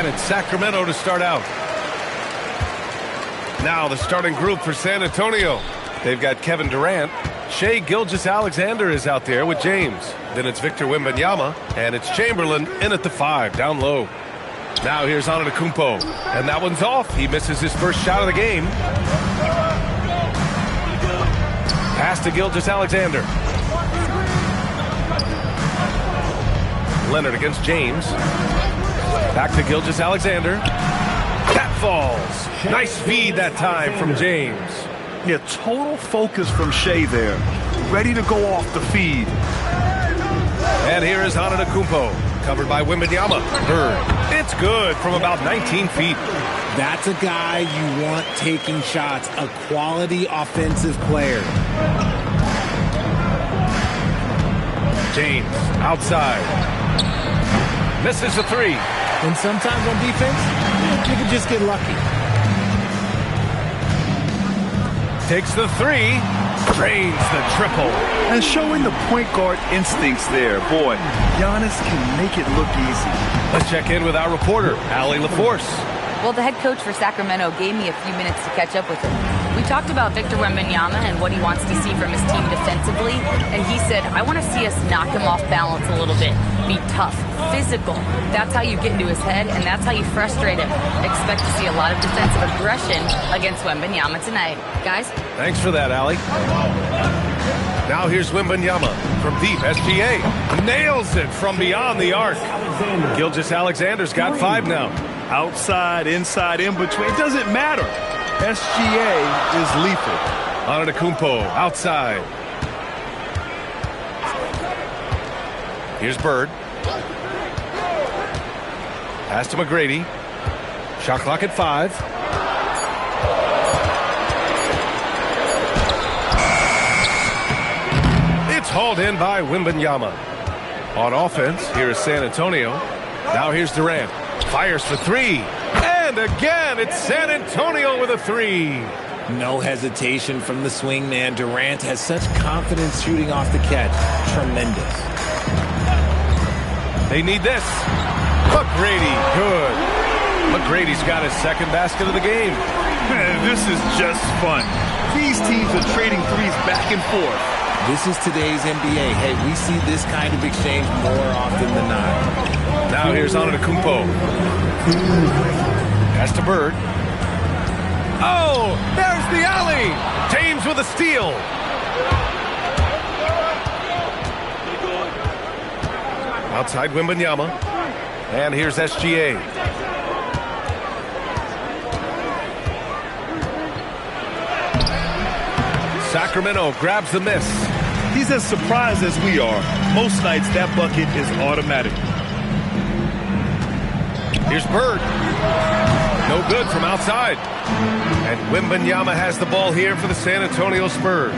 And it's Sacramento to start out. Now the starting group for San Antonio. They've got Kevin Durant. Shai Gilgeous-Alexander is out there with James. Then it's Victor Wembanyama. And it's Chamberlain in at the 5, down low. Now here's Antetokounmpo. And that one's off. He misses his first shot of the game. Pass to Gilgeous-Alexander. Leonard against James. Back to Gilgeous-Alexander. That falls. Nice feed that time from James. Yeah, total focus from Shai there. Ready to go off the feed. And here is Antetokounmpo. Covered by Wembanyama. Bird. It's good from about 19 feet. That's a guy you want taking shots. A quality offensive player. James outside. Misses the 3. And sometimes on defense, you can just get lucky. Takes the 3. Drains the triple. And showing the point guard instincts there. Boy, Giannis can make it look easy. Let's check in with our reporter, Allie LaForce. Well, the head coach for Sacramento gave me a few minutes to catch up with him. We talked about Victor Wembanyama and what he wants to see from his team defensively, and he said, I want to see us knock him off balance a little bit. Be tough, physical. That's how you get into his head, and that's how you frustrate him. Expect to see a lot of defensive aggression against Wembanyama tonight. Guys? Thanks for that, Allie. Now here's Wembanyama from deep, SGA. Nails it from beyond the arc. Gilgeous-Alexander's got 5 now. Outside, inside, in between. It doesn't matter. SGA is lethal. Antetokounmpo outside. Here's Bird. Pass to McGrady. Shot clock at 5. It's hauled in by Wembanyama. On offense, here is San Antonio. Now here's Durant. Fires for 3. And again, it's San Antonio with a 3. No hesitation from the swing man. Durant has such confidence shooting off the catch. Tremendous. They need this. McGrady, good. McGrady's got his second basket of the game. Man, this is just fun. These teams are trading threes back and forth. This is today's NBA. Hey, we see this kind of exchange more often than not. Now here's Antetokounmpo. Pass to Bird. Oh, there's the alley. James with a steal. Outside Wembanyama. And here's SGA. Sacramento grabs the miss. He's as surprised as we are. Most nights that bucket is automatic. Here's Bird. No good from outside. And Wembanyama has the ball here for the San Antonio Spurs.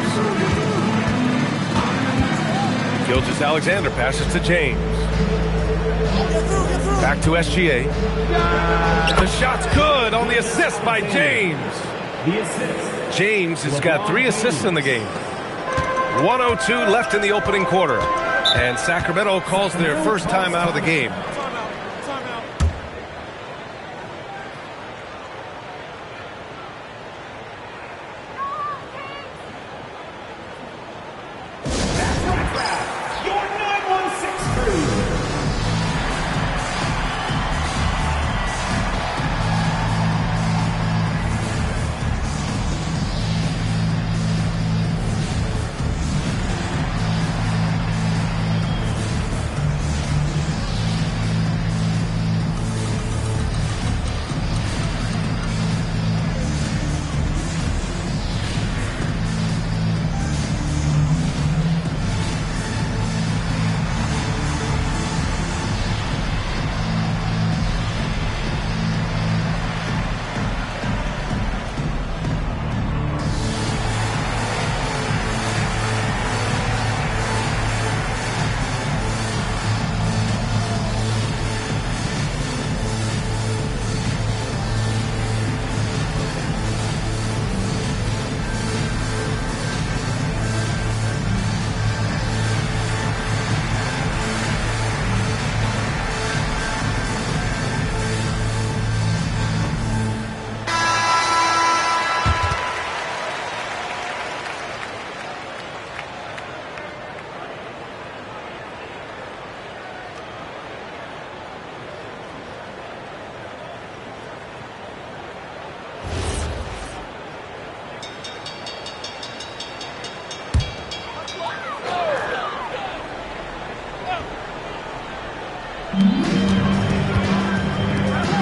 Gilgeous-Alexander passes to James. Back to SGA. The shot's good on the assist by James. James has got 3 assists in the game. 1:02 left in the opening quarter. And Sacramento calls their first time out of the game.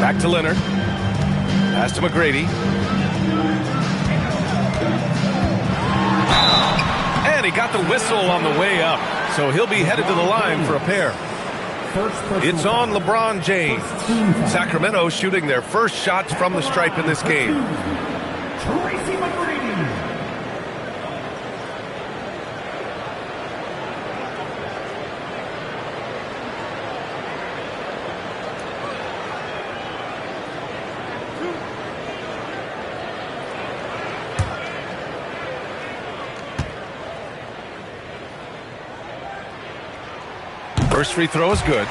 Back to Leonard. Pass to McGrady. And he got the whistle on the way up. So he'll be headed to the line for a pair. It's on LeBron James. Sacramento shooting their first shots from the stripe in this game. Tracy McGrady. First free throw is good.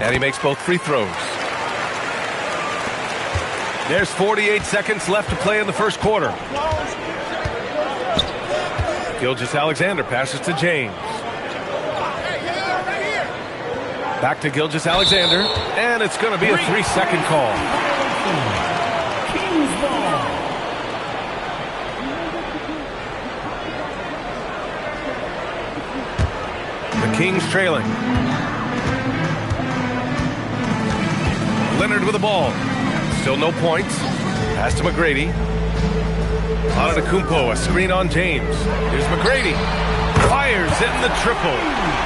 And he makes both free throws. There's 48 seconds left to play in the first quarter. Gilgeous-Alexander passes to James. Back to Gilgeous-Alexander, and it's going to be a 3-second call. The Kings trailing. Leonard with the ball. Still no points. Pass to McGrady. Antetokounmpo, a screen on James. Here's McGrady. Fires in the triple.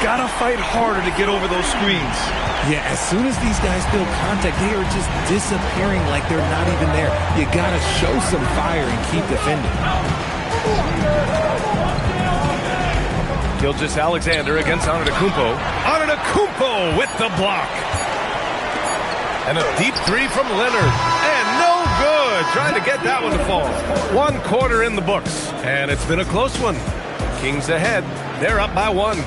Gotta fight harder to get over those screens. Yeah, as soon as these guys feel contact, they are just disappearing like they're not even there. You gotta show some fire and keep defending. Gilgeous-Alexander against Antetokounmpo. Antetokounmpo with the block. And a deep three from Leonard. And no good. Trying to get that one to fall. 1 quarter in the books. And it's been a close one. Kings ahead. They're up by 1.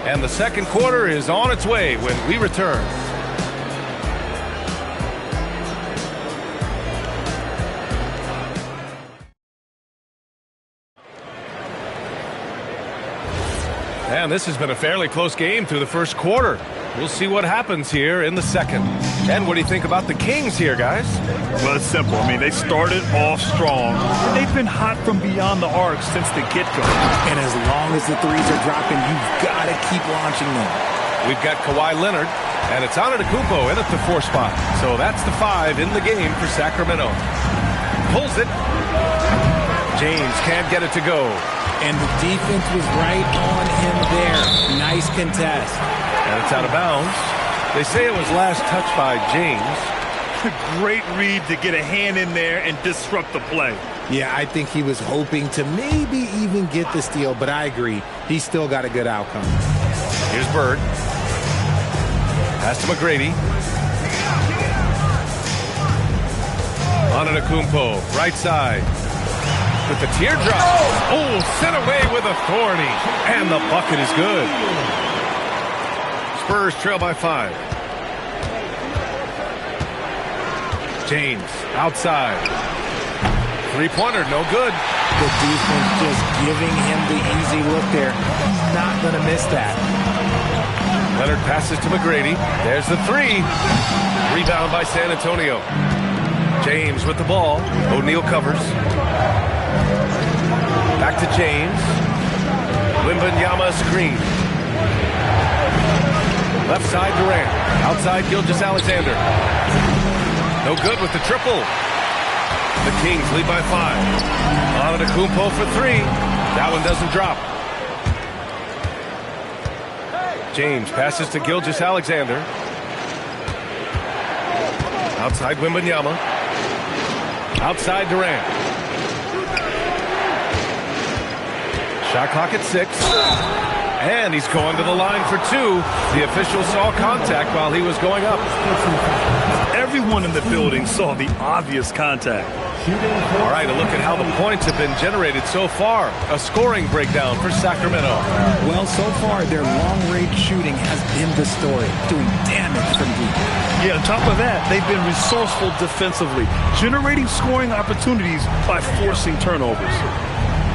And the second quarter is on its way when we return. And this has been a fairly close game through the first quarter. We'll see what happens here in the second. And what do you think about the Kings here, guys? Well, it's simple. I mean, they started off strong. They've been hot from beyond the arc since the get-go. And as long as the threes are dropping, you've got to keep launching them. We've got Kawhi Leonard, and it's Antetokounmpo in at the 4 spot. So that's the 5 in the game for Sacramento. Pulls it. James can't get it to go. And the defense was right on him there. Nice contest. And it's out of bounds. They say it was last touched by James. Great read to get a hand in there and disrupt the play. Yeah, I think he was hoping to maybe even get the steal, but I agree. He still got a good outcome. Here's Bird. Pass to McGrady. Antetokounmpo, right side. With the teardrop. Oh, sent away with authority. And the bucket is good. Spurs trail by 5. James, outside. Three-pointer, no good. The defense just giving him the easy look there. He's not going to miss that. Leonard passes to McGrady. There's the 3. Rebound by San Antonio. James with the ball. O'Neal covers. Back to James. Wembanyama screen. Left side Durant. Outside Gilgeous-Alexander. No good with the triple. The Kings lead by 5. Antetokounmpo for 3. That one doesn't drop. James passes to Gilgeous-Alexander. Outside Wembanyama. Outside Durant. Shot clock at 6. And he's going to the line for 2. The official saw contact while he was going up. Everyone in the building saw the obvious contact. All right, a look at how the points have been generated so far. A scoring breakdown for Sacramento. Well, so far, their long-range shooting has been the story, doing damage from deep. Yeah, on top of that, they've been resourceful defensively, generating scoring opportunities by forcing turnovers.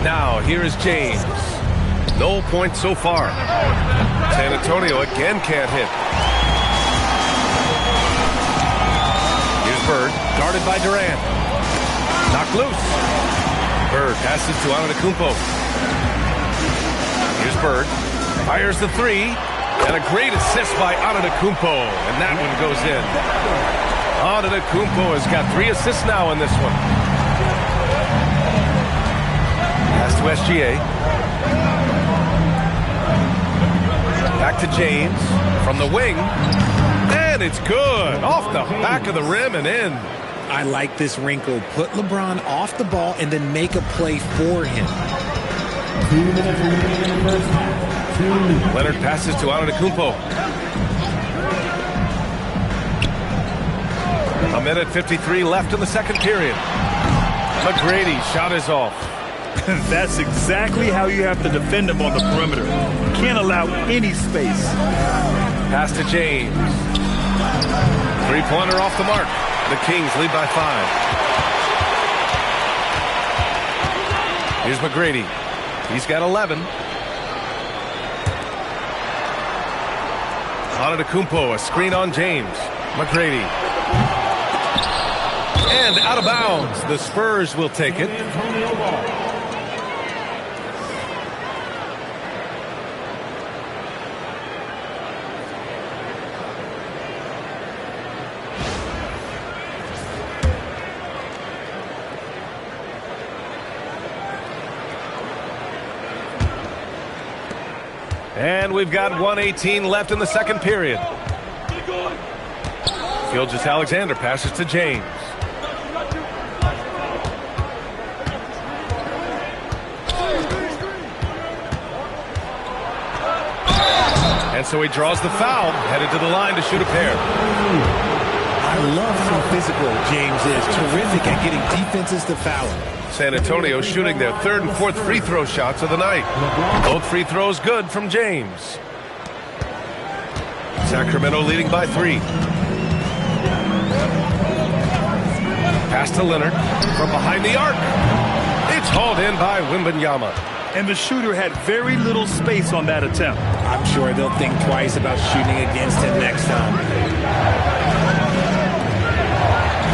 Now, here is James. No points so far. San Antonio again can't hit. Here's Bird, guarded by Durant. Knocked loose. Bird passes to Antetokounmpo. Here's Bird. Fires the 3. And a great assist by Antetokounmpo. And that one goes in. Antetokounmpo has got 3 assists now in this one. Pass to SGA. Back to James from the wing. And it's good. Off the back of the rim and in. I like this wrinkle. Put LeBron off the ball and then make a play for him. 2 minutes remaining in the first half. Leonard passes to Antetokounmpo. 1:53 left in the second period. McGrady shot is off. That's exactly how you have to defend him on the perimeter. Can't allow any space. Pass to James. Three-pointer off the mark. The Kings lead by 5. Here's McGrady. He's got 11. Antetokounmpo, a screen on James. McGrady. And out of bounds. The Spurs will take it. And we've got 1:18 left in the second period. Gilgeous-Alexander passes to James. And so he draws the foul, headed to the line to shoot a pair. I love how physical James is. Terrific at getting defenses to foul him. San Antonio shooting their third and fourth free throw shots of the night. Both free throws good from James. Sacramento leading by 3. Pass to Leonard from behind the arc. It's hauled in by Wembanyama. And the shooter had very little space on that attempt. I'm sure they'll think twice about shooting against him next time.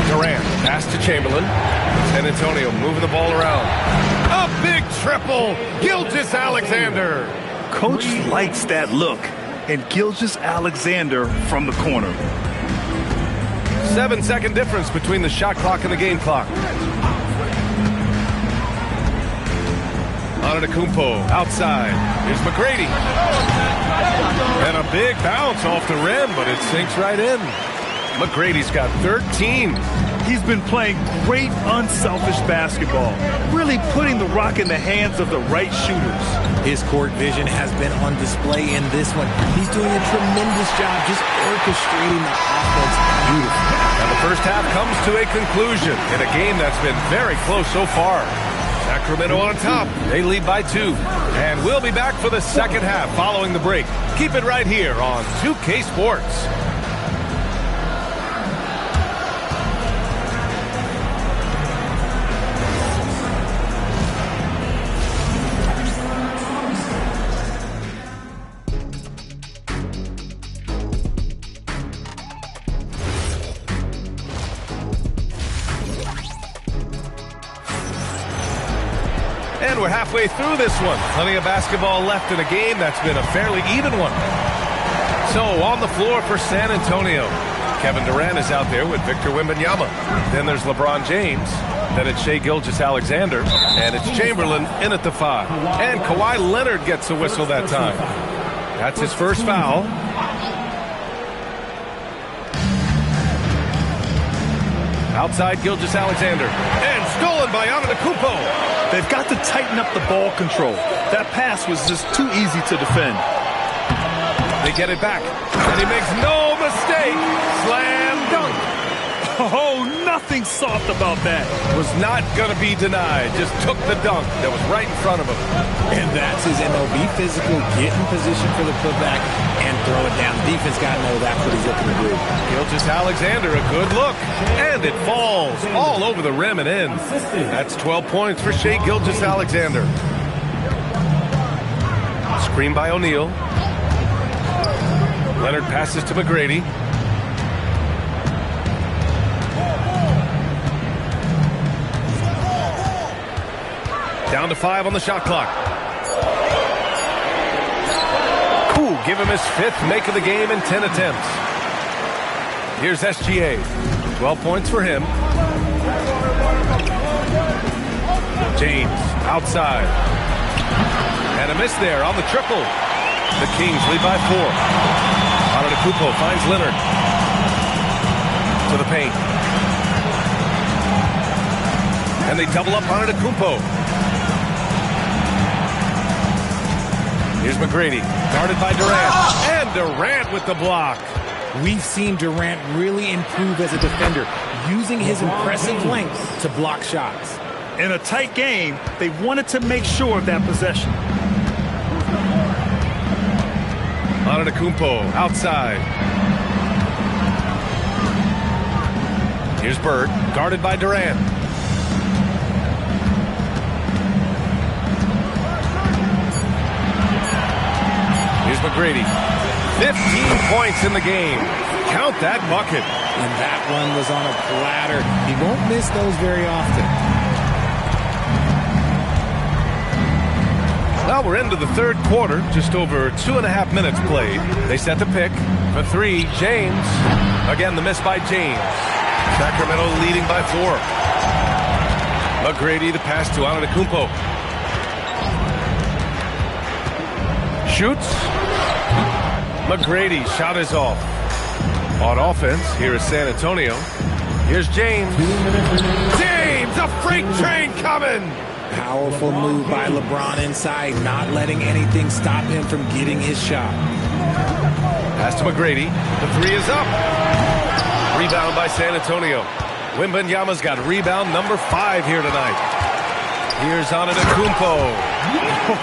Durant, pass to Chamberlain. San Antonio moving the ball around. A big triple. Gilgeous-Alexander. Coach likes that look. And Gilgeous-Alexander from the corner. 7-second difference between the shot clock and the game clock. Antetokounmpo outside. Here's McGrady. And a big bounce off the rim, but it sinks right in. McGrady's got 13. He's been playing great unselfish basketball, really putting the rock in the hands of the right shooters. His court vision has been on display in this one. He's doing a tremendous job just orchestrating the offense beautifully. And the first half comes to a conclusion in a game that's been very close so far. Sacramento on top. They lead by 2. And we'll be back for the second half following the break. Keep it right here on 2K Sports. And we're halfway through this one. Plenty of basketball left in a game that's been a fairly even one. So on the floor for San Antonio, Kevin Durant is out there with Victor Wembanyama. Then there's LeBron James. Then it's Shai Gilgeous-Alexander. And it's Chamberlain in at the 5. And Kawhi Leonard gets a whistle that time. That's his first foul. Outside Gilgeous-Alexander. And stolen by Antetokounmpo. They've got to tighten up the ball control. That pass was just too easy to defend. They get it back. And he makes no mistake. Slam dunk. Oh, nothing soft about that. Was not going to be denied. Just took the dunk that was right in front of him. And that's his MLB physical. Get in position for the putback and throw it down. Defense got to know that's what he's looking to do. Gilgeous-Alexander, a good look. And it falls all over the rim and in. That's 12 points for Shai Gilgeous-Alexander. Screen by O'Neal. Leonard passes to McGrady. Down to 5 on the shot clock. Cool, give him his 5th make of the game in 10 attempts. Here's SGA. 12 points for him. James, outside. And a miss there on the triple. The Kings lead by 4. Antetokounmpo finds Leonard. To the paint. And they double up Antetokounmpo. Here's McGrady, guarded by Durant. And Durant with the block. We've seen Durant really improve as a defender, using his impressive length to block shots. In a tight game, they wanted to make sure of that possession. Antetokounmpo outside. Here's Bird, guarded by Durant. Here's McGrady. 15 points in the game. Count that bucket. And that one was on a platter. He won't miss those very often. Well, we're into the third quarter. Just over 2.5 minutes played. They set the pick. For three, James. Again, the miss by James. Sacramento leading by 4. McGrady, the pass to Antetokounmpo. Shoots. McGrady, shot is off. On offense, here is San Antonio. Here's James. James, a freight train coming. Powerful move by LeBron inside, not letting anything stop him from getting his shot. Pass to McGrady. The three is up. Rebound by San Antonio. Wembanyama's got rebound number 5 here tonight. Here's Antetokounmpo.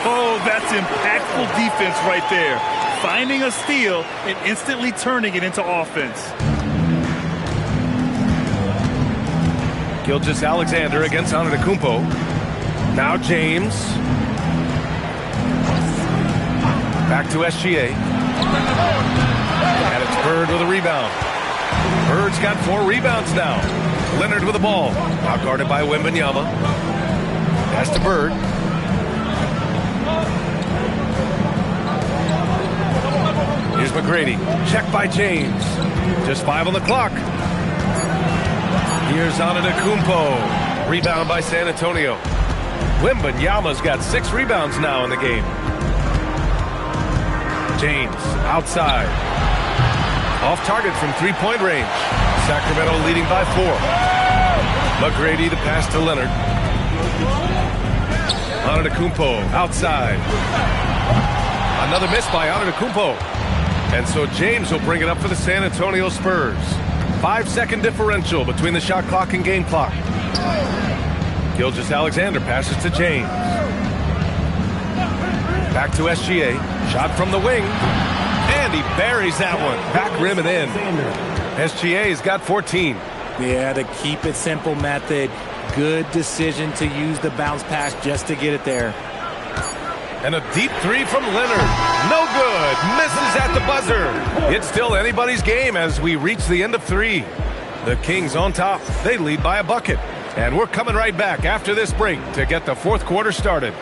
Oh, that's impactful defense right there. Finding a steal and instantly turning it into offense. Gilgeous-Alexander against Antetokounmpo. Now James. Back to SGA. And it's Bird with a rebound. Bird's got 4 rebounds now. Leonard with the ball. Now guarded by Wembanyama. Pass to Bird. Here's McGrady. Check by James. Just 5 on the clock. Here's Antetokounmpo. Rebound by San Antonio. Wembanyama's got 6 rebounds now in the game. James outside. Off target from 3-point range. Sacramento leading by 4. McGrady, the pass to Leonard. Antetokounmpo outside. Another miss by Antetokounmpo. And so James will bring it up for the San Antonio Spurs. 5-second differential between the shot clock and game clock. Gilgeous-Alexander passes to James. Back to SGA. Shot from the wing. And he buries that one. Back rim and in. SGA's got 14. Yeah, the keep it simple method. Good decision to use the bounce pass just to get it there. And a deep 3 from Leonard. No good. Misses at the buzzer. It's still anybody's game as we reach the end of 3. The Kings on top. They lead by a bucket. And we're coming right back after this break to get the fourth quarter started.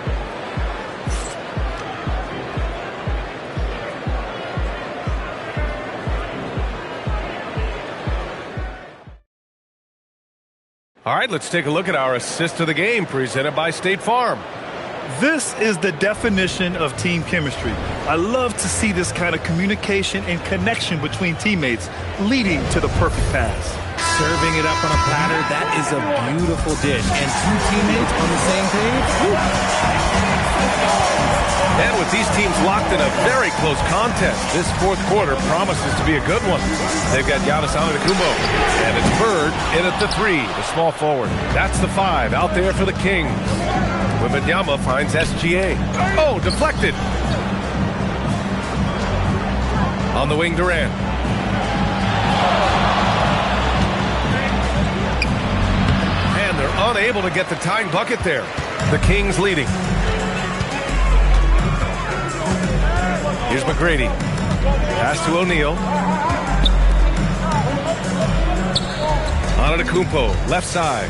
All right, let's take a look at our assist of the game presented by State Farm. This is the definition of team chemistry. I love to see this kind of communication and connection between teammates leading to the perfect pass. Serving it up on a platter, that is a beautiful dish. And 2 teammates on the same page. And with these teams locked in a very close contest, this fourth quarter promises to be a good one. They've got Giannis Antetokounmpo, and it's Bird in at the 3, the small forward. That's the 5 out there for the Kings. Wembanyama finds SGA. Oh, deflected. On the wing, Durant. And they're unable to get the tying bucket there. The Kings leading. Here's McGrady. Pass to O'Neal. Antetokounmpo, left side.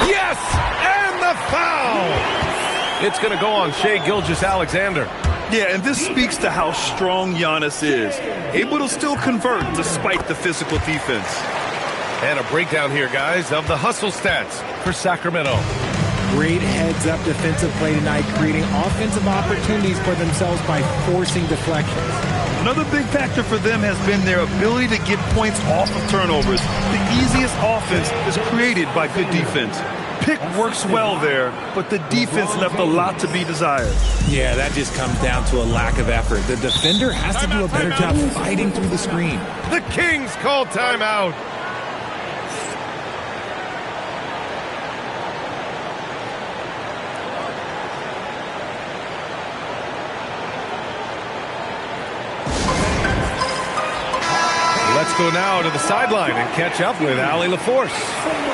Yes! And the foul! It's going to go on Shai Gilgeous-Alexander. Yeah, and this speaks to how strong Giannis is. Able to still convert despite the physical defense. And a breakdown here, guys, of the hustle stats for Sacramento. Great heads-up defensive play tonight, creating offensive opportunities for themselves by forcing deflections. Another big factor for them has been their ability to get points off of turnovers. The easiest offense is created by good defense. Pick works well there, but the defense left a lot to be desired. Yeah, that just comes down to a lack of effort. The defender has to do a better job fighting through the screen. The Kings call timeout. Let's go now to the sideline and catch up with Allie LaForce.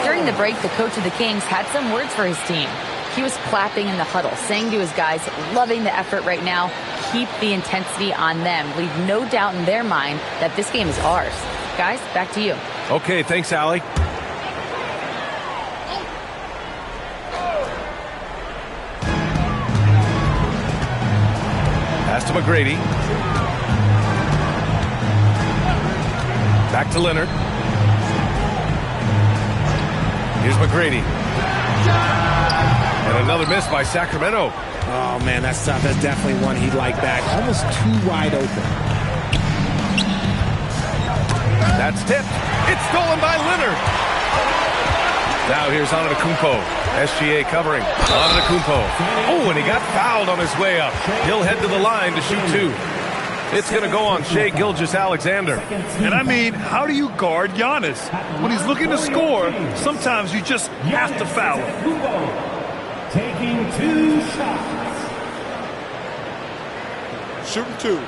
During the break, the coach of the Kings had some words for his team. He was clapping in the huddle, saying to his guys, loving the effort right now, keep the intensity on them. Leave no doubt in their mind that this game is ours. Guys, back to you. Okay, thanks, Allie. Pass to McGrady. Back to Leonard. Here's McGrady. And another miss by Sacramento. Oh, man, that's tough. That's definitely one he'd like back. Almost too wide open. That's tipped. It's stolen by Leonard. Now here's Antetokounmpo. SGA covering. Antetokounmpo. Oh, and he got fouled on his way up. He'll head to the line to shoot two. It's going to go on Shai Gilgeous-Alexander. And I mean, how do you guard Giannis? When he's looking to score, sometimes you just have to foul him. Taking 2 shots. Shooting 2.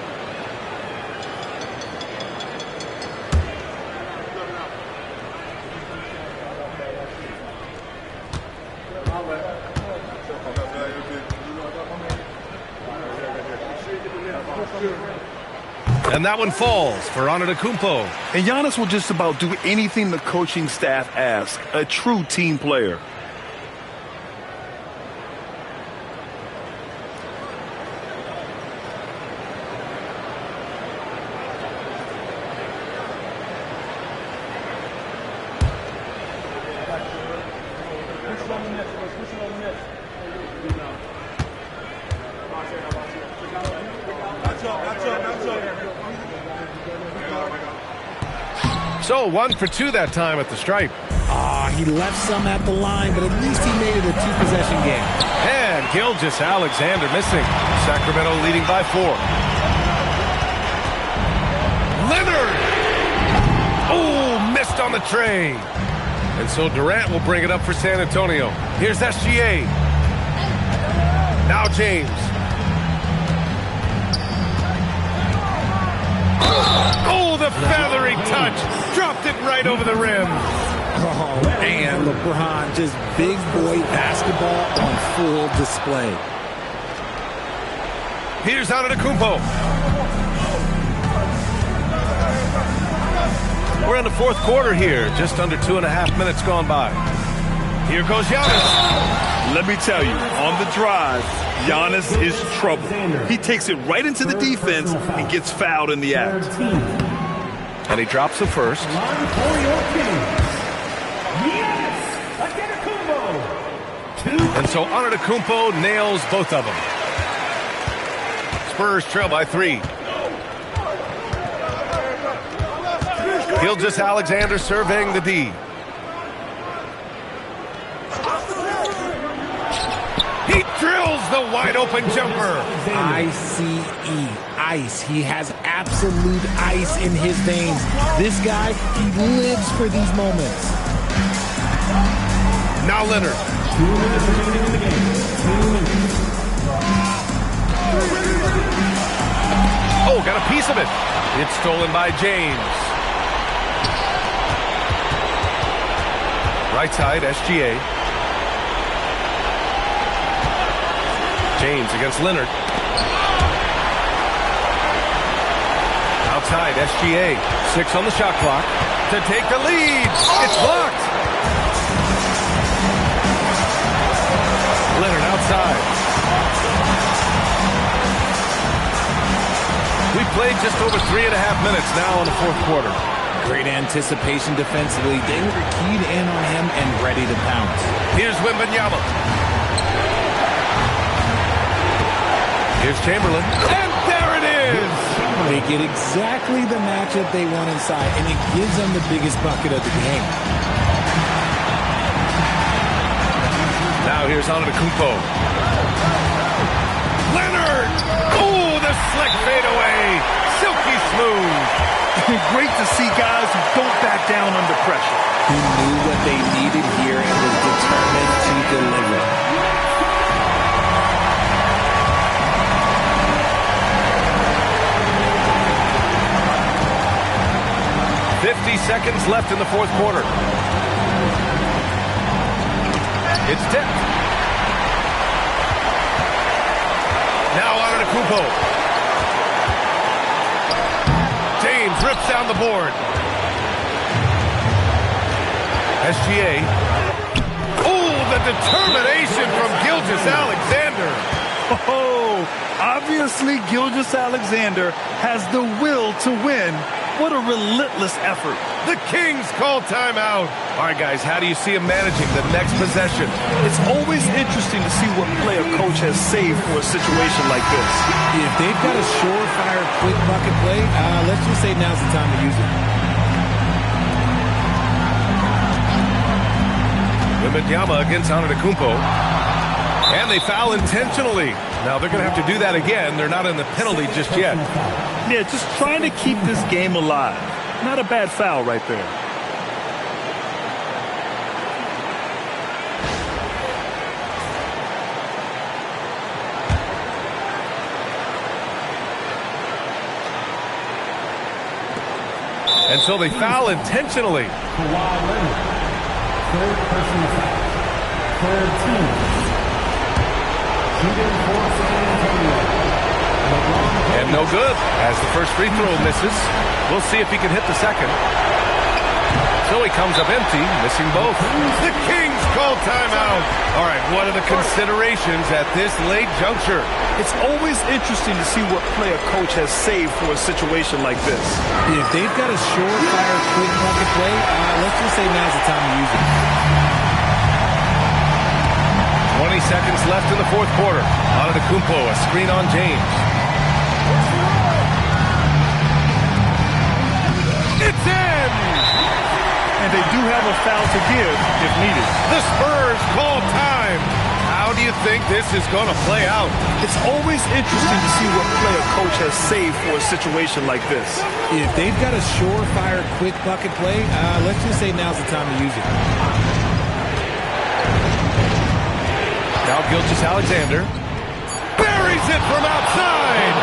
And that one falls for Antetokounmpo. And Giannis will just about do anything the coaching staff asks. A true team player. So 1 for 2 that time at the stripe. He left some at the line, but at least he made it a 2-possession game. And Gilgeous-Alexander missing. Sacramento leading by 4. Leonard! Oh, missed on the tray. And so Durant will bring it up for San Antonio. Here's SGA. Now James. Oh, the feathery touch. Dropped it right over the rim. Oh, man, LeBron, just big boy basketball on full display. Here's Antetokounmpo. We're in the fourth quarter here. Just under 2.5 minutes gone by. Here goes Giannis. Let me tell you, on the drive, Giannis is trouble. He takes it right into the defense and gets fouled in the act. And he drops the first. And so Antetokounmpo nails both of them. Spurs trail by 3. Gilgeous-Alexander surveying the D. He drills the wide open jumper. ICE, ice. He has absolute ice in his veins. This guy, he lives for these moments. Now Leonard. 2 minutes remaining in the game. 2 minutes. Oh, got a piece of it. It's stolen by James. Right side, SGA. James against Leonard. Outside, SGA. 6 on the shot clock to take the lead. It's blocked. Leonard outside. We've played just over 3.5 minutes now in the fourth quarter. Great anticipation defensively. They were keyed in on him and ready to pounce. Here's Wembanyama. Here's Chamberlain. And there it is! They get exactly the matchup they want inside, and it gives them the biggest bucket of the game. Now here's Antetokounmpo. Leonard! Oh, the slick fadeaway. Silky smooth. Great to see guys who don't back down under pressure. He knew what they needed here and was determined to deliver. seconds left in the fourth quarter. It's tipped. Now Antetokounmpo. James rips down the board. SGA. Oh, the determination from Gilgeous-Alexander. Oh, obviously Gilgeous-Alexander has the will to win. What a relentless effort. The Kings call timeout. All right, guys, how do you see him managing the next possession? It's always interesting to see what play a coach has saved for a situation like this. If they've got a surefire, quick bucket play, let's just say now's the time to use it. Wembanyama against Antetokounmpo. And they foul intentionally. Now they're going to have to do that again. They're not in the penalty just yet. Yeah, just trying to keep this game alive. Not a bad foul right there. And so they foul intentionally. Kawhi Leonard. Third personal foul. Third team. Shooting for San Antonio. And no good, as the first free throw misses. We'll see if he can hit the second. So he comes up empty, missing both. The Kings call timeout. All right, what are the considerations at this late juncture? It's always interesting to see what play a coach has saved for a situation like this. If they've got a surefire, quick bucket play, let's just say now's the time to use it. 20 seconds left in the fourth quarter. Antetokounmpo, a screen on James. It's in! And they do have a foul to give if needed. The Spurs call time. How do you think this is going to play out? It's always interesting to see what play a coach has saved for a situation like this. If they've got a surefire, quick bucket play, let's just say now's the time to use it. Now Gilgeous-Alexander buries it from outside.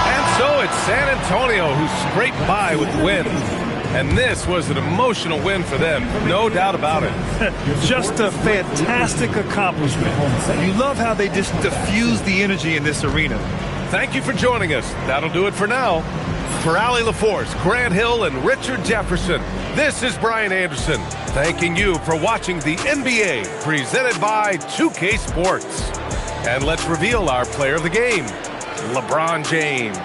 And so it's San Antonio who scraped by with the win. And this was an emotional win for them, no doubt about it. Just a fantastic accomplishment. You love how they just diffuse the energy in this arena. Thank you for joining us. That'll do it for now. For Allie LaForce, Grant Hill, and Richard Jefferson, this is Brian Anderson, thanking you for watching the NBA presented by 2K Sports. And let's reveal our player of the game, LeBron James.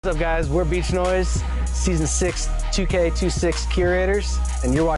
What's up, guys? We're Beach Noise, Season 6 2K26 curators, and you're watching.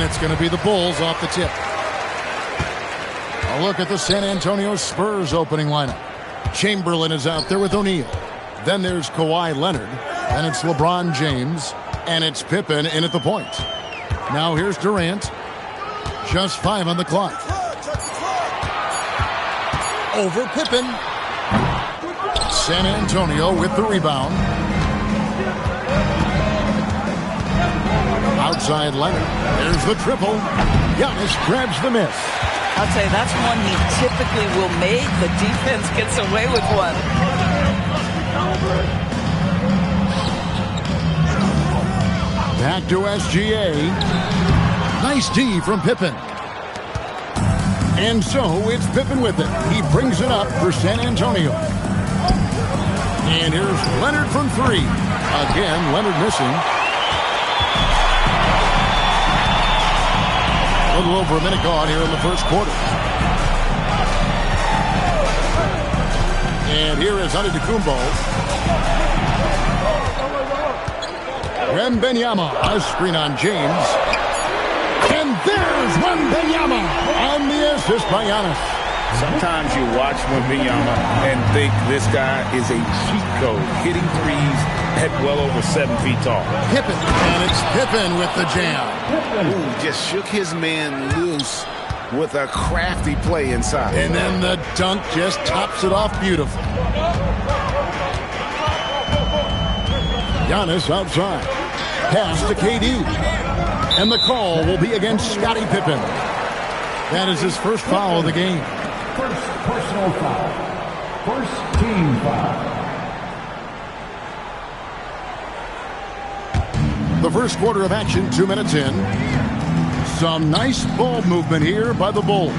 it's going to be the Bulls off the tip. A look at the San Antonio Spurs opening lineup. Chamberlain is out there with O'Neal. Then there's Kawhi Leonard. And it's LeBron James. And it's Pippen in at the point. Now here's Durant. Just 5 on the clock. Over Pippen. San Antonio with the rebound. Outside Leonard. There's the triple. Giannis grabs the miss. I'll tell you, that's one he typically will make. The defense gets away with one. Back to SGA. Nice D from Pippen. And so it's Pippen with it. He brings it up for San Antonio. And here's Leonard from 3. Again, Leonard missing. A little over a minute gone here in the first quarter. And here is Antetokounmpo. Wembanyama, a screen on James. And there's Wembanyama on the assist by Giannis. Sometimes you watch Wembanyama and think this guy is a cheat code, hitting threes at well over 7 feet tall. Pippen, and it's Pippen with the jam. Ooh, just shook his man loose with a crafty play inside. And then the dunk just tops it off beautifully. Giannis outside. Pass to KD. And the call will be against Scottie Pippen. That is his first foul of the game. First personal foul. First team foul. The first quarter of action, 2 minutes in. Some nice ball movement here by the Bulls.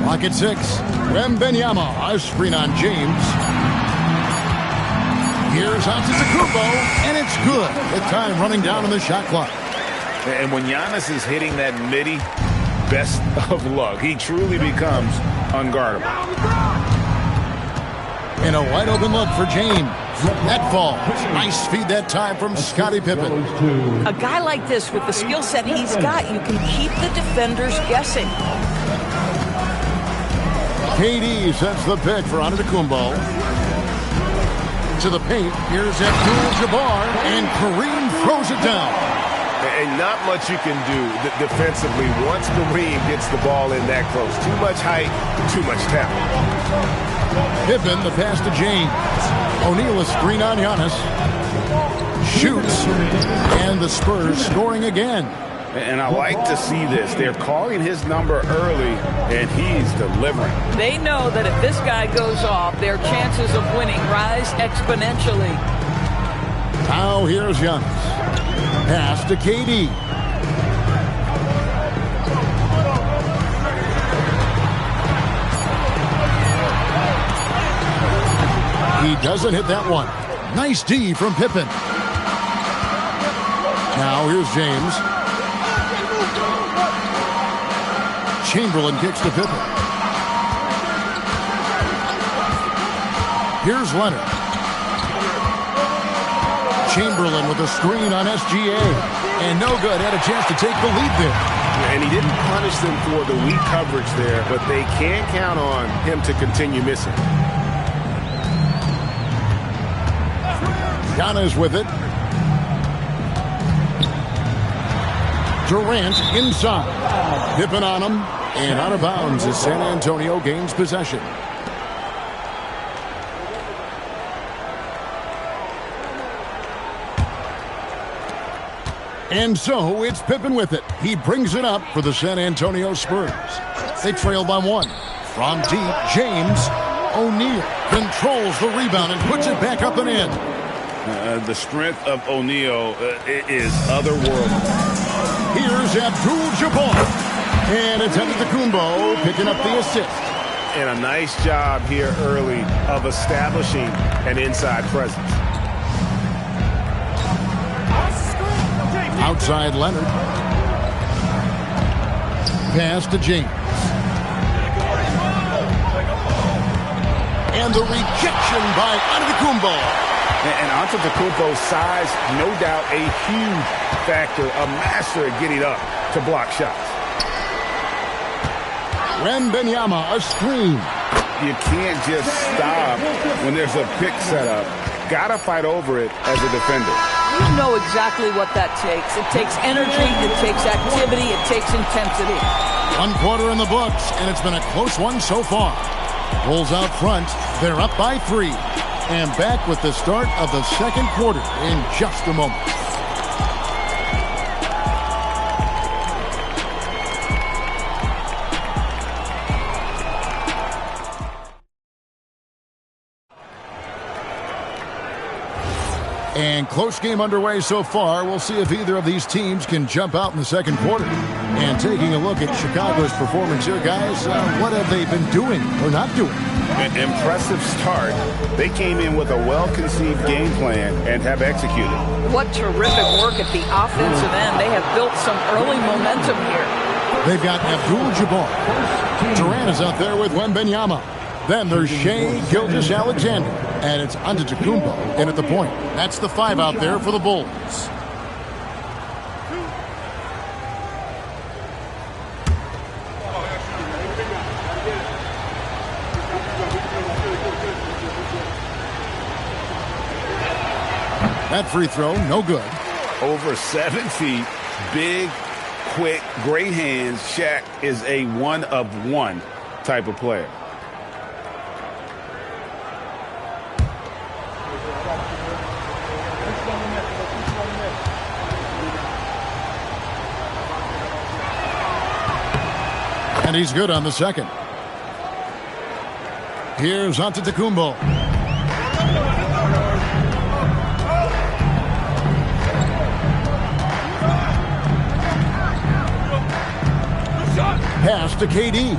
Clock at 6. Wembanyama, a screen on James. Here's Antetokounmpo, and it's good. The time running down on the shot clock. And when Giannis is hitting that midi, best of luck. He truly becomes unguardable. And a wide open look for James. That falls. Nice feed that time from Scottie Pippen. A guy like this, with the skill set he's got, you can keep the defenders guessing. KD sets the pick for Antetokounmpo. To the paint, here's Abdul-Jabbar, and Kareem throws it down. And not much you can do defensively once Kareem gets the ball in that close. Too much height, too much talent. Pippen, the pass to James. O'Neal, a screen on Giannis. Shoots. And the Spurs scoring again. And I like to see this. They're calling his number early, and he's delivering. They know that if this guy goes off, their chances of winning rise exponentially. Now here's Giannis. Pass to KD. He doesn't hit that one. Nice D from Pippen. Now here's James. Chamberlain kicks to Pippen. Here's Leonard. Chamberlain with a screen on SGA. And no good. Had a chance to take the lead there. And he didn't punish them for the weak coverage there, but they can't count on him to continue missing. Giannis with it. Durant inside. Pippen on him. And out of bounds as San Antonio gains possession. And so it's Pippen with it. He brings it up for the San Antonio Spurs. They trail by 1. From deep, James. O'Neal controls the rebound and puts it back up and in. The strength of O'Neal is otherworldly. Here's Abdul-Jabbar. And it's Antetokounmpo picking up the assist. And a nice job here early of establishing an inside presence. Outside Leonard. Pass to James. And the rejection by Antetokounmpo. And Antetokounmpo's size, no doubt a huge factor, a master at getting up. to block shots. Wembanyama, a screen. You can't just stop when there's a pick set up. Gotta fight over it as a defender. You know exactly what that takes. It takes energy, it takes activity, it takes intensity. 1 quarter in the books, and it's been a close one so far. Bulls out front. They're up by 3. And back with the start of the second quarter in just a moment. And close game underway so far. We'll see if either of these teams can jump out in the second quarter. And taking a look at Chicago's performance here, guys, what have they been doing or not doing? An impressive start. They came in with a well-conceived game plan and have executed. What terrific work at the offensive end. They have built some early momentum here. They've got Abdul-Jabbar. Durant is out there with Wembanyama. Then there's Shai Gilgeous-Alexander. And it's Antetokounmpo in at the point. That's the 5 out there for the Bulls. That free throw, no good. Over 7 feet, big, quick, great hands. Shaq is a one-of-one type of player. And he's good on the second. Here's Antetokounmpo. Pass to KD.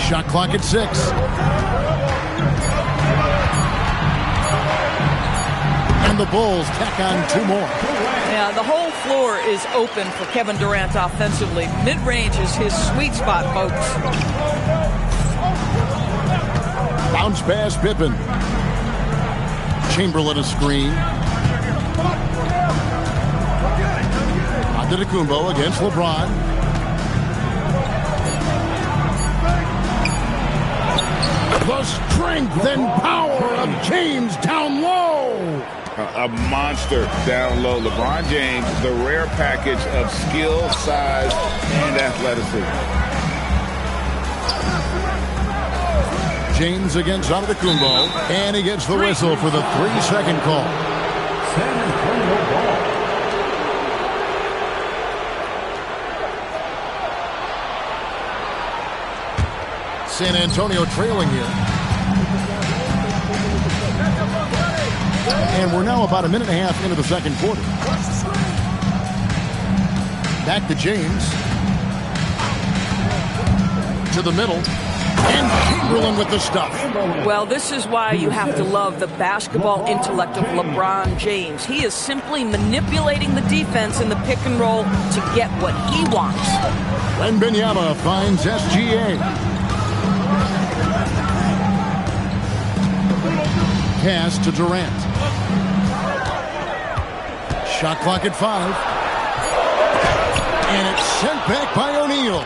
Shot clock at 6. And the Bulls tack on 2 more. Yeah, the whole floor is open for Kevin Durant offensively. Mid-range is his sweet spot, folks. Bounce pass, Pippen. Chamberlain a screen. Antetokounmpo against LeBron. The strength and power of James down low. A monster down low. LeBron James, the rare package of skill, size, and athleticism. James against Antetokounmpo, and he gets the whistle for the 3-second call. San Antonio ball. San Antonio trailing here. And we're now about a minute and a half into the second quarter. Back to James. To the middle. And Chamberlain with the stuff. Well, this is why you have to love the basketball intellect of LeBron James. He is simply manipulating the defense in the pick and roll to get what he wants. Wembanyama finds SGA. Pass to Durant. Shot clock at 5. And it's sent back by O'Neal.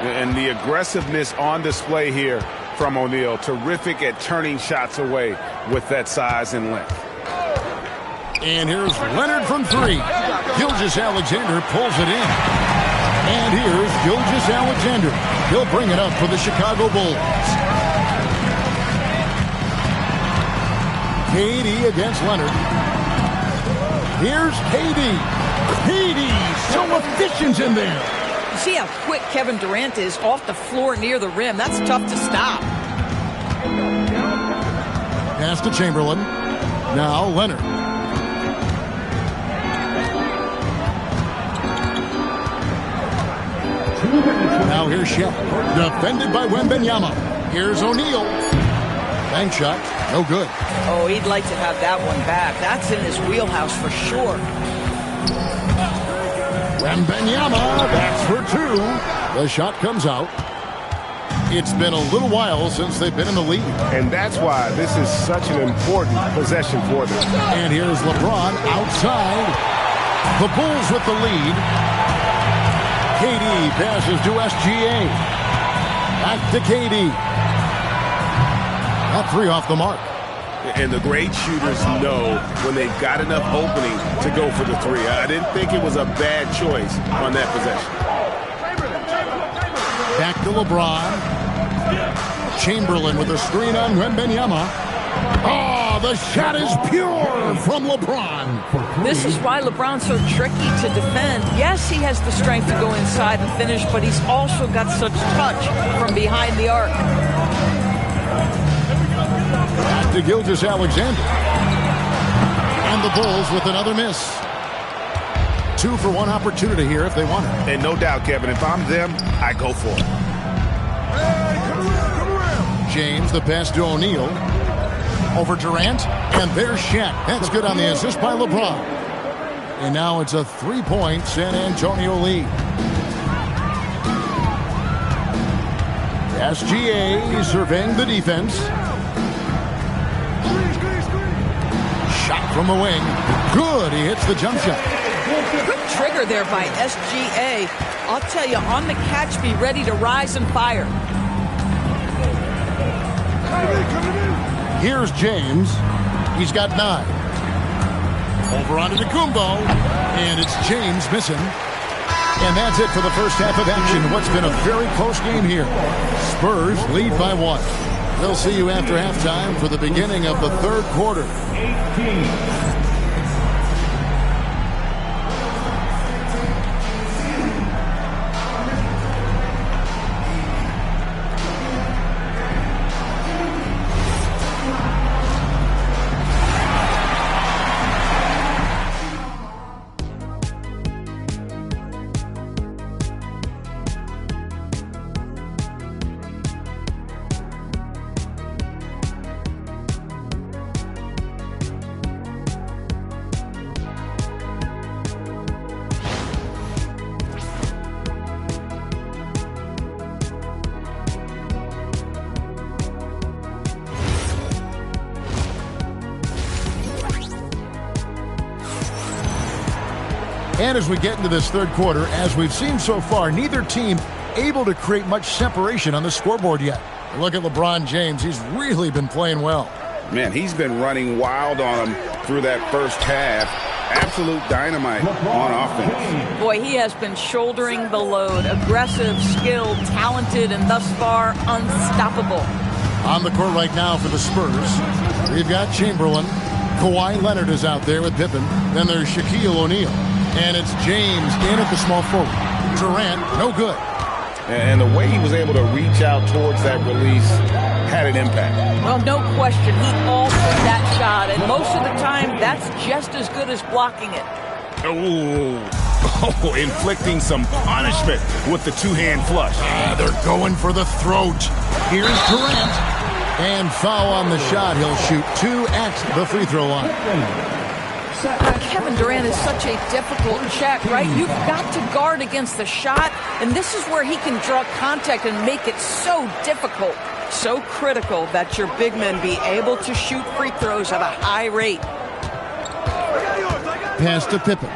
And the aggressiveness on display here from O'Neal. Terrific at turning shots away with that size and length. And here's Leonard from 3. Gilgeous-Alexander pulls it in. And here's Gilgeous-Alexander. He'll bring it up for the Chicago Bulls. KD against Leonard. Here's KD. KD, so efficient in there. You see how quick Kevin Durant is off the floor near the rim. That's tough to stop. Pass to Chamberlain. Now Leonard. Now here's Shep. Defended by Wembanyama. Here's O'Neal. Bank shot. No good. Oh, he'd like to have that one back. That's in his wheelhouse for sure. Wembanyama, that's for 2. The shot comes out. It's been a little while since they've been in the lead. And that's why this is such an important possession for them. And here's LeBron outside. The Bulls with the lead. KD passes to SGA. Back to KD. That three off the mark. And the great shooters know when they've got enough opening to go for the three. I didn't think it was a bad choice on that possession. Back to LeBron. Chamberlain with a screen on Wembanyama. Oh, the shot is pure from LeBron. This is why LeBron's so tricky to defend. Yes, he has the strength to go inside and finish, but he's also got such touch from behind the arc. Back to Gilgeous-Alexander. And the Bulls with another miss. 2 for 1 opportunity here if they want it. And no doubt, Kevin, if I'm them, I go for it. James, the pass to O'Neal. Over Durant. And there's Shaq. That's good on the assist by LeBron. And now it's a 3-point San Antonio lead. SGA surveying the defense. Shot from the wing. Good. He hits the jump shot. Good trigger there by SGA. I'll tell you, on the catch, be ready to rise and fire. Here's James. He's got 9. Over onto Kumbo. And it's James missing. And that's it for the first half of action. What's been a very close game here. Spurs lead by 1. We'll see you after halftime for the beginning of the third quarter. 18. And as we get into this third quarter, as we've seen so far, neither team able to create much separation on the scoreboard yet. Look at LeBron James. He's really been playing well. Man, he's been running wild on him through that first half. Absolute dynamite on offense. Boy, he has been shouldering the load. Aggressive, skilled, talented, and thus far unstoppable. On the court right now for the Spurs, we've got Chamberlain. Kawhi Leonard is out there with Pippen. Then there's Shaquille O'Neal. And it's James in at the small forward. Durant, no good. And the way he was able to reach out towards that release had an impact. Well, no question. He altered that shot, and most of the time, that's just as good as blocking it. Oh, inflicting some punishment with the two-hand flush. They're going for the throat. Here's Durant. And foul on the shot. He'll shoot 2 at the free throw line. Kevin Durant is such a difficult check, right? You've got to guard against the shot, and this is where he can draw contact and make it so difficult, so critical that your big men be able to shoot free throws at a high rate. Pass to Pippen.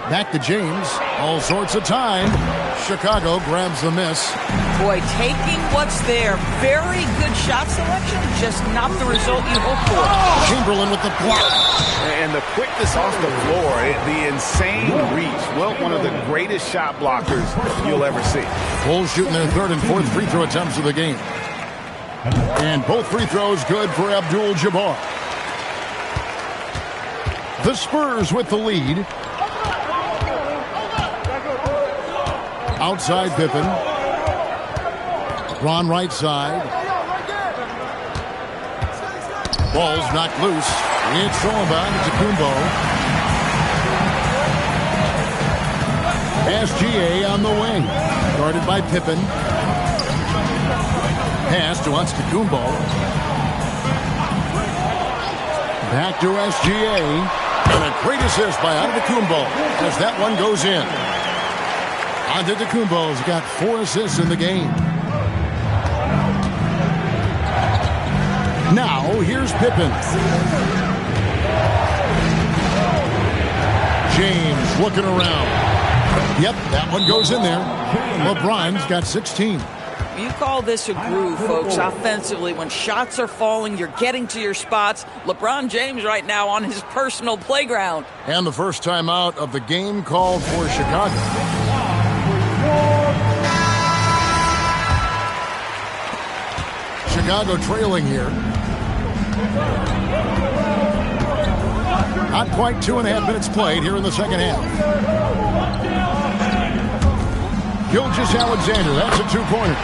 Back to James. All sorts of time. Chicago grabs the miss. Boy, taking what's there. Very good shot selection, just not the result you hope for. Chamberlain with the block. And the quickness off the floor, the insane reach. Well, one of the greatest shot blockers you'll ever see. Bulls shooting their third and fourth free throw attempts of the game. And both free throws good for Abdul-Jabbar. The Spurs with the lead. Outside Pippen. LeBron right side. Ball's knocked loose. It's thrown by Kumbo. SGA on the wing. Guarded by Pippen. Pass to Antetokounmpo. Back to SGA. And a great assist by Antetokounmpo as that one goes in. Antetokounmpo's got 4 assists in the game. Now, here's Pippen. James looking around. Yep, that one goes in there. LeBron's got 16. You call this a groove, folks, offensively. When shots are falling, you're getting to your spots. LeBron James right now on his personal playground. And the first time out of the game called for Chicago. Chicago trailing here. Not quite 2.5 minutes played here in the second half. Gilgeous-Alexander, that's a two-pointer.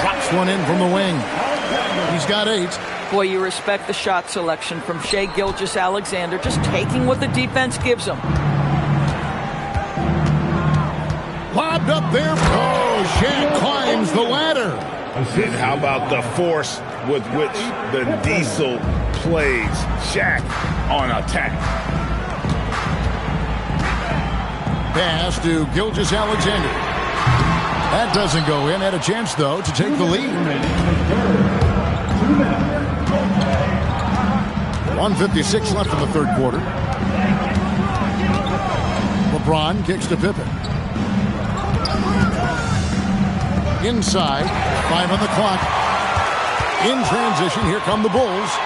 Drops one in from the wing. He's got 8. Boy, you respect the shot selection from Shai Gilgeous-Alexander, just taking what the defense gives him. Lobbed up there. Oh, Shai climbs the ladder. And how about the force with which the Diesel plays Shaq on attack? Pass to Gilgeous-Alexander. That doesn't go in. Had a chance, though, to take the lead. 1:56 left in the third quarter. LeBron kicks to Pippen. Inside, 5 on the clock. In transition, here come the Bulls.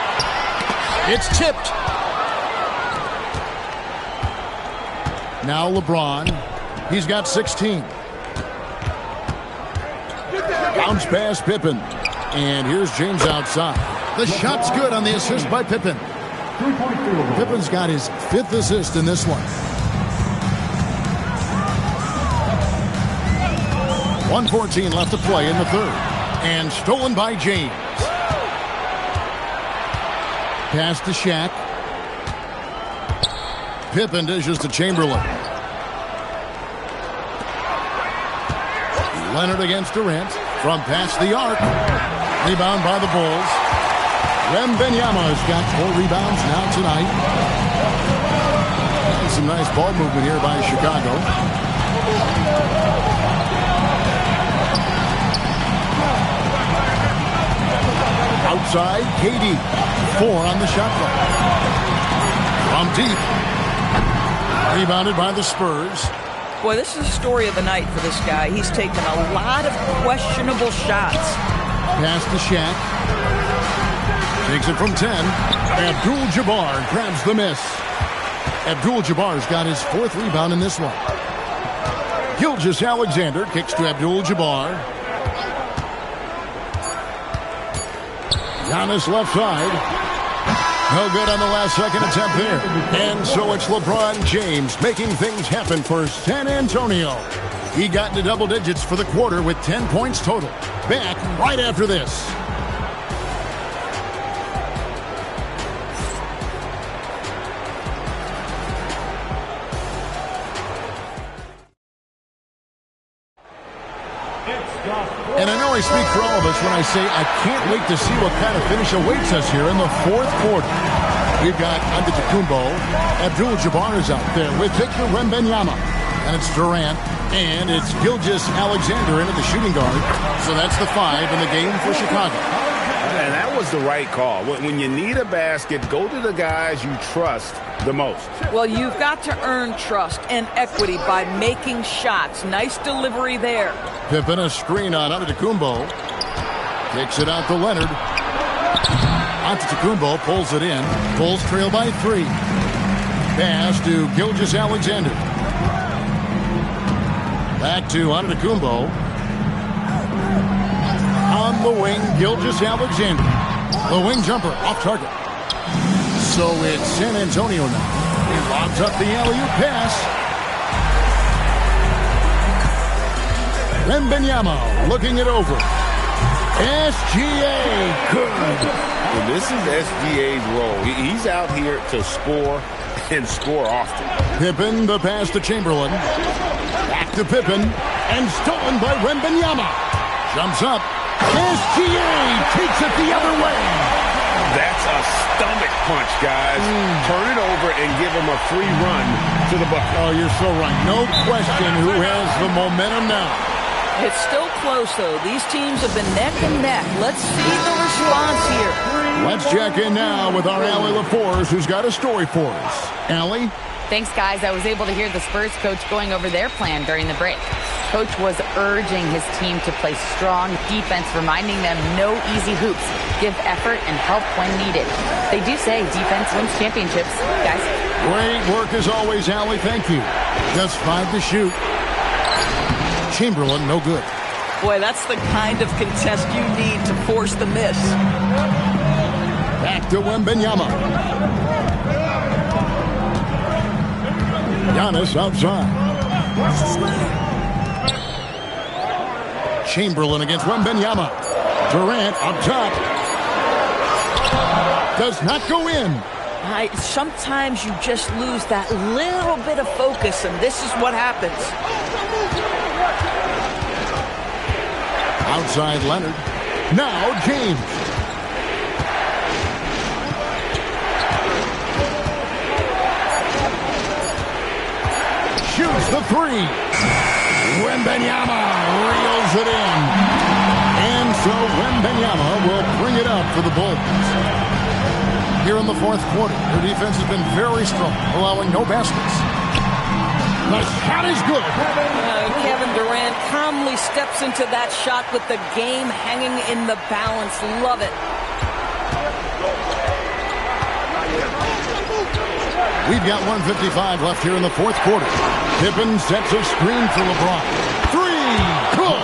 It's tipped. Now LeBron. He's got 16. Bounce pass Pippen. And here's James outside. The shot's good on the assist by Pippen. Pippen's got his 5th assist in this one. 1:14 left to play in the third. And stolen by James. Pass to Shaq. Pippen dishes to Chamberlain. Leonard against Durant. From past the arc. Rebound by the Bulls. Wembanyama's got 4 rebounds now tonight. And some nice ball movement here by Chicago. Outside, KD. 4 on the shot clock. From deep. Rebounded by the Spurs. Boy, this is the story of the night for this guy. He's taken a lot of questionable shots. Pass to Shaq. Takes it from 10. Abdul-Jabbar grabs the miss. Abdul-Jabbar's got his 4th rebound in this one. Gilgeous-Alexander kicks to Abdul-Jabbar. Giannis left side. No good on the last second attempt there. And so it's LeBron James making things happen for San Antonio. He got into double digits for the quarter with 10 points total. Back right after this. And I know I speak for all of us when I say I can't wait to see what kind of finish awaits us here in the fourth quarter. We've got Antetokounmpo. Abdul-Jabbar is out there with Victor Wembanyama. And it's Durant. And it's Gilgeous-Alexander into the shooting guard. So that's the 5 in the game for Chicago. And that was the right call. When you need a basket, go to the guys you trust the most. Well, you've got to earn trust and equity by making shots. Nice delivery there. Pippen a screen on Antetokounmpo. Kicks it out to Leonard. Antetokounmpo pulls it in. Bulls trail by 3. Pass to Gilgeous-Alexander. Back to Antetokounmpo. On the wing, Gilgeous-Alexander. The wing jumper off target. So it's San Antonio now. He lobs up the alley-oop pass. Wembanyama looking it over. SGA, good. Well, this is SGA's role. He's out here to score and score often. Pippen, the pass to Chamberlain. Back to Pippen. And stolen by Wembanyama. Jumps up. SGA takes it the other way. That's a stomach punch, guys. Turn it over and give him a free run to the bucket. Oh, you're so right. No question who has the momentum now. It's still close, though. These teams have been neck and neck. Let's see the response here. Let's check in now with our Allie LaForce, who's got a story for us. Allie? Thanks, guys. I was able to hear the Spurs coach going over their plan during the break. Coach was urging his team to play strong defense, reminding them no easy hoops, give effort, and help when needed. They do say defense wins championships, guys. Great work as always, Allie. Thank you. Just 5 to shoot. Chamberlain, no good. Boy, that's the kind of contest you need to force the miss. Back to Wembanyama. Giannis outside. Chamberlain against Wembanyama. Durant up top. Does not go in. Sometimes you just lose that little bit of focus, and this is what happens. Outside Leonard. Now James. Shoots the 3. Wembanyama reels it in. And so Wembanyama will bring it up for the Bulls. Here in the fourth quarter, their defense has been very strong, allowing no baskets. The shot is good. Kevin Durant calmly steps into that shot with the game hanging in the balance. Love it. We've got 1:55 left here in the fourth quarter. Pippen sets a screen for LeBron. 3, good.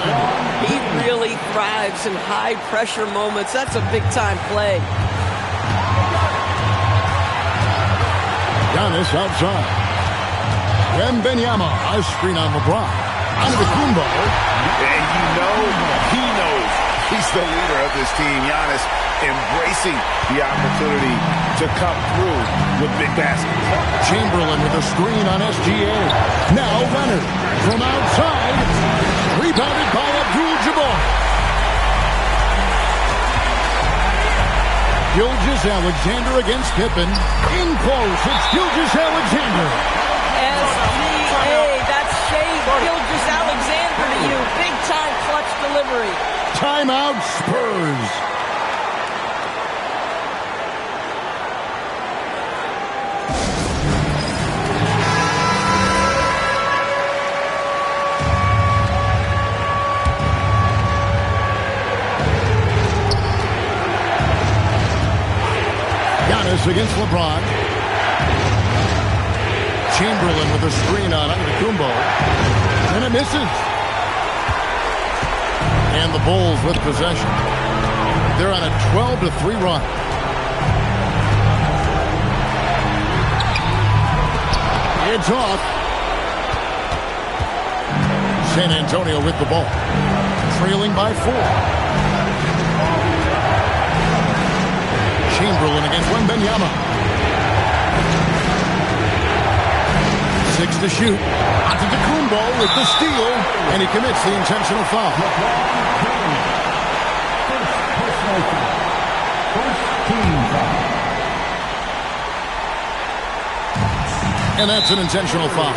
He really thrives in high-pressure moments. That's a big-time play. Giannis outside. Wembanyama, a screen on LeBron. Antetokounmpo. And you know he knows he's the leader of this team. Giannis embracing the opportunity to come through with big baskets. Chamberlain with a screen on SGA. Now Leonard from outside. Rebounded by Abdul-Jabbar. Gilgeous-Alexander against Pippen. In close, it's Gilgeous-Alexander. SGA, that's Shai Gilgeous-Alexander to you. Big-time clutch delivery. Timeout Spurs. Giannis against LeBron. Chamberlain with a screen on Antetokounmpo. And it misses. And the Bulls with possession. They're on a 12-3 run. It's off. San Antonio with the ball. Trailing by 4. Chamberlain against Wembanyama. 6 to shoot. Antetokounmpo with the steal, and he commits the intentional foul. First team foul. And that's an intentional foul.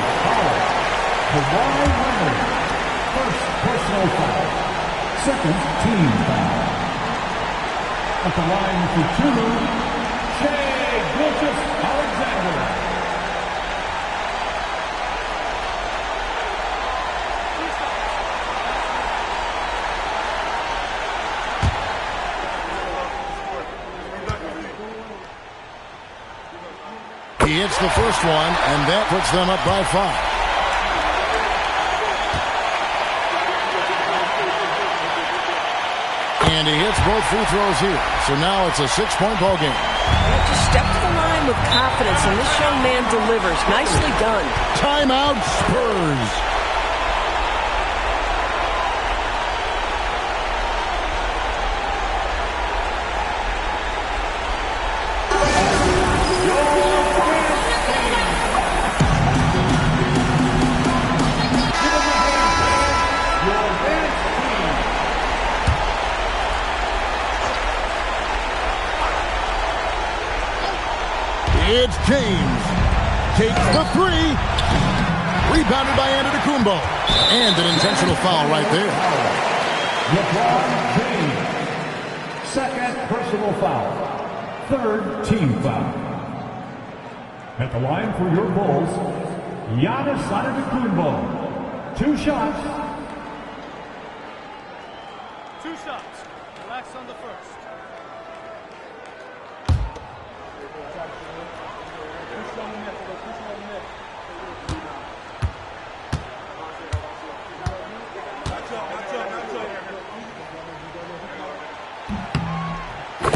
Kawhi Leonard. First personal foul. Second team foul. At the line for 2, Shai Gilgeous-Alexander. He hits the first one, and that puts them up by 5. And he hits both free throws here. So now it's a 6-point ball game. Just step to the line with confidence, and this young man delivers. Nicely done. Timeout Spurs. It's James. Takes the 3. Rebounded by Antetokounmpo. And an intentional foul right there. LeBron James. Second personal foul. Third team foul. At the line for your Bulls, Giannis Antetokounmpo. 2 shots. 2 shots. Relax on the first.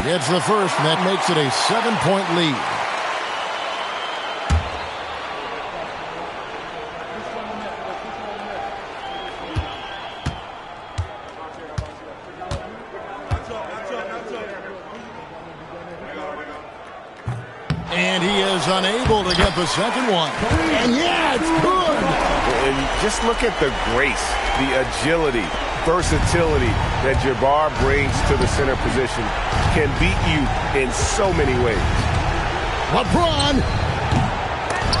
Gets the first, and that makes it a 7-point lead. And he is unable to get the second one. And yeah, it's good. And just look at the grace, the agility, versatility that Jabbar brings to the center position. Can beat you in so many ways. LeBron.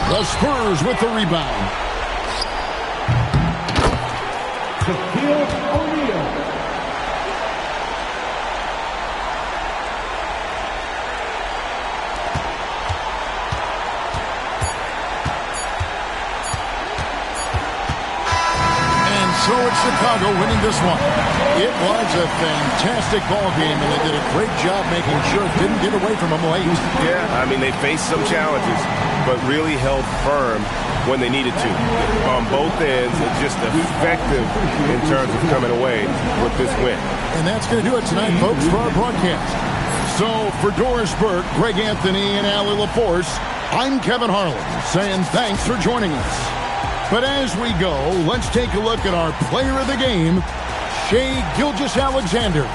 The Spurs with the rebound. Shaquille O'Neal. So it's Chicago winning this one. It was a fantastic ball game, and they did a great job making sure it didn't get away from them late. Yeah, I mean, they faced some challenges, but really held firm when they needed to. On both ends, and just effective in terms of coming away with this win. And that's going to do it tonight, folks, for our broadcast. So for Doris Burke, Greg Anthony, and Allie LaForce, I'm Kevin Harlan, saying thanks for joining us. But as we go, let's take a look at our player of the game, Shai Gilgeous-Alexander.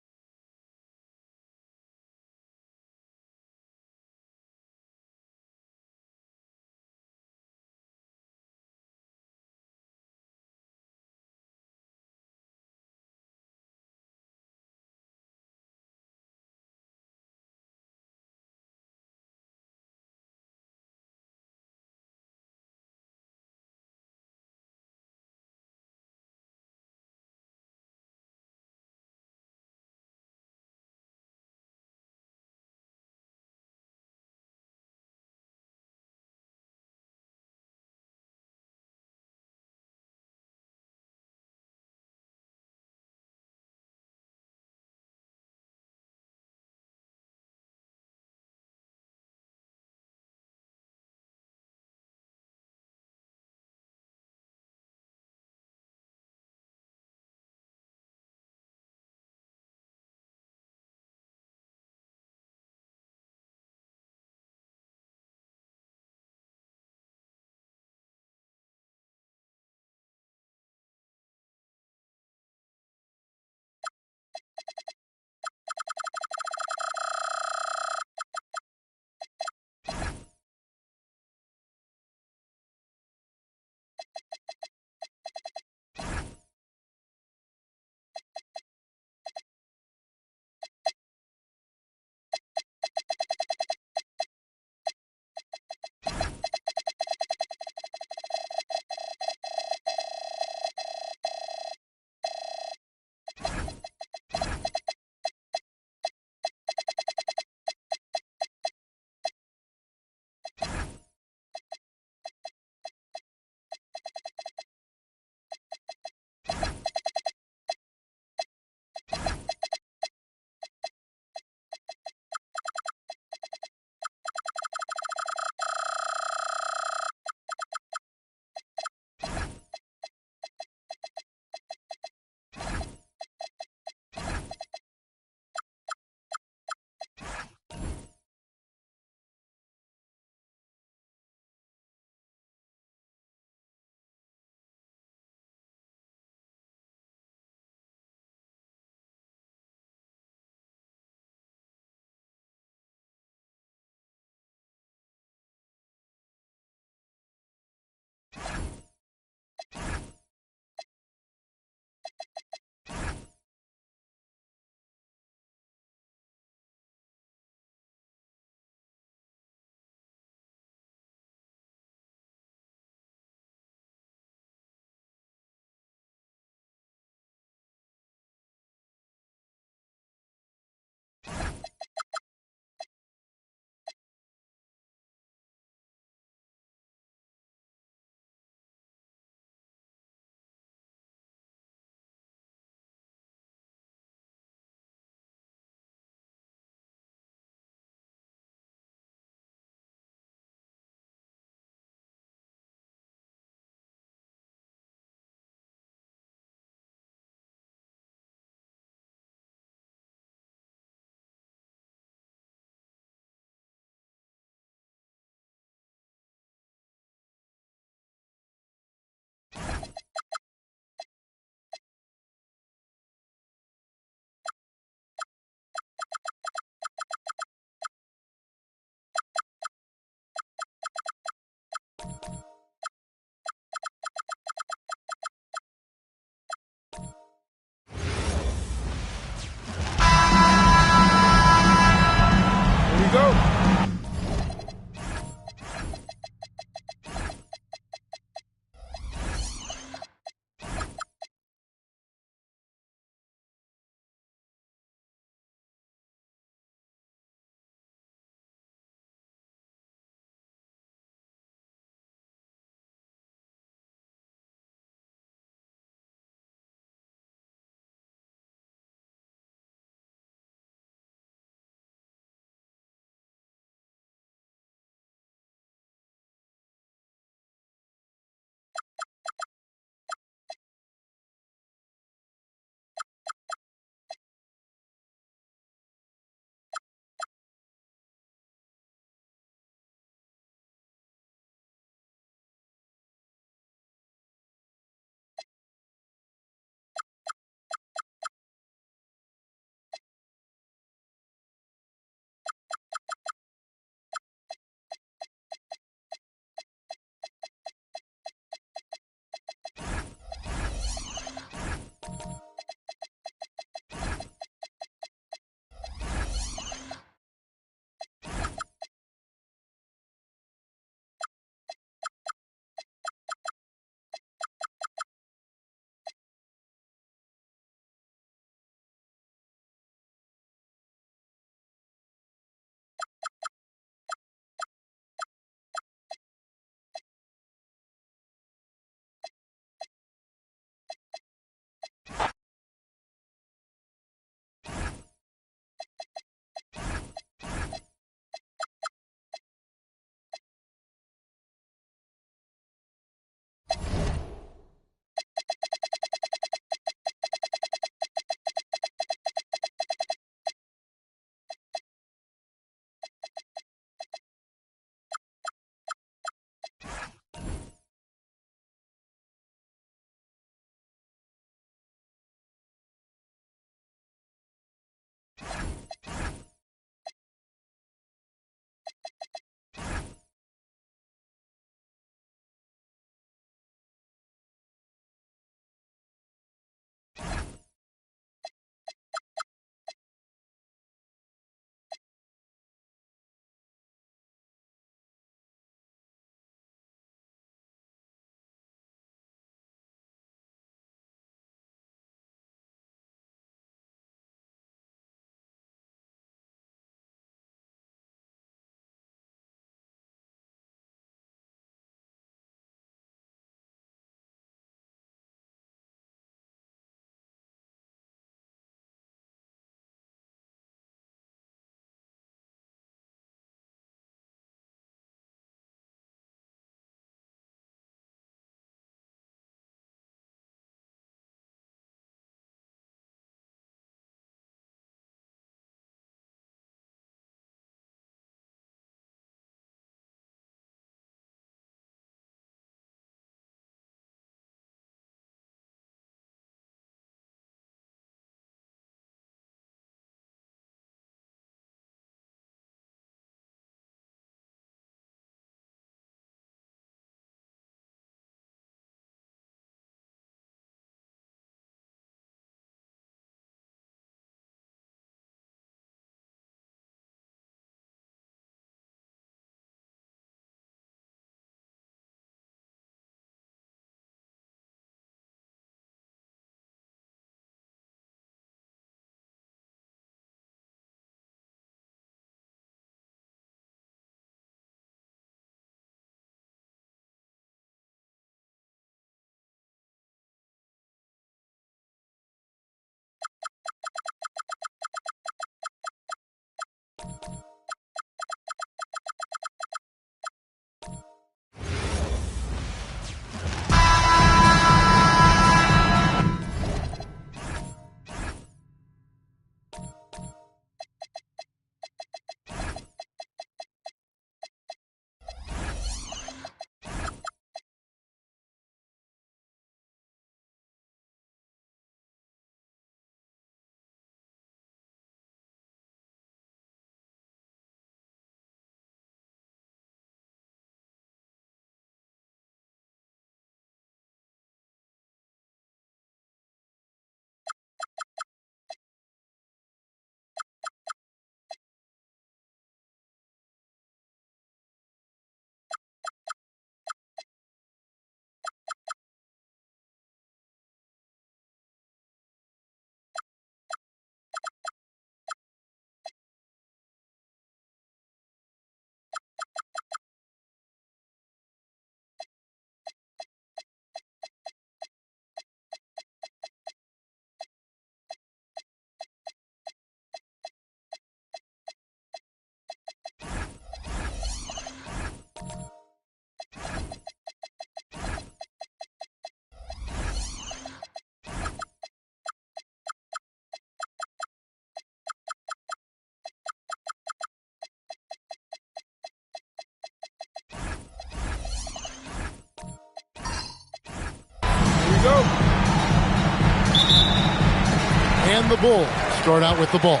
And the Bulls start out with the ball.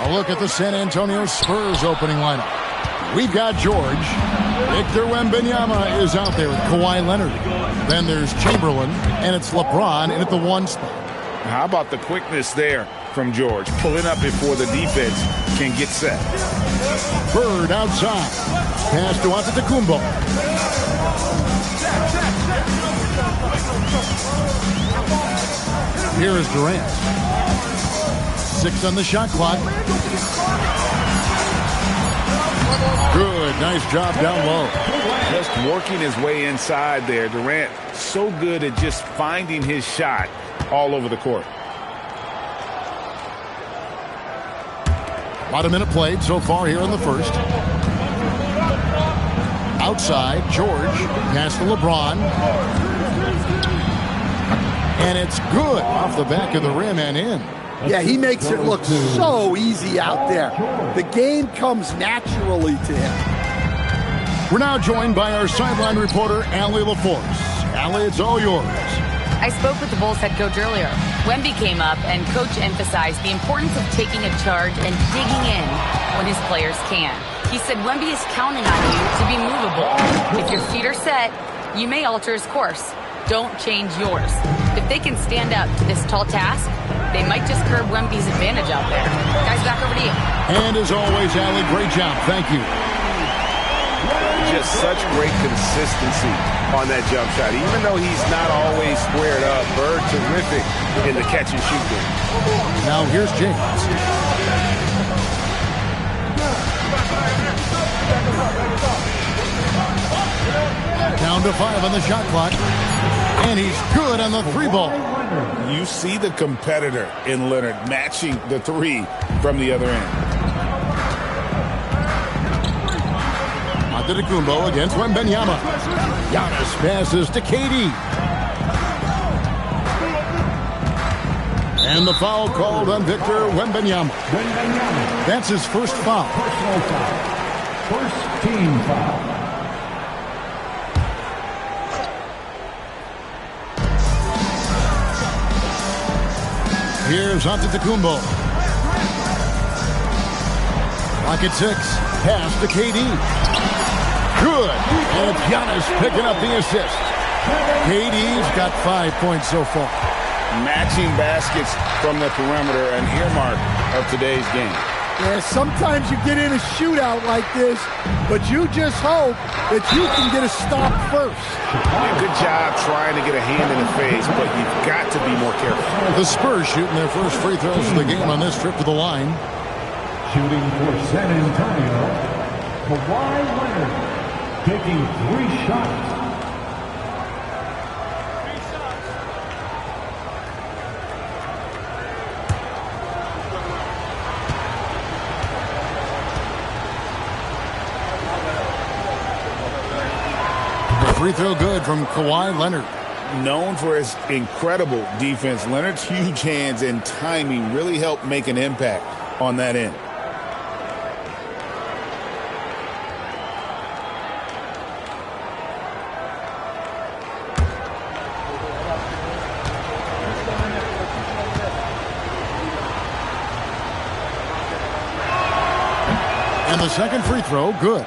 A look at the San Antonio Spurs opening lineup. We've got George. Victor Wembanyama is out there with Kawhi Leonard. Then there's Chamberlain, and it's LeBron in at the 1 spot. How about the quickness there from George? Pulling up before the defense can get set. Bird outside. Pass to Antetokounmpo. Here is Durant. 6 on the shot clock. Good, nice job down low. Just working his way inside there. Durant, so good at just finding his shot all over the court. About a minute played so far here in the first. Outside, George. Pass to LeBron. And it's good off the back of the rim and in. Yeah, he makes it look so easy out there. The game comes naturally to him. We're now joined by our sideline reporter, Allie LaForce. Allie, it's all yours. I spoke with the Bulls head coach earlier. Wemby came up, and coach emphasized the importance of taking a charge and digging in when his players can. He said Wemby is counting on you to be movable. If your feet are set, you may alter his course. Don't change yours. If they can stand up to this tall task, they might just curb Wemby's advantage out there. Guys, back over to you. And as always, Allie, great job. Thank you. Just such great consistency on that jump shot. Even though he's not always squared up, Bird terrific in the catch and shoot game. Now here's James. Down to 5 on the shot clock. And he's good on the 3 ball. You see the competitor in Leonard matching the 3 from the other end. Antetokounmpo against Wembanyama. Giannis passes to KD. And the foul called on Victor Wembanyama. That's his first foul. Personal foul. First team foul. Here's Antetokounmpo. Clock at 6. Pass to KD. Good. And Giannis picking up the assist. KD's got 5 points so far. Matching baskets from the perimeter, an earmark of today's game. Yeah, sometimes you get in a shootout like this, but you just hope that you can get a stop first. Good job trying to get a hand in the face, but you've got to be more careful. The Spurs shooting their first free throws of the game on this trip to the line. Shooting for San Antonio, Kawhi Leonard, taking 3 shots. Free throw good from Kawhi Leonard. Known for his incredible defense, Leonard's huge hands and timing really helped make an impact on that end. And the second free throw, good.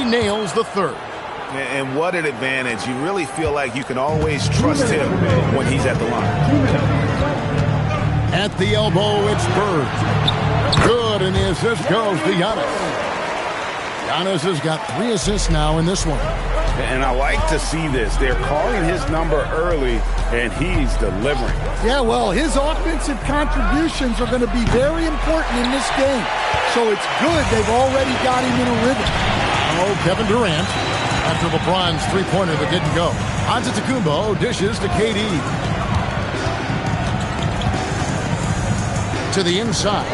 Nails the third. And what an advantage. You really feel like you can always trust him when he's at the line. At the elbow, it's Bird. Good, and the assist goes to Giannis. Giannis has got 3 assists now in this one. And I like to see this. They're calling his number early, and he's delivering. Yeah, well, his offensive contributions are going to be very important in this game. So it's good they've already got him in a rhythm. Oh, Kevin Durant, after LeBron's 3-pointer that didn't go. Antetokounmpo dishes to KD. To the inside.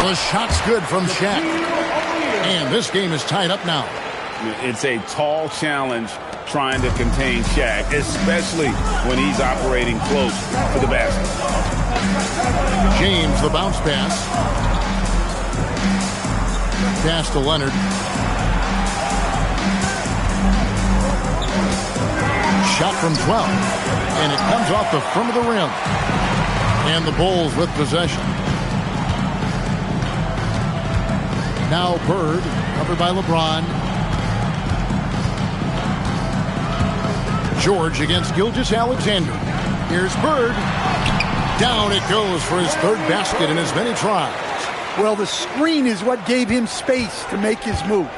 The shot's good from Shaq. And this game is tied up now. It's a tall challenge trying to contain Shaq, especially when he's operating close to the basket. James, the bounce pass. Pass to Leonard. Shot from 12. And it comes off the front of the rim. And the Bulls with possession. Now Bird, covered by LeBron. George against Gilgeous-Alexander. Here's Bird. Down it goes for his third basket in as many tries. Well, the screen is what gave him space to make his move.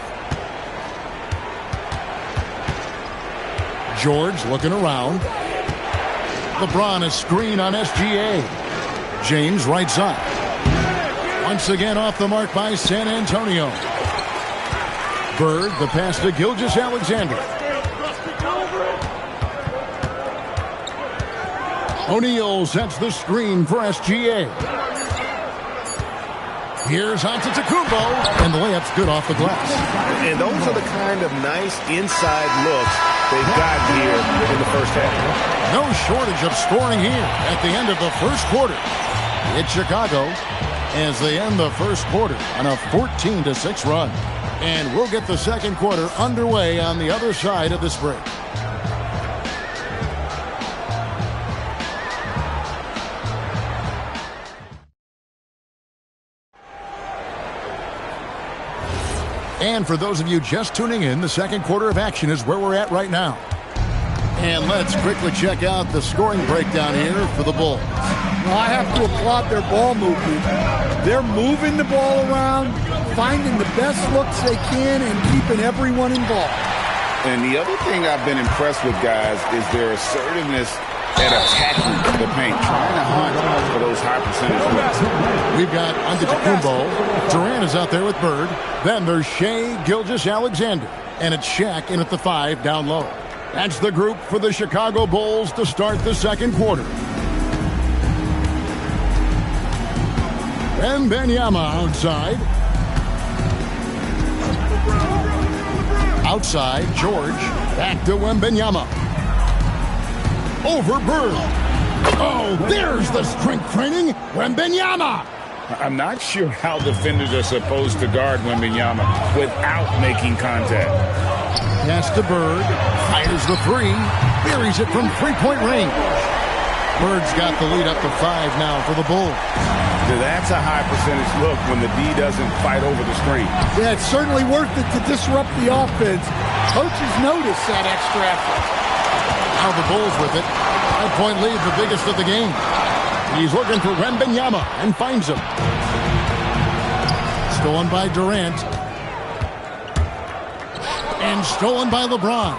George looking around. LeBron a screen on SGA. James right side. Once again off the mark by San Antonio. Bird, the pass to Gilgeous-Alexander. O'Neal sets the screen for SGA. Here's Antetokounmpo, and the layup's good off the glass. And those are the kind of nice inside looks they've got here in the first half. No shortage of scoring here at the end of the first quarter. It's Chicago as they end the first quarter on a 14-6 run. And we'll get the second quarter underway on the other side of this break. And for those of you just tuning in, the second quarter of action is where we're at right now. And let's quickly check out the scoring breakdown here for the Bulls. Well, I have to applaud their ball movement. They're moving the ball around, finding the best looks they can, and keeping everyone involved. And the other thing I've been impressed with, guys, is their assertiveness at attacking the paint, trying to hunt for those high percentage wins. We've got Antetokounmpo. Durant is out there with Bird. Then there's Shai Gilgeous-Alexander. And it's Shaq in at the 5 down low. That's the group for the Chicago Bulls to start the second quarter. Wembanyama outside. Outside, George. Back to Wembanyama. Over Bird. Oh, there's the strength training. Wembanyama. I'm not sure how defenders are supposed to guard Wembanyama without making contact. Pass to Bird. Fires the 3. Buries it from three-point range. Bird's got the lead up to 5 now for the Bulls. That's a high percentage look when the D doesn't fight over the screen. Yeah, it's certainly worth it to disrupt the offense. Coaches notice that extra effort. Now the Bulls with it. 5-point lead, the biggest of the game. He's looking for Wembanyama and finds him. Stolen by Durant. And stolen by LeBron.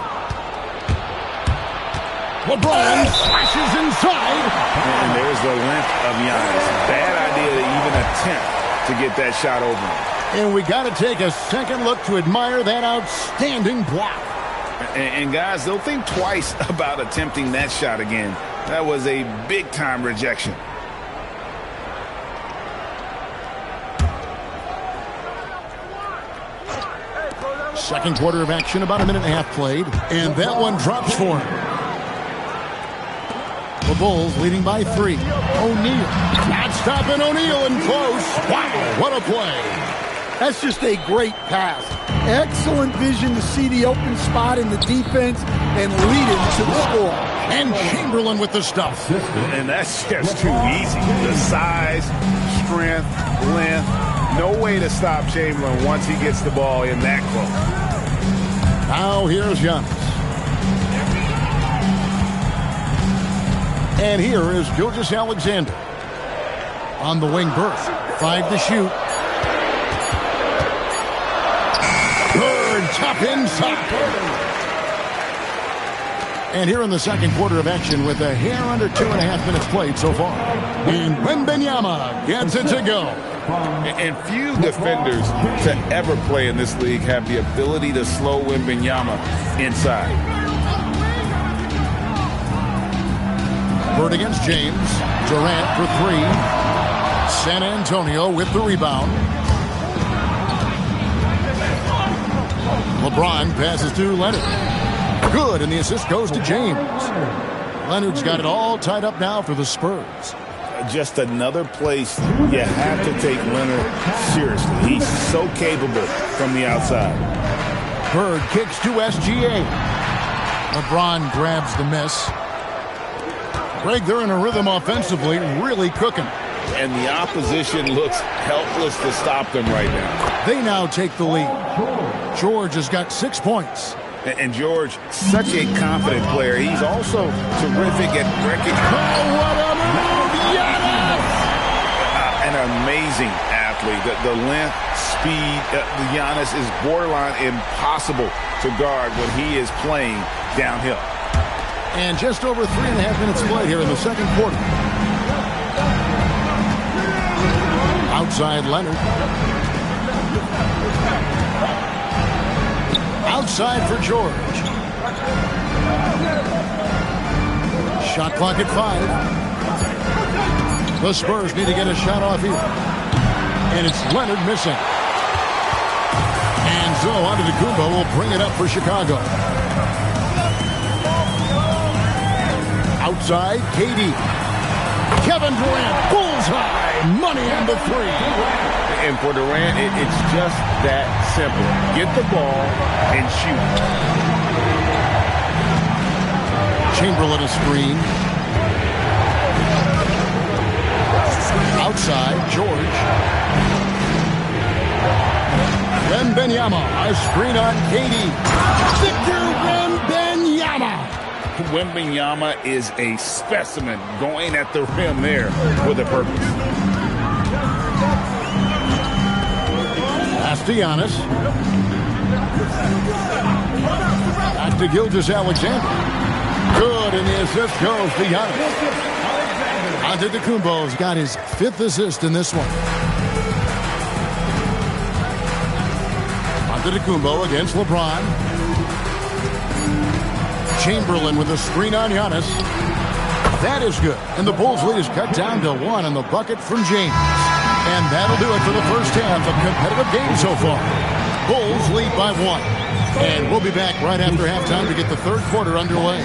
LeBron slashes inside. And there's the length of Giannis. Bad idea to even attempt to get that shot over. And we got to take a second look to admire that outstanding block. And guys, they'll think twice about attempting that shot again. That was a big-time rejection. Second quarter of action, about a minute and a half played. And that one drops for him. The Bulls leading by 3. O'Neal. Not stopping O'Neal in close. Wow, what a play. That's just a great pass. Excellent vision to see the open spot in the defense and lead him to the score. And Chamberlain with the stuff. And that's just too easy. The size, strength, length. No way to stop Chamberlain once he gets the ball in that close. Now here's Giannis. And here is Gilgeous-Alexander. On the wing berth. 5 to shoot. Bird top inside. And here in the second quarter of action with a hair under 2.5 minutes played so far. And Wembanyama gets it to go. And few defenders to ever play in this league have the ability to slow Wembanyama inside. Bird against James. Durant for 3. San Antonio with the rebound. LeBron passes to Leonard. Good, and the assist goes to James. Leonard's got it all tied up now for the Spurs. Just another place you have to take Leonard seriously. He's so capable from the outside. Bird kicks to SGA. LeBron grabs the miss. Greg, they're in a rhythm offensively, really cooking. And the opposition looks helpless to stop them right now. They now take the lead. George has got 6 points. And George, such a confident player. He's also terrific at recognizing. Oh, what a move! Giannis! An amazing athlete. The length, speed, Giannis is borderline impossible to guard when he is playing downhill. And just over 3.5 minutes played here in the second quarter. Outside Leonard. Outside for George. Shot clock at 5. The Spurs need to get a shot off here. And it's Leonard missing. And so Antetokounmpo will bring it up for Chicago. Outside, KD. Kevin Durant, bullseye. Money on the 3. And for Durant, it's just that simple. Get the ball and shoot. Chamberlain a screen. Outside, George. Wembanyama, a screen on KD. Victor Wembanyama. Wembanyama is a specimen going at the rim there with a purpose. Pass to Giannis. Back to Gilgeous-Alexander. Good, and the assist goes to Giannis. Antetokounmpo's got his 5th assist in this one. Antetokounmpo against LeBron. Chamberlain with a screen on Giannis. That is good. And the Bulls lead is cut down to 1 on the bucket from James. And that'll do it for the first half of competitive game so far. Bulls lead by 1. And we'll be back right after halftime to get the third quarter underway.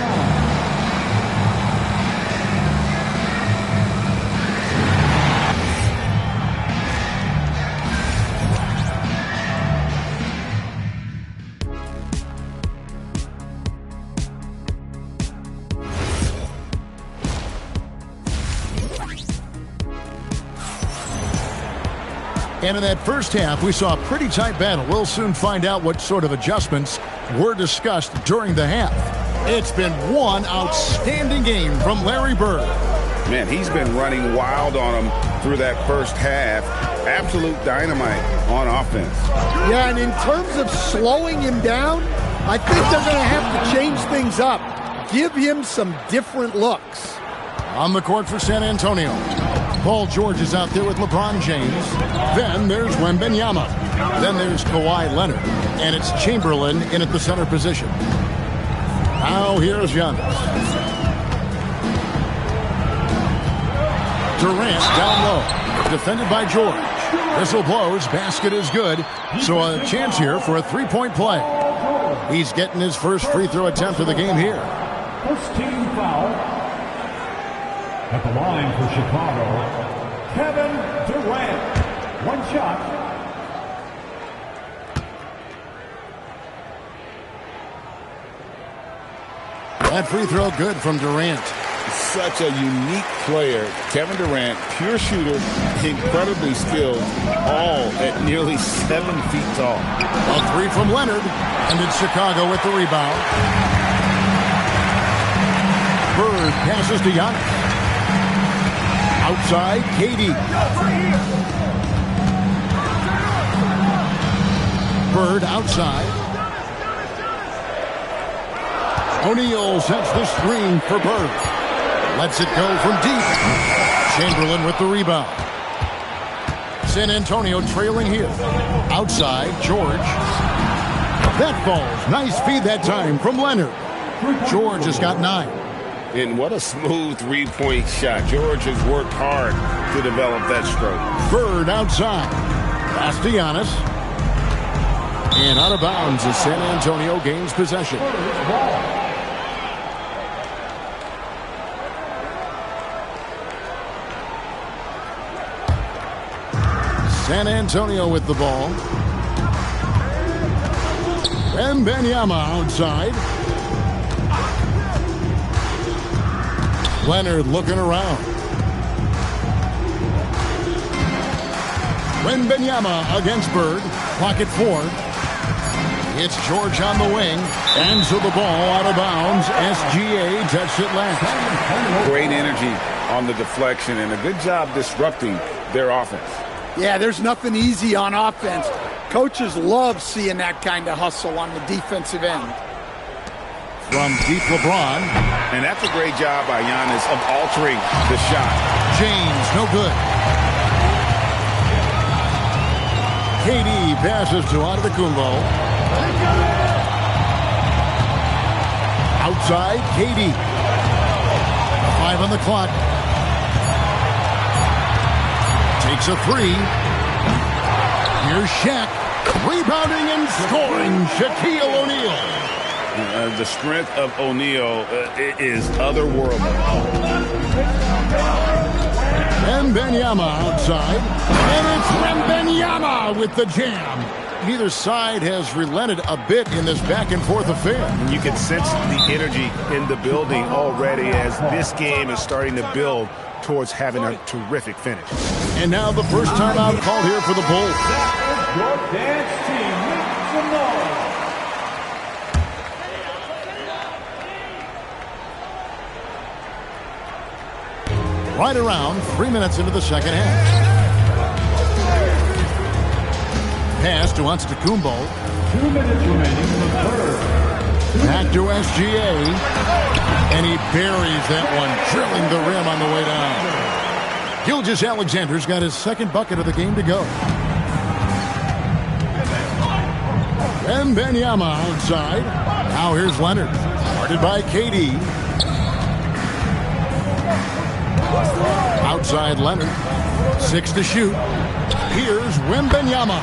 And in that first half, we saw a pretty tight battle. We'll soon find out what sort of adjustments were discussed during the half. It's been one outstanding game from Larry Bird. Man, he's been running wild on him through that first half. Absolute dynamite on offense. Yeah, and in terms of slowing him down, I think they're going to have to change things up. Give him some different looks. On the court for San Antonio. Paul George is out there with LeBron James. Then there's Wembanyama. Then there's Kawhi Leonard. And it's Chamberlain in at the center position. Now here's Giannis. Durant down low. Defended by George. Whistle blows. Basket is good. So a chance here for a three-point play. He's getting his first free throw attempt of the game here. First team foul. At the line for Chicago, Kevin Durant. One shot. That free throw good from Durant. Such a unique player. Kevin Durant, pure shooter, incredibly skilled, all at nearly 7 feet tall. A three from Leonard, and it's Chicago with the rebound. Bird passes to Giannis. Outside, KD. Bird outside. O'Neal sets the screen for Bird. Lets it go from deep. Chamberlain with the rebound. San Antonio trailing here. Outside, George. That falls. Nice feed that time from Leonard. George has got 9. And what a smooth three-point shot. George has worked hard to develop that stroke. Bird outside. Pass to Giannis. And out of bounds as San Antonio gains possession. San Antonio with the ball. Wembanyama outside. Leonard looking around. Wembanyama against Bird. Pocket 4. It's George on the wing. And so the ball out of bounds. SGA touched it last. Great energy on the deflection and a good job disrupting their offense. Yeah, there's nothing easy on offense. Coaches love seeing that kind of hustle on the defensive end. From deep LeBron. And that's a great job by Giannis of altering the shot. James, no good. KD passes to Antetokounmpo. Outside, KD. 5 on the clock. Takes a 3. Here's Shaq. Rebounding and scoring, Shaquille O'Neal. The strength of O'Neal is otherworldly. Wembanyama outside. And it's Wembanyama with the jam. Neither side has relented a bit in this back-and-forth affair. And you can sense the energy in the building already as this game is starting to build towards having a terrific finish. And now the first timeout called here for the Bulls. Your dance team, make some noise. Right around 3 minutes into the second half. Pass to Antetokounmpo. 2 minutes remaining in the third. Back to SGA. And he buries that one, drilling the rim on the way down. Gilgeous-Alexander's got his second bucket of the game to go. Wembanyama outside. Now here's Leonard. Guarded by KD. Outside Leonard. 6 to shoot. Here's Wembanyama.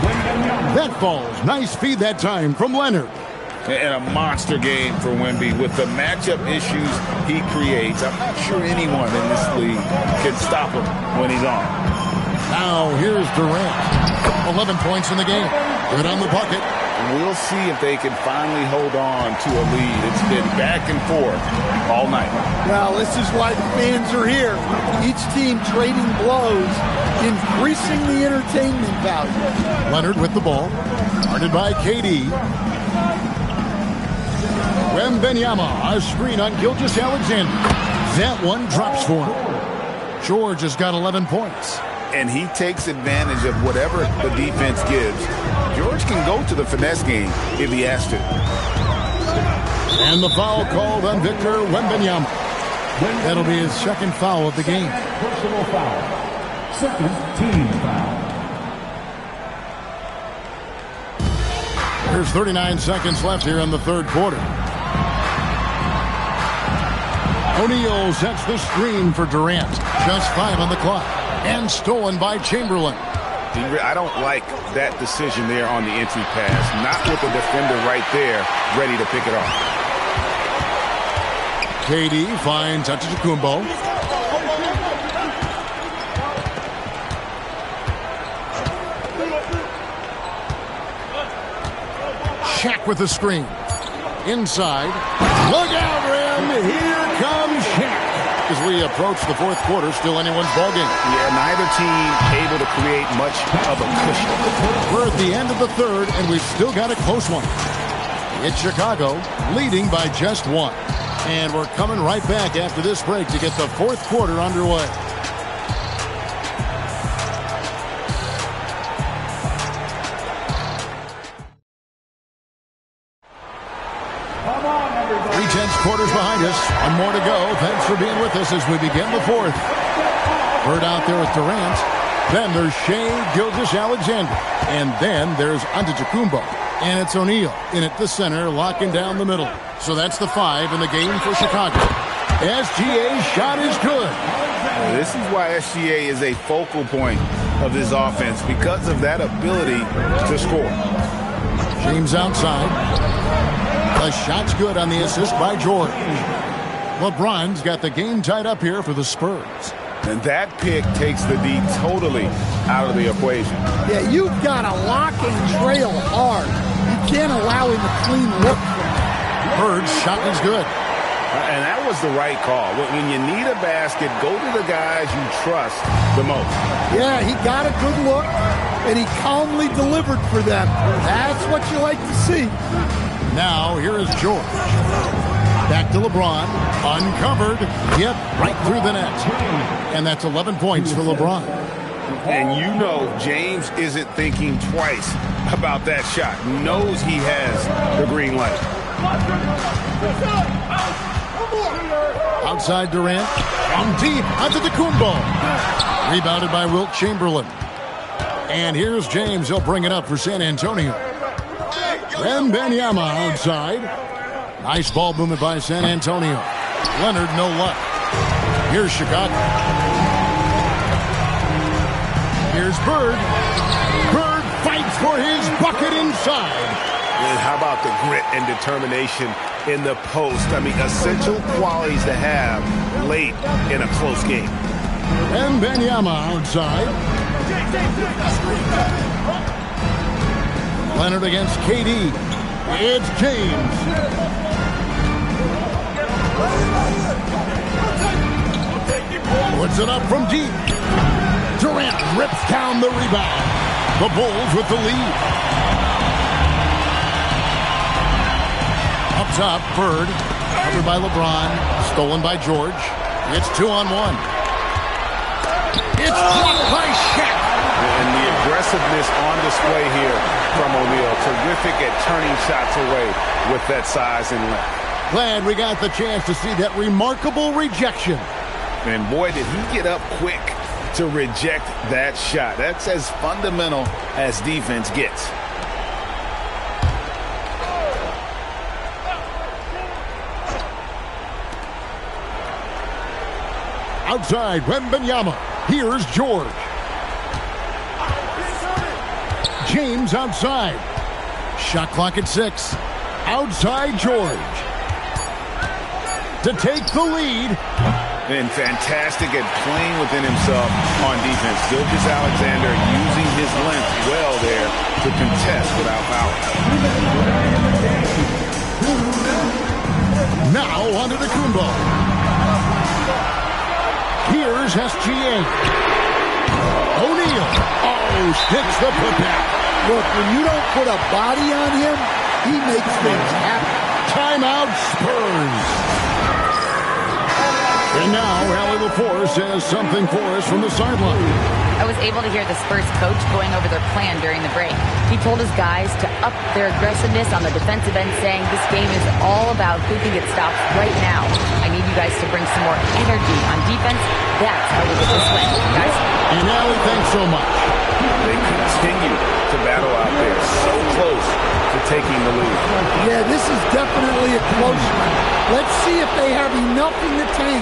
That falls. Nice feed that time from Leonard. And a monster game for Wemby with the matchup issues he creates. I'm not sure anyone in this league can stop him when he's on. Now here's Durant. 11 points in the game. Good on the bucket. We'll see if they can finally hold on to a lead. It's been back and forth all night. Well, this is why the fans are here. Each team trading blows, increasing the entertainment value. Leonard with the ball. Guarded by KD. Wembanyama, a screen on Gilgeous-Alexander. That one drops for him. George has got 11 points. And he takes advantage of whatever the defense gives. George can go to the finesse game if he has to. And the foul called on Victor Wembanyama. That'll be his second foul of the game. Personal foul. Second team foul. There's 39 seconds left here in the third quarter. O'Neal sets the screen for Durant. Just 5 on the clock. And stolen by Chamberlain. I don't like that decision there on the entry pass. Not with the defender right there, ready to pick it off. KD finds Antetokounmpo. Shaq with the screen. Inside. Look out, Rim. Here comes Shaq. As we approach the fourth quarter, still anyone's ballgame. Yeah, neither team able to create much of a cushion. We're at the end of the third, and we've still got a close one. It's Chicago leading by just 1. And we're coming right back after this break to get the fourth quarter underway. Quarters behind us. One more to go. Thanks for being with us as we begin the fourth. Bird out there with Durant. Then there's Shai Gilgeous-Alexander. And then there's Antetokounmpo. And it's O'Neal in at the center, locking down the middle. So that's the 5 in the game for Chicago. SGA's shot is good. This is why SGA is a focal point of this offense, because of that ability to score. James outside. The shot's good on the assist by George. LeBron's got the game tied up here for the Spurs. And that pick takes the D totally out of the equation. Yeah, you've got to lock and trail hard. You can't allow him a clean look. Bird's shot is good. And that was the right call. When you need a basket, go to the guys you trust the most. Yeah, he got a good look, and he calmly delivered for them. That's what you like to see. Now, here is George. Back to LeBron. Uncovered. Yep, right through the net. And that's 11 points for LeBron. And you know James isn't thinking twice about that shot. Knows he has the green light. Outside Durant. From deep. Antetokounmpo. Rebounded by Wilt Chamberlain. And here's James. He'll bring it up for San Antonio. Wembanyama outside. Nice ball movement by San Antonio. Leonard, no luck. Here's Chicago. Here's Bird. Bird fights for his bucket inside. And how about the grit and determination in the post? I mean, essential qualities to have late in a close game. Wembanyama outside. Leonard against KD. It's James. Puts it up from deep. Durant rips down the rebound. The Bulls with the lead. Up top, Bird. Covered by LeBron. Stolen by George. It's 2-on-1. It's blocked by Shaq. And the aggressiveness on display here from O'Neal. Terrific at turning shots away with that size and length. Glad we got the chance to see that remarkable rejection. And boy, did he get up quick to reject that shot. That's as fundamental as defense gets. Outside, Wembanyama. Here's George. James outside. Shot clock at 6. Outside George. To take the lead. And fantastic at playing within himself on defense. Gilgeous-Alexander using his length well there to contest without foul. Now onto the Kumbo. Here's SGA. O'Neal. Oh, sticks the putback. Look, when you don't put a body on him, he makes things happen. Timeout Spurs. And now, Allie LaForce has something for us from the sideline. I was able to hear the Spurs coach going over their plan during the break. He told his guys to up their aggressiveness on the defensive end, saying this game is all about who can get stops right now. I need you guys to bring some more energy on defense. That's how we get this win, guys. And Allie, thanks so much. They continue to battle out there, so close to taking the lead. Yeah, this is definitely a close one. Let's see if they have enough in the tank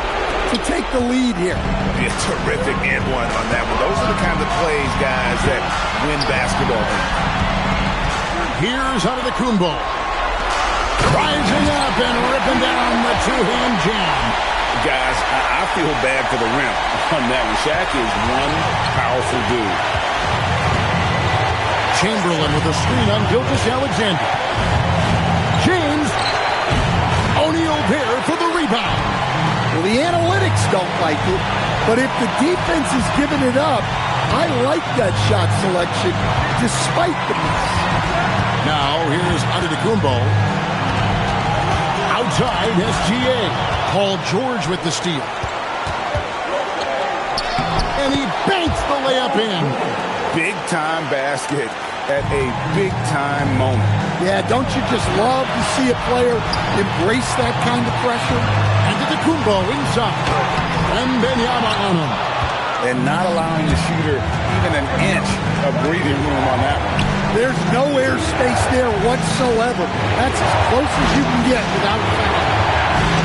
to take the lead here. Be a terrific and one on that one. Those are the kind of plays, guys, that win basketball. Here's Antetokounmpo. Rising up and ripping down the two-hand jam. Guys, I feel bad for the rim on that one. Shaq is one powerful dude. Chamberlain with a screen on Gilgeous-Alexander. James. O'Neal there for the rebound. Well, the analytics don't like it, but if the defense is giving it up, I like that shot selection despite the miss. Now, here's Antetokounmpo. Outside, SGA. Paul George with the steal. And he banks the layup in. Big-time basket at a big-time moment. Yeah, don't you just love to see a player embrace that kind of pressure? Antetokounmpo inside. Wembanyama on him. And not allowing the shooter even an inch of breathing room on that one. There's no airspace there whatsoever. That's as close as you can get without a foul.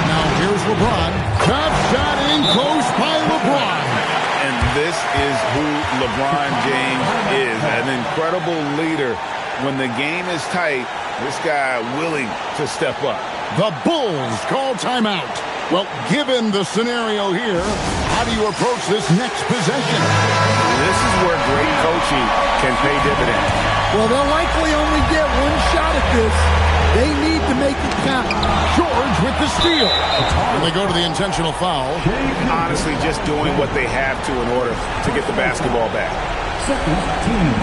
Now here's LeBron. Top shot in close by LeBron. And this is who LeBron James is, an incredible leader when the game is tight, this guy willing to step up. The Bulls call timeout. Well, given the scenario here, how do you approach this next possession? This is where great coaching can pay dividends. Well, they'll likely only get one shot at this. They need to make it count. George with the steal. And they go to the intentional foul. Honestly, just doing what they have to in order to get the basketball back. Second team.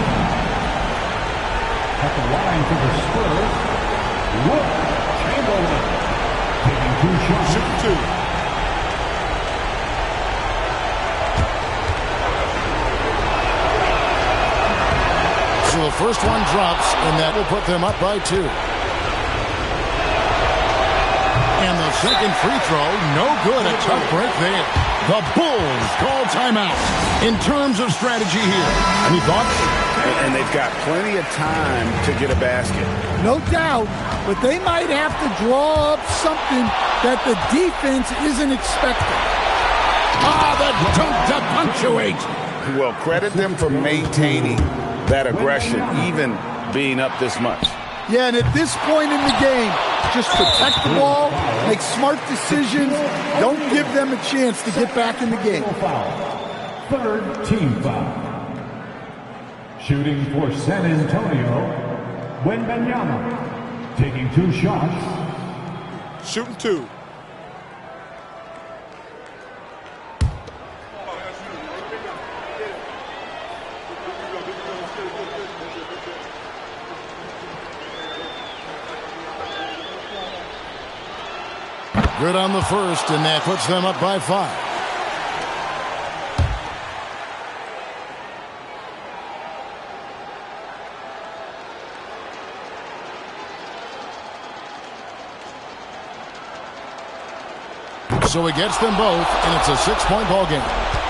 At the line for the Spurs, Wilt Chamberlain. Taking 2 shots. Shoot 2. So the first one drops, and that will put them up by 2. And the second free throw, no good. A tough break there. The Bulls call timeout. In terms of strategy here, any thoughts? And they've got plenty of time to get a basket. No doubt, but they might have to draw up something that the defense isn't expecting. The dunk to punctuate. Well, credit them for maintaining that aggression, even being up this much. Yeah, and at this point in the game, just protect the ball, make smart decisions, don't give them a chance to get back in the game. Third team foul. Shooting for San Antonio, Wembanyama. Taking 2 shots. Shooting 2. Good on the first, and that puts them up by 5. So he gets them both, and it's a 6-point ball game.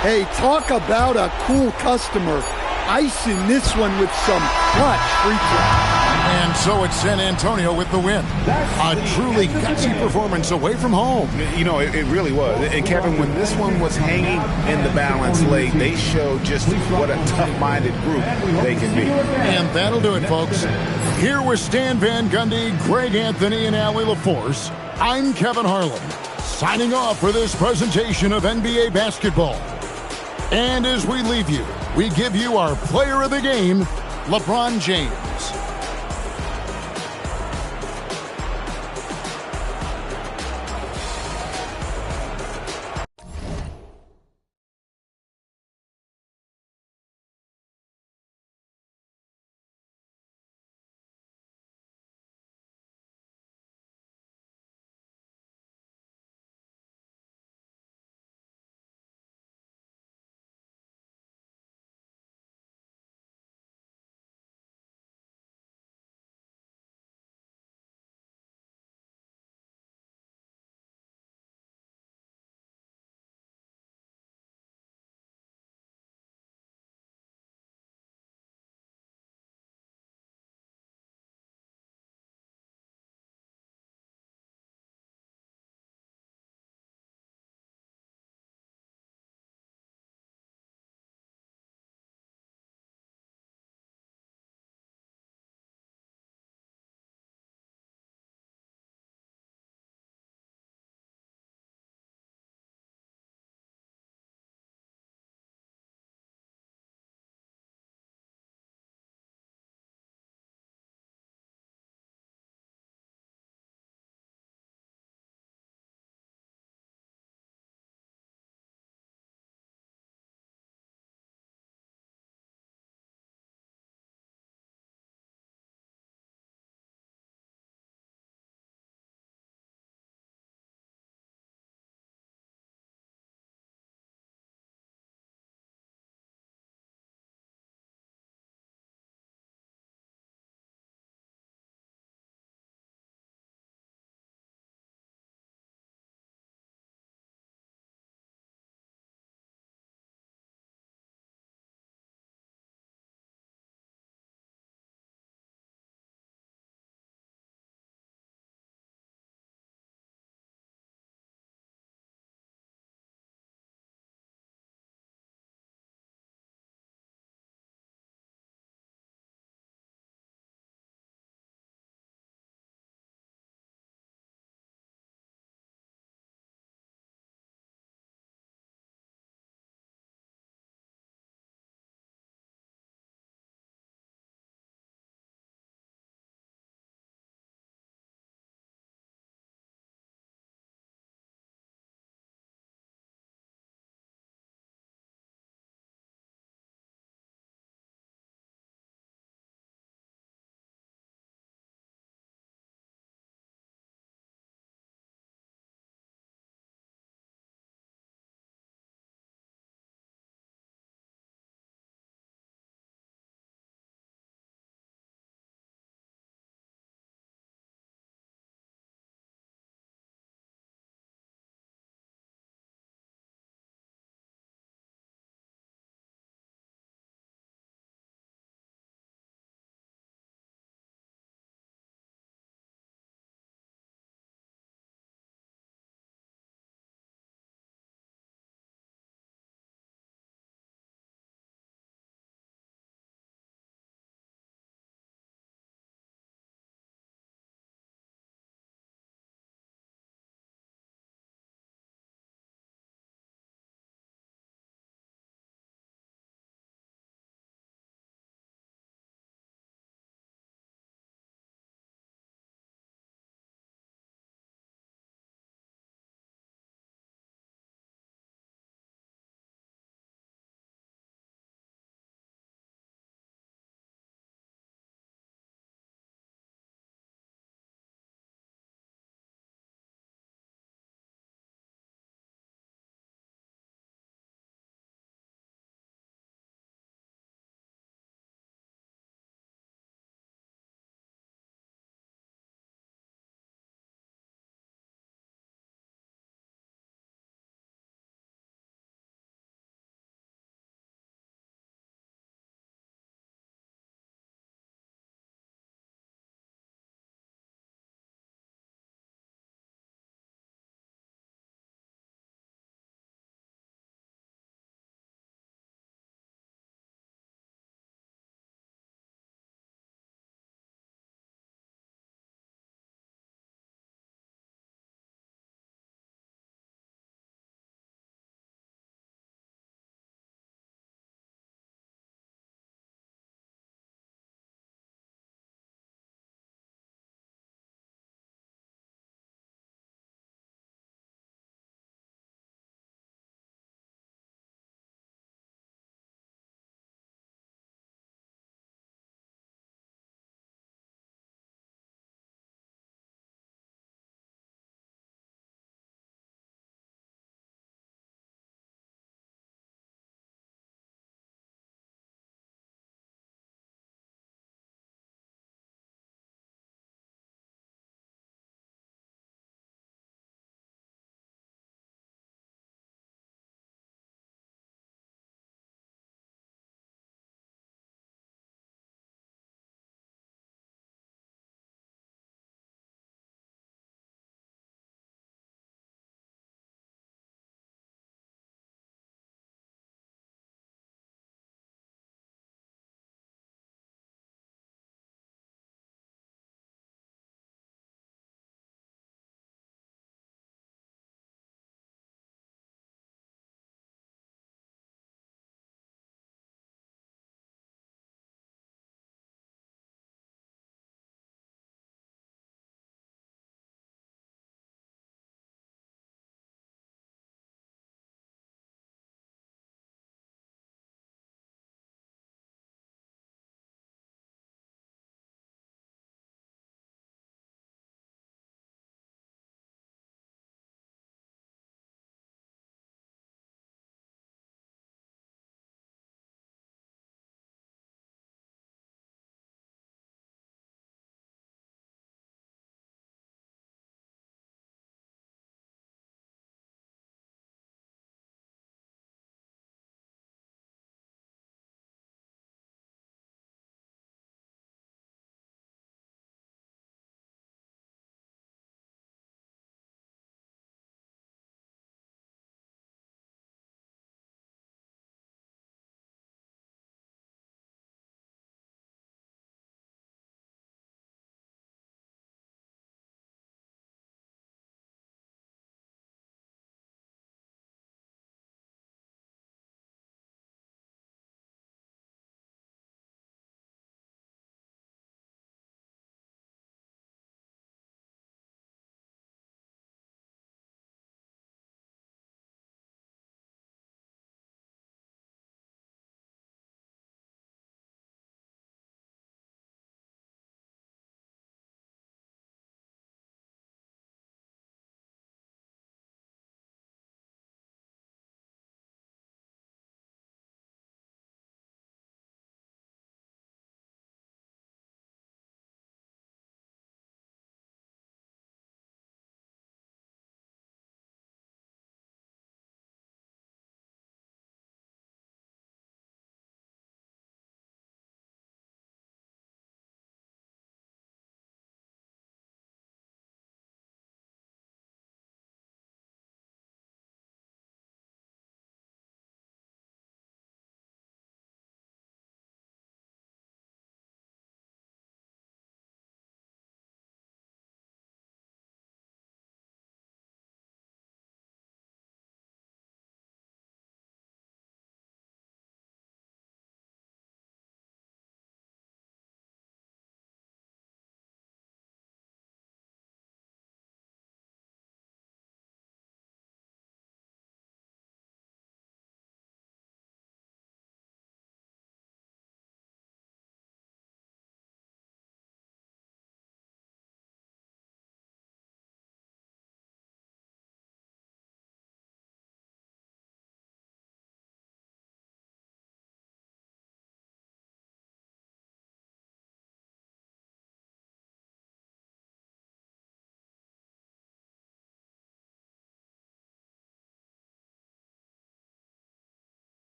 Hey, talk about a cool customer. Icing this one with some clutch free throw. And so it's San Antonio with the win. A truly gutsy performance away from home. You know, it really was. And Kevin, when this one was hanging in the balance late, they showed just what a tough-minded group they can be. And that'll do it, folks. Here with Stan Van Gundy, Greg Anthony, and Allie LaForce, I'm Kevin Harlan, signing off for this presentation of NBA basketball. And as we leave you, we give you our player of the game, LeBron James.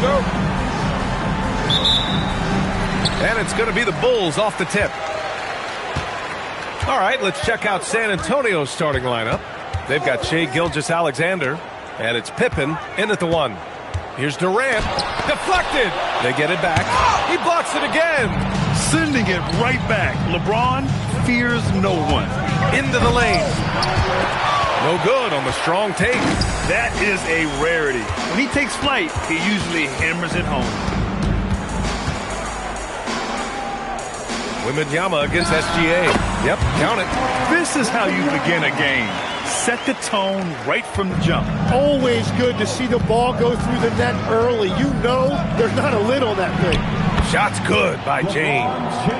go. And it's going to be the Bulls off the tip. All right, let's check out San Antonio's starting lineup. They've got Shai Gilgeous-Alexander, and it's Pippen in at the 1. Here's Durant. Deflected. They get it back. He blocks it again. Sending it right back. LeBron fears no one. Into the lane. No good on the strong take. That is a rarity. When he takes flight, he usually hammers it home. Wembanyama against SGA. Yep, count it. This is how you begin a game. Set the tone right from the jump. Always good to see the ball go through the net early. You know there's not a lid on that thing. Shot's good by James.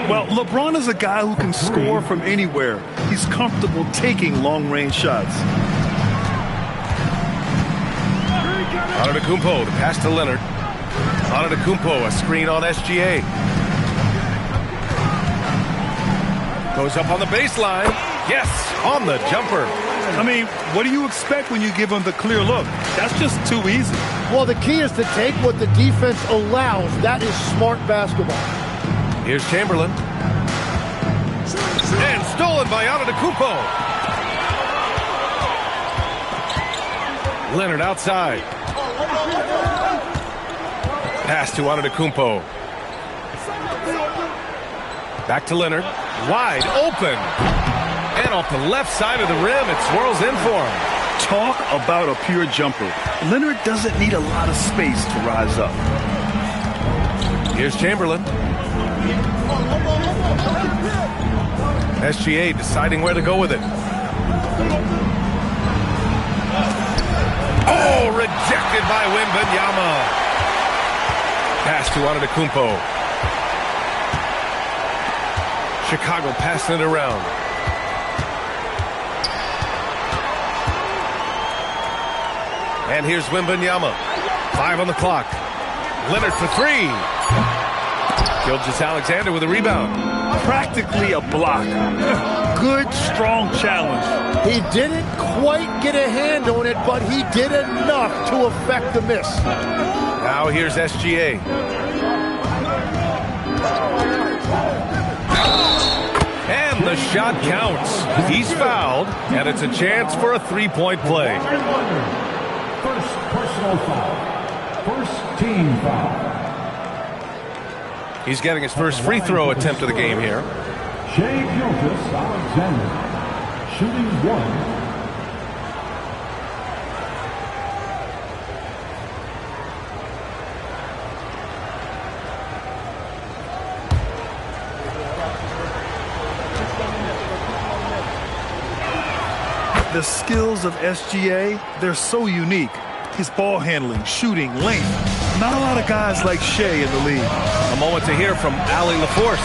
Well, LeBron is a guy who can score from anywhere. He's comfortable taking long-range shots. Antetokounmpo, the pass to Leonard. Antetokounmpo, a screen on SGA. Goes up on the baseline. Yes, on the jumper. I mean, what do you expect when you give him the clear look? That's just too easy. Well, the key is to take what the defense allows. That is smart basketball. Here's Chamberlain. And stolen by Antetokounmpo. Leonard outside. Pass to Antetokounmpo. Back to Leonard. Wide open. And off the left side of the rim, it swirls in for him. Talk about a pure jumper. Leonard doesn't need a lot of space to rise up. Here's Chamberlain. SGA deciding where to go with it. Oh, rejected by Wembanyama. Pass to Antetokounmpo. Chicago passing it around. And here's Wembanyama. 5 on the clock. Leonard for 3. Gilgeous-Alexander with a rebound. Practically a block. Good, strong challenge. He didn't quite get a hand on it, but he did enough to affect the miss. Now here's SGA. And the shot counts. He's fouled, and it's a chance for a three-point play. First personal foul. First team foul. He's getting his first free throw attempt of the game here. Shai Gilgeous-Alexander, shooting 1. The skills of SGA, they're so unique. His ball handling, shooting, length. Not a lot of guys like Shai in the league. A moment to hear from Allie LaForce.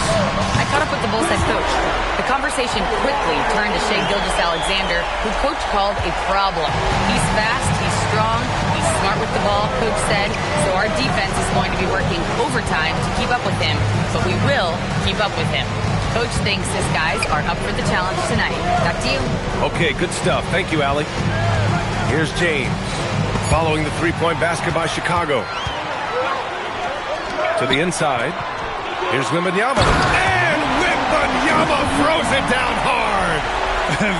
I caught up with the Bulls head coach. The conversation quickly turned to Shai Gilgeous-Alexander, who coach called a problem. He's fast, he's strong, he's smart with the ball, coach said. So our defense is going to be working overtime to keep up with him, but we will keep up with him. Coach thinks his guys are up for the challenge tonight. Back to you. Okay, good stuff. Thank you, Allie. Here's James. Following the three-point basket by Chicago. To the inside. Here's Wembanyama. And Wembanyama throws it down hard.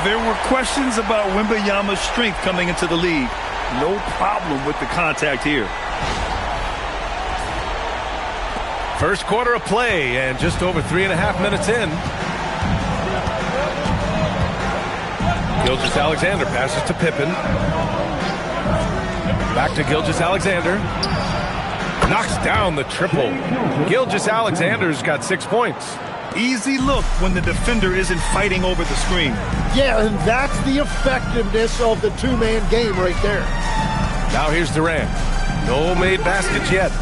There were questions about Wembanyama's strength coming into the league. No problem with the contact here. First quarter of play, and just over 3.5 minutes in. Gilgeous-Alexander passes to Pippen. Back to Gilgeous-Alexander. Knocks down the triple. Gilgeous-Alexander's got 6 points. Easy look when the defender isn't fighting over the screen. Yeah, and that's the effectiveness of the two-man game right there. Now here's Durant. No made baskets yet.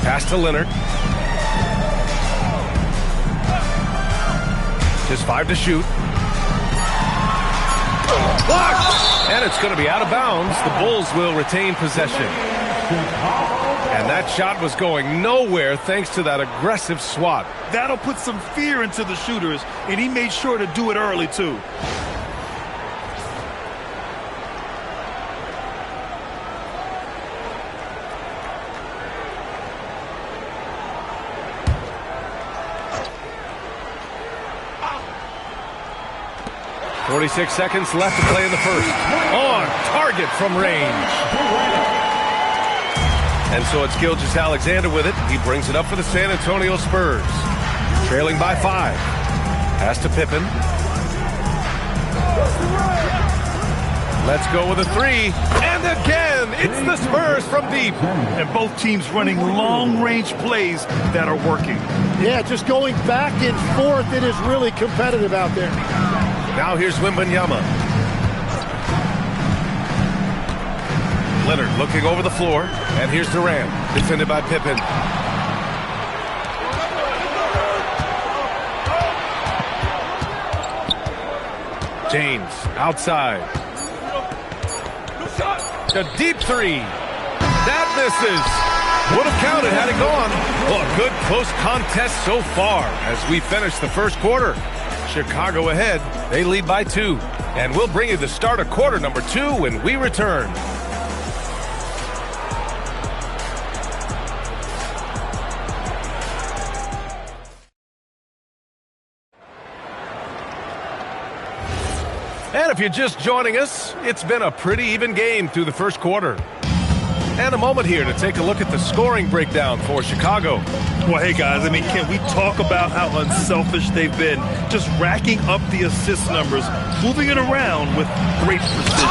Pass to Leonard. Just 5 to shoot. Blocked! And it's going to be out of bounds. The Bulls will retain possession. And that shot was going nowhere thanks to that aggressive swat. That'll put some fear into the shooters, and he made sure to do it early, too. 46 seconds left to play in the first. On target from range. And so it's Gilgeous-Alexander with it. He brings it up for the San Antonio Spurs. Trailing by 5. Pass to Pippen. Let's go with a 3. And again, it's the Spurs from deep. And both teams running long-range plays that are working. Yeah, just going back and forth. It is really competitive out there. Now here's Wembanyama. Leonard looking over the floor. And here's Durant, defended by Pippen. James outside. A deep 3. That misses. Would have counted had it gone. Well, a good close contest so far as we finish the first quarter. Chicago ahead. They lead by 2. And we'll bring you the start of quarter number 2 when we return. And if you're just joining us, it's been a pretty even game through the first quarter. And a moment here to take a look at the scoring breakdown for Chicago. Well, hey, guys, I mean, can we talk about how unselfish they've been? Just racking up the assist numbers, moving it around with great precision.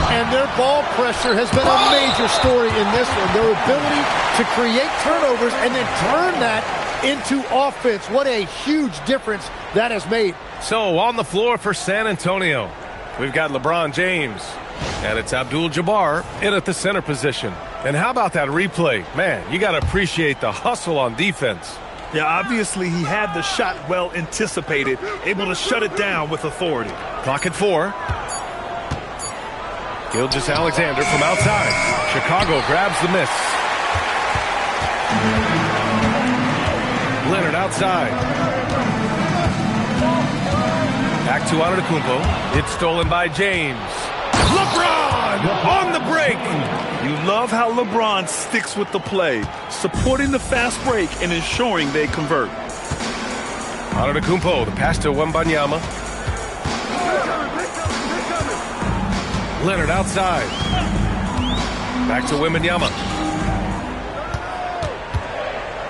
And their ball pressure has been a major story in this one. Their ability to create turnovers and then turn that into offense. What a huge difference that has made. So, on the floor for San Antonio, we've got LeBron James. And it's Abdul-Jabbar in at the center position. And how about that replay? Man, you got to appreciate the hustle on defense. Yeah, obviously he had the shot well anticipated, able to shut it down with authority. Clock at 4. Gilgeous-Alexander from outside. Chicago grabs the miss. Leonard outside. Back to Antetokounmpo. It's stolen by James. LeBron on the break. You love how LeBron sticks with the play, supporting the fast break and ensuring they convert. Antetokounmpo, the pass to Wembanyama. Leonard outside. Back to Wembanyama.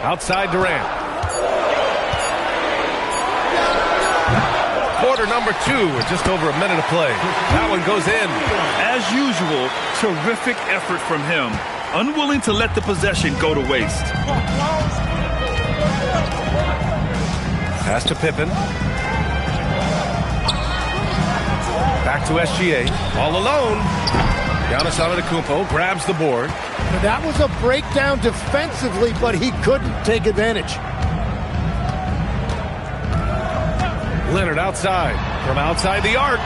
Outside Durant. Quarter number 2 with just over a minute of play. That one goes in. As usual, terrific effort from him. Unwilling to let the possession go to waste. Pass to Pippen. Back to SGA. All alone. Giannis Antetokounmpo grabs the board. That was a breakdown defensively, but he couldn't take advantage. Leonard outside. From outside the arc.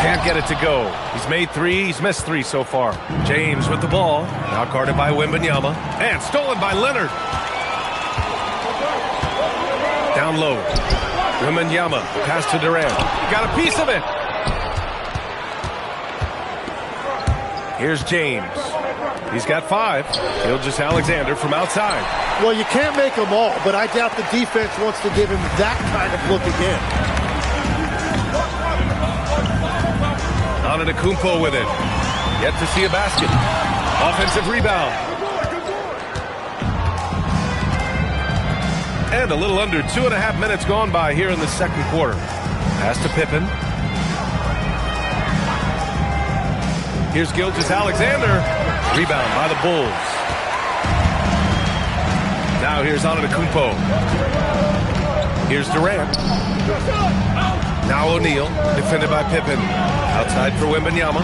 Can't get it to go. He's made 3. He's missed 3 so far. James with the ball. Now guarded by Wembanyama. And stolen by Leonard. Down low. Wembanyama. Pass to Durant. Got a piece of it. Here's James. He's got 5. Gilgeous-Alexander from outside. Well, you can't make them all, but I doubt the defense wants to give him that kind of look again. Antetokounmpo with it. Yet to see a basket. Offensive rebound. And a little under 2.5 minutes gone by here in the second quarter. Pass to Pippen. Here's Gilgeous-Alexander. Rebound by the Bulls. Now here's Antetokounmpo. Here's Durant. Now O'Neal, defended by Pippen. Outside for Wembanyama.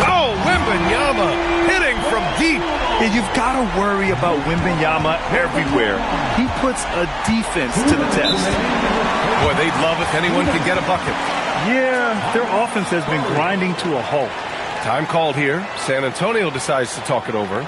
Oh, Wembanyama hitting from deep. Yeah, you've got to worry about Wembanyama everywhere. He puts a defense to the test. Boy, they'd love if anyone could get a bucket. Yeah, their offense has been grinding to a halt. Time called here. San Antonio decides to talk it over.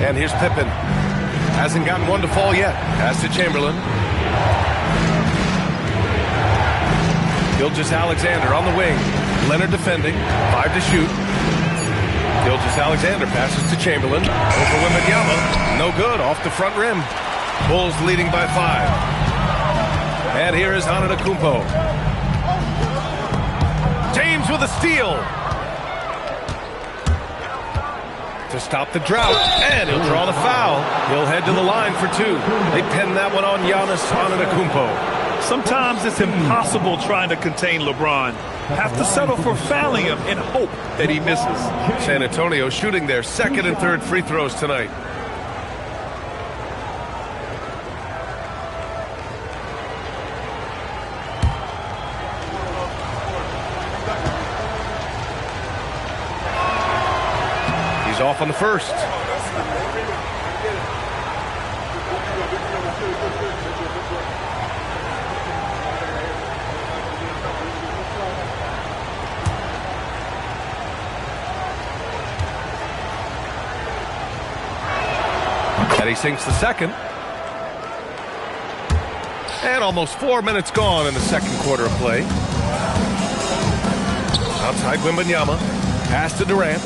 And here's Pippen. Hasn't gotten one to fall yet. Pass to Chamberlain. Gilgeous-Alexander on the wing. Leonard defending. 5 to shoot. Gilgeous-Alexander passes to Chamberlain. Over Wembanyama. No good. Off the front rim. Bulls leading by 5. And here is Antetokounmpo. James with a steal. To stop the drought, and he'll draw the foul. He'll head to the line for 2. They pin that one on Giannis Antetokounmpo. Sometimes it's impossible trying to contain LeBron. Have to settle for fouling him and hope that he misses. San Antonio shooting their second and third free throws tonight. He's off on the first. And he sinks the second. And almost 4 minutes gone in the second quarter of play. Outside Wembanyama. Pass to Durant.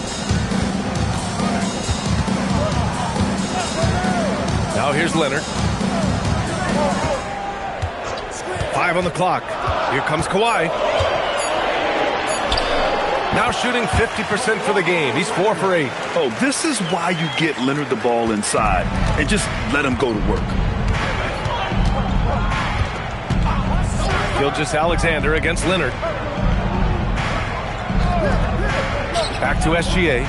Now here's Leonard. 5 on the clock. Here comes Kawhi. Now shooting 50% for the game. He's 4 for 8. Oh, this is why you get Leonard the ball inside and just let him go to work. Gilgeous-Alexander against Leonard. Back to SGA.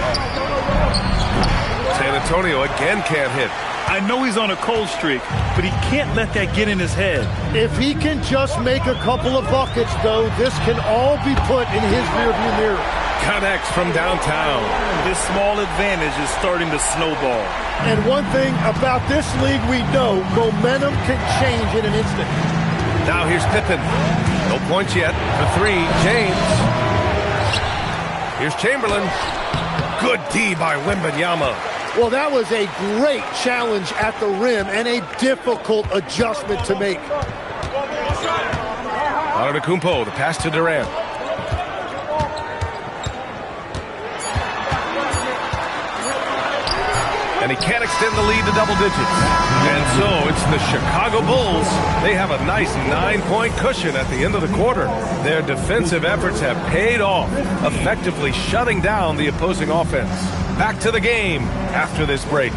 San Antonio again can't hit. I know he's on a cold streak, but he can't let that get in his head. If he can just make a couple of buckets, though, this can all be put in his rearview mirror. Connects from downtown. This small advantage is starting to snowball. And one thing about this league we know, momentum can change in an instant. Now here's Pippen. No points yet. For 3, James. Here's Chamberlain. Good D by Wembanyama. Well, that was a great challenge at the rim and a difficult adjustment to make. Antetokounmpo, the pass to Durant. And he can't extend the lead to double digits. And so it's the Chicago Bulls. They have a nice 9-point cushion at the end of the quarter. Their defensive efforts have paid off, effectively shutting down the opposing offense. Back to the game after this break.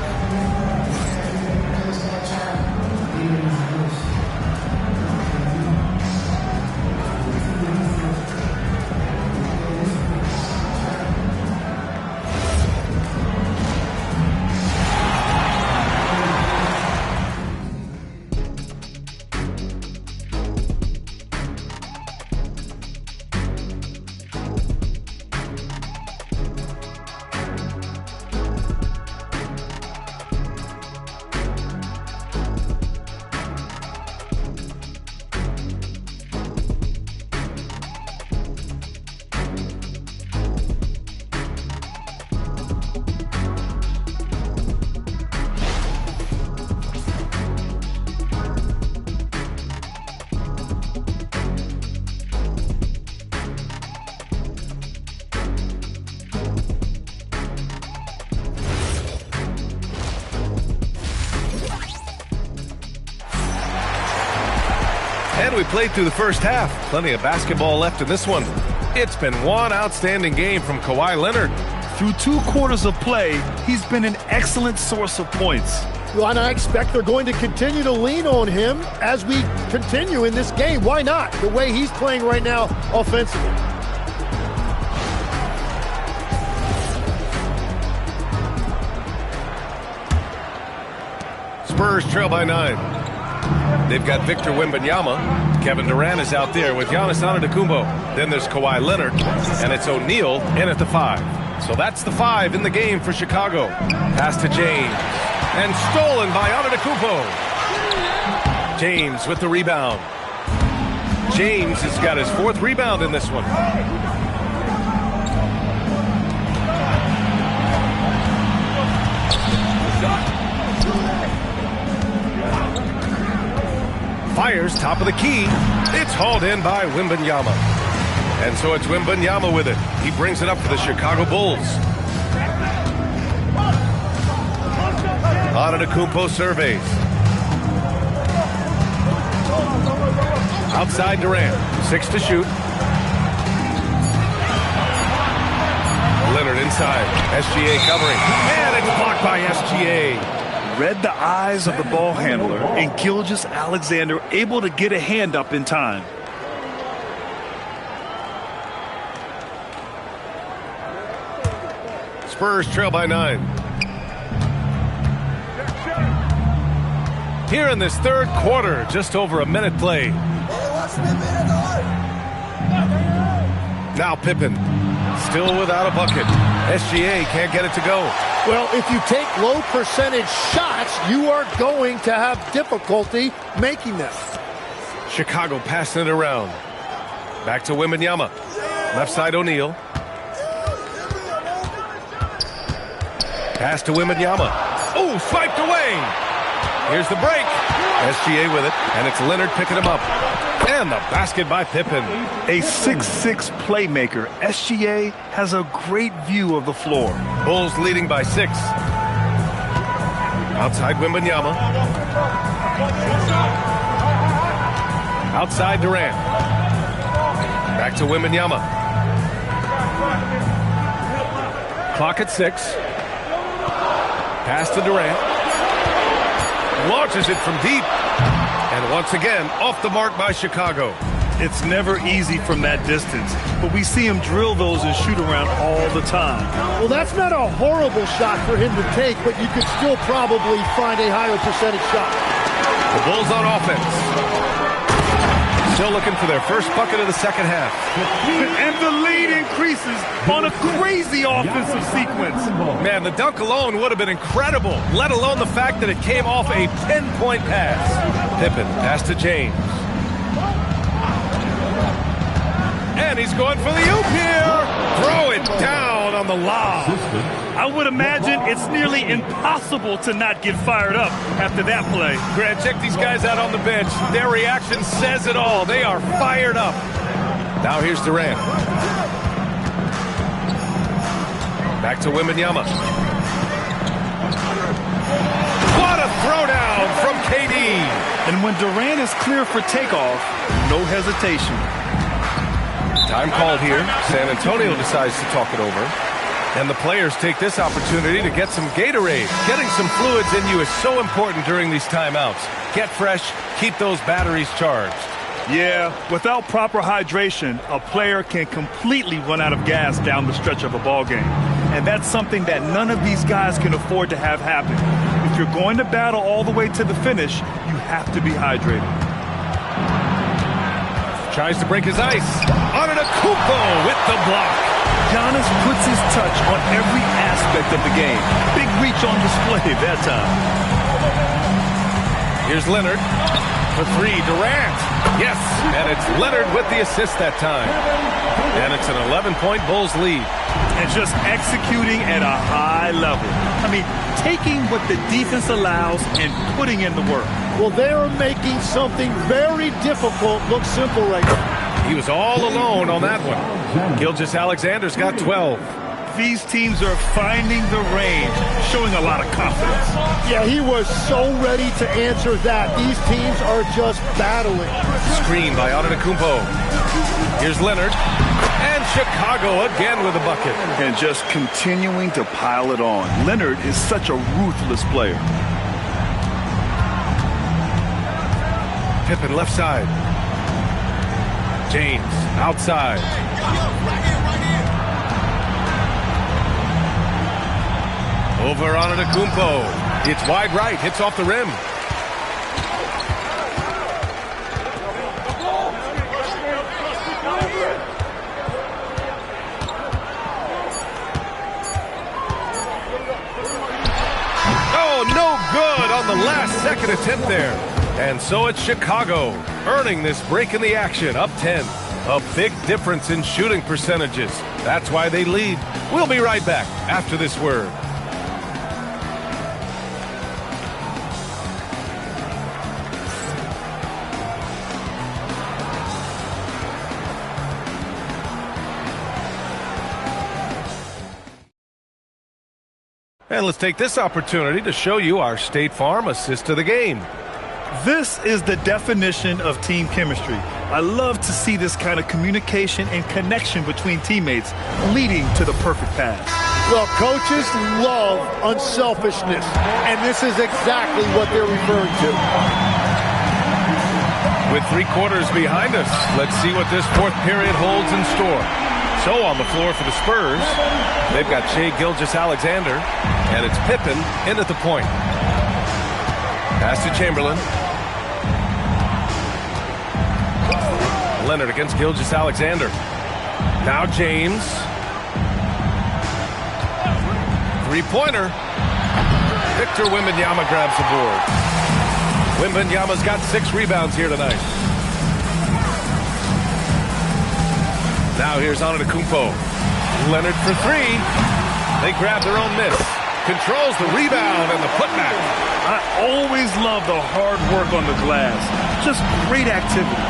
And we played through the first half. Plenty of basketball left in this one. It's been one outstanding game from Kawhi Leonard. Through 2 quarters of play, he's been an excellent source of points. Well, and I expect they're going to continue to lean on him as we continue in this game. Why not? The way he's playing right now offensively. Spurs trail by 9. They've got Victor Wembanyama. Kevin Durant is out there with Giannis Antetokounmpo. Then there's Kawhi Leonard, and it's O'Neal in at the 5. So that's the 5 in the game for Chicago. Pass to James, and stolen by Antetokounmpo. James with the rebound. James has got his 4th rebound in this one. Fires top of the key. It's hauled in by Wembanyama. And so it's Wembanyama with it. He brings it up for the Chicago Bulls. Antetokounmpo surveys. Outside Durant. 6 to shoot. Leonard inside. SGA covering. And it's blocked by SGA. Read the eyes of the ball handler, and Gilgeous-Alexander able to get a hand up in time. Spurs trail by 9. Here in this third quarter, just over a minute played. Now Pippen, still without a bucket. SGA can't get it to go. Well, if you take low percentage shots, you are going to have difficulty making them. Chicago passing it around. Back to Wembanyama. Left side O'Neal. Pass to Wembanyama. Oh, swiped away. Here's the break. SGA with it, and it's Leonard picking him up. And the basket by Pippen. A 6'6" playmaker, SGA has a great view of the floor. Bulls leading by 6. Outside Wembanyama. Outside Durant. Back to Wembanyama. Clock at 6. Pass to Durant. Launches it from deep. And once again, off the mark by Chicago. It's never easy from that distance, but we see him drill those and shoot around all the time. Well, that's not a horrible shot for him to take, but you could still probably find a higher percentage shot. The Bulls on offense. Still looking for their first bucket of the second half. And the lead increases on a crazy offensive sequence. Man, the dunk alone would have been incredible, let alone the fact that it came off a 10-point pass. Pippen, pass to James. And he's going for the oop here. Throw it down on the lob. I would imagine it's nearly impossible to not get fired up after that play. Grant, check these guys out on the bench. Their reaction says it all. They are fired up. Now here's Durant. Back to Wembanyama. What a throwdown from KD. And when Durant is clear for takeoff, no hesitation. Time called here. San Antonio decides to talk it over. And the players take this opportunity to get some Gatorade. Getting some fluids in you is so important during these timeouts. Get fresh, keep those batteries charged. Yeah, without proper hydration, a player can completely run out of gas down the stretch of a ball game. And that's something that none of these guys can afford to have happen. If you're going to battle all the way to the finish, you have to be hydrated. Tries to break his ice. Antetokounmpo with the block. Giannis puts his touch on every aspect of the game. Big reach on display that time. Here's Leonard for 3. Durant. Yes, and it's Leonard with the assist that time. And it's an 11-point Bulls lead. And just executing at a high level. I mean, taking what the defense allows and putting in the work. Well, they are making something very difficult look simple right now. He was all alone on that one. Gilgeous-Alexander's got 12. These teams are finding the range, showing a lot of confidence. Yeah, he was so ready to answer that. These teams are just battling. Screen by Antetokounmpo. Here's Leonard. And Chicago again with a bucket. And just continuing to pile it on. Leonard is such a ruthless player. Pippen left side. James outside. Over Antetokounmpo. It's wide right. Hits off the rim. Oh, no good on the last second attempt there. And so it's Chicago earning this break in the action, up 10. A big difference in shooting percentages. That's why they lead. We'll be right back after this word. And let's take this opportunity to show you our State Farm assist of the game. This is the definition of team chemistry. I love to see this kind of communication and connection between teammates leading to the perfect pass. Well, coaches love unselfishness, and this is exactly what they're referring to. With 3 quarters behind us, let's see what this fourth period holds in store. So on the floor for the Spurs, they've got Shai Gilgeous-Alexander, and it's Pippen in at the point. Pass to Chamberlain. Leonard against Gilgeous-Alexander. Now James. 3-pointer. Victor Wembanyama grabs the board. Wembanyama's got 6 rebounds here tonight. Now here's Antetokounmpo. Leonard for 3. They grab their own miss. Controls the rebound and the putback. I always love the hard work on the glass. Just great activity.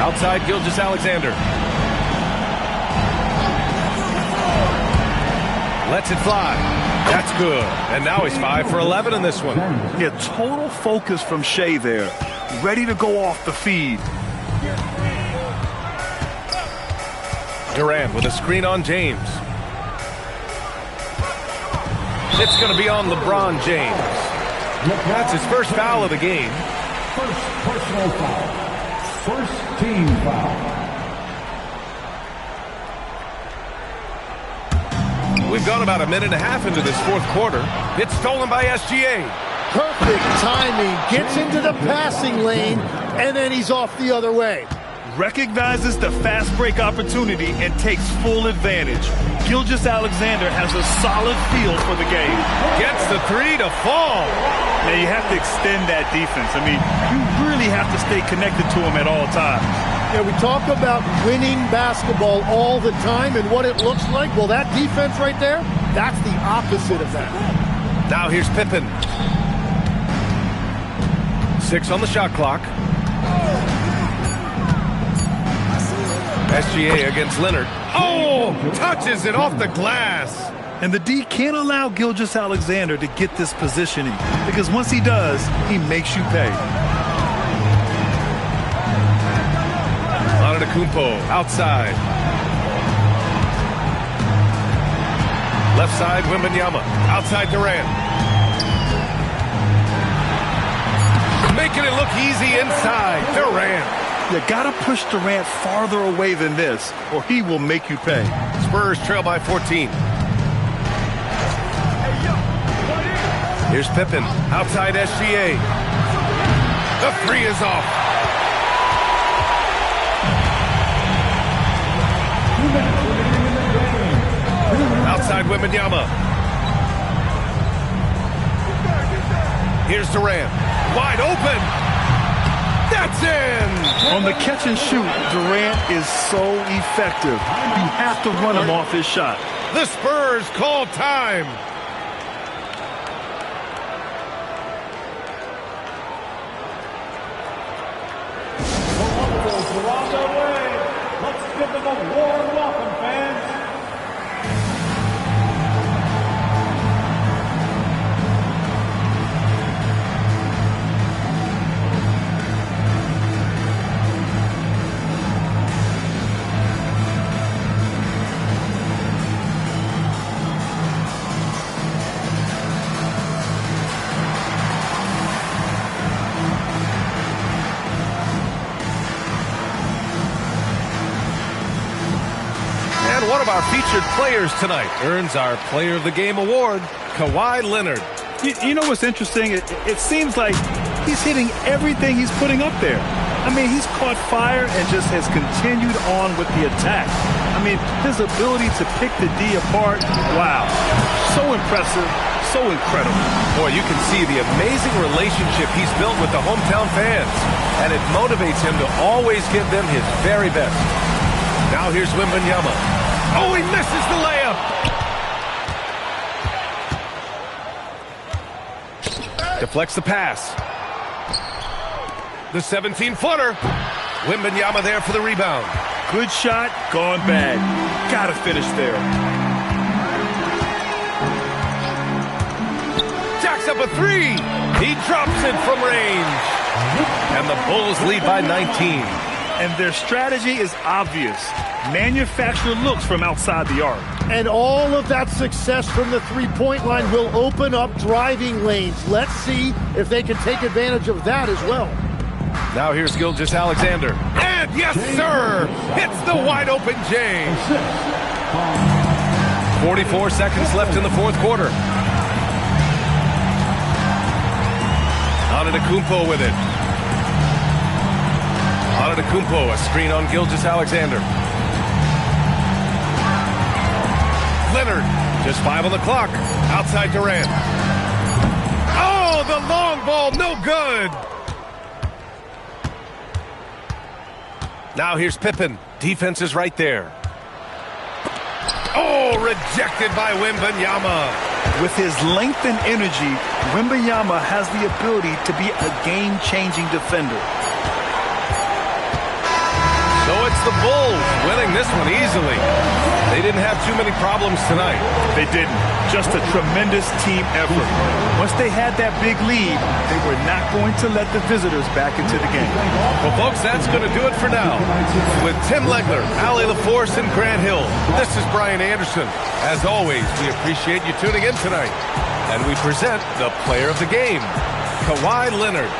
Outside Gilgeous-Alexander. Lets it fly. That's good. And now he's 5 for 11 in this one. Yeah, total focus from Shai there. Ready to go off the feed. Durant with a screen on James. It's going to be on LeBron James. That's his first foul of the game. First personal foul. First team foul. We've gone about a minute and a half into this fourth quarter. It's stolen by SGA. Perfect timing. Gets into the passing lane, and then he's off the other way. Recognizes the fast break opportunity and takes full advantage. Gilgeous-Alexander has a solid feel for the game. Gets the 3 to fall. Now you have to extend that defense. I mean, you really have to stay connected to him at all times. Yeah, we talk about winning basketball all the time and what it looks like. Well, that defense right there, that's the opposite of that. Now here's Pippen. 6 on the shot clock. SGA against Leonard. Oh, touches it off the glass. And the D can't allow Gilgeous-Alexander to get this positioning because once he does, he makes you pay. Antetokounmpo outside. Left side, Wembanyama. Outside, Durant. Making it look easy inside. Durant. You gotta push Durant farther away than this, or he will make you pay. Spurs trail by 14. Here's Pippen, outside SGA. The 3 is off. Outside Wembanyama. Here's Durant, wide open. That's in! On the catch and shoot, Durant is so effective. You have to run him off his shot. The Spurs call time. Are on their way. Let's give them a warm welcome, fans. One of our featured players tonight earns our Player of the Game award, Kawhi Leonard. You know what's interesting? It seems like he's hitting everything he's putting up there. I mean, he's caught fire and just has continued on with the attack. I mean, his ability to pick the D apart, wow. So impressive, so incredible. Boy, you can see the amazing relationship he's built with the hometown fans, and it motivates him to always give them his very best. Now here's Wembanyama. Oh, he misses the layup. Deflects the pass. The 17-footer. Wembanyama there for the rebound. Good shot, gone bad. got to finish there. Jacks up a three. He drops it from range. And the Bulls lead by 19. And their strategy is obvious. Manufacture looks from outside the arc. And all of that success from the three-point line will open up driving lanes. Let's see if they can take advantage of that as well. Now here's Gilgeous-Alexander. And yes, sir! Hits the wide-open J. 44 seconds left in the fourth quarter. Antetokounmpo with it. Antetokounmpo, a screen on Gilgeous-Alexander. Leonard, just 5 on the clock. Outside Durant. Oh, the long ball, no good. Now here's Pippen. Defense is right there. Oh, rejected by Wembanyama. With his length and energy, Wembanyama has the ability to be a game-changing defender. So it's the Bulls winning this one easily. They didn't have too many problems tonight. They didn't. Just a tremendous team effort. Once they had that big lead, they were not going to let the visitors back into the game. Well, folks, that's going to do it for now. With Tim Legler, Allie LaForce, and Grant Hill, this is Brian Anderson. As always, we appreciate you tuning in tonight. And we present the player of the game, Kawhi Leonard.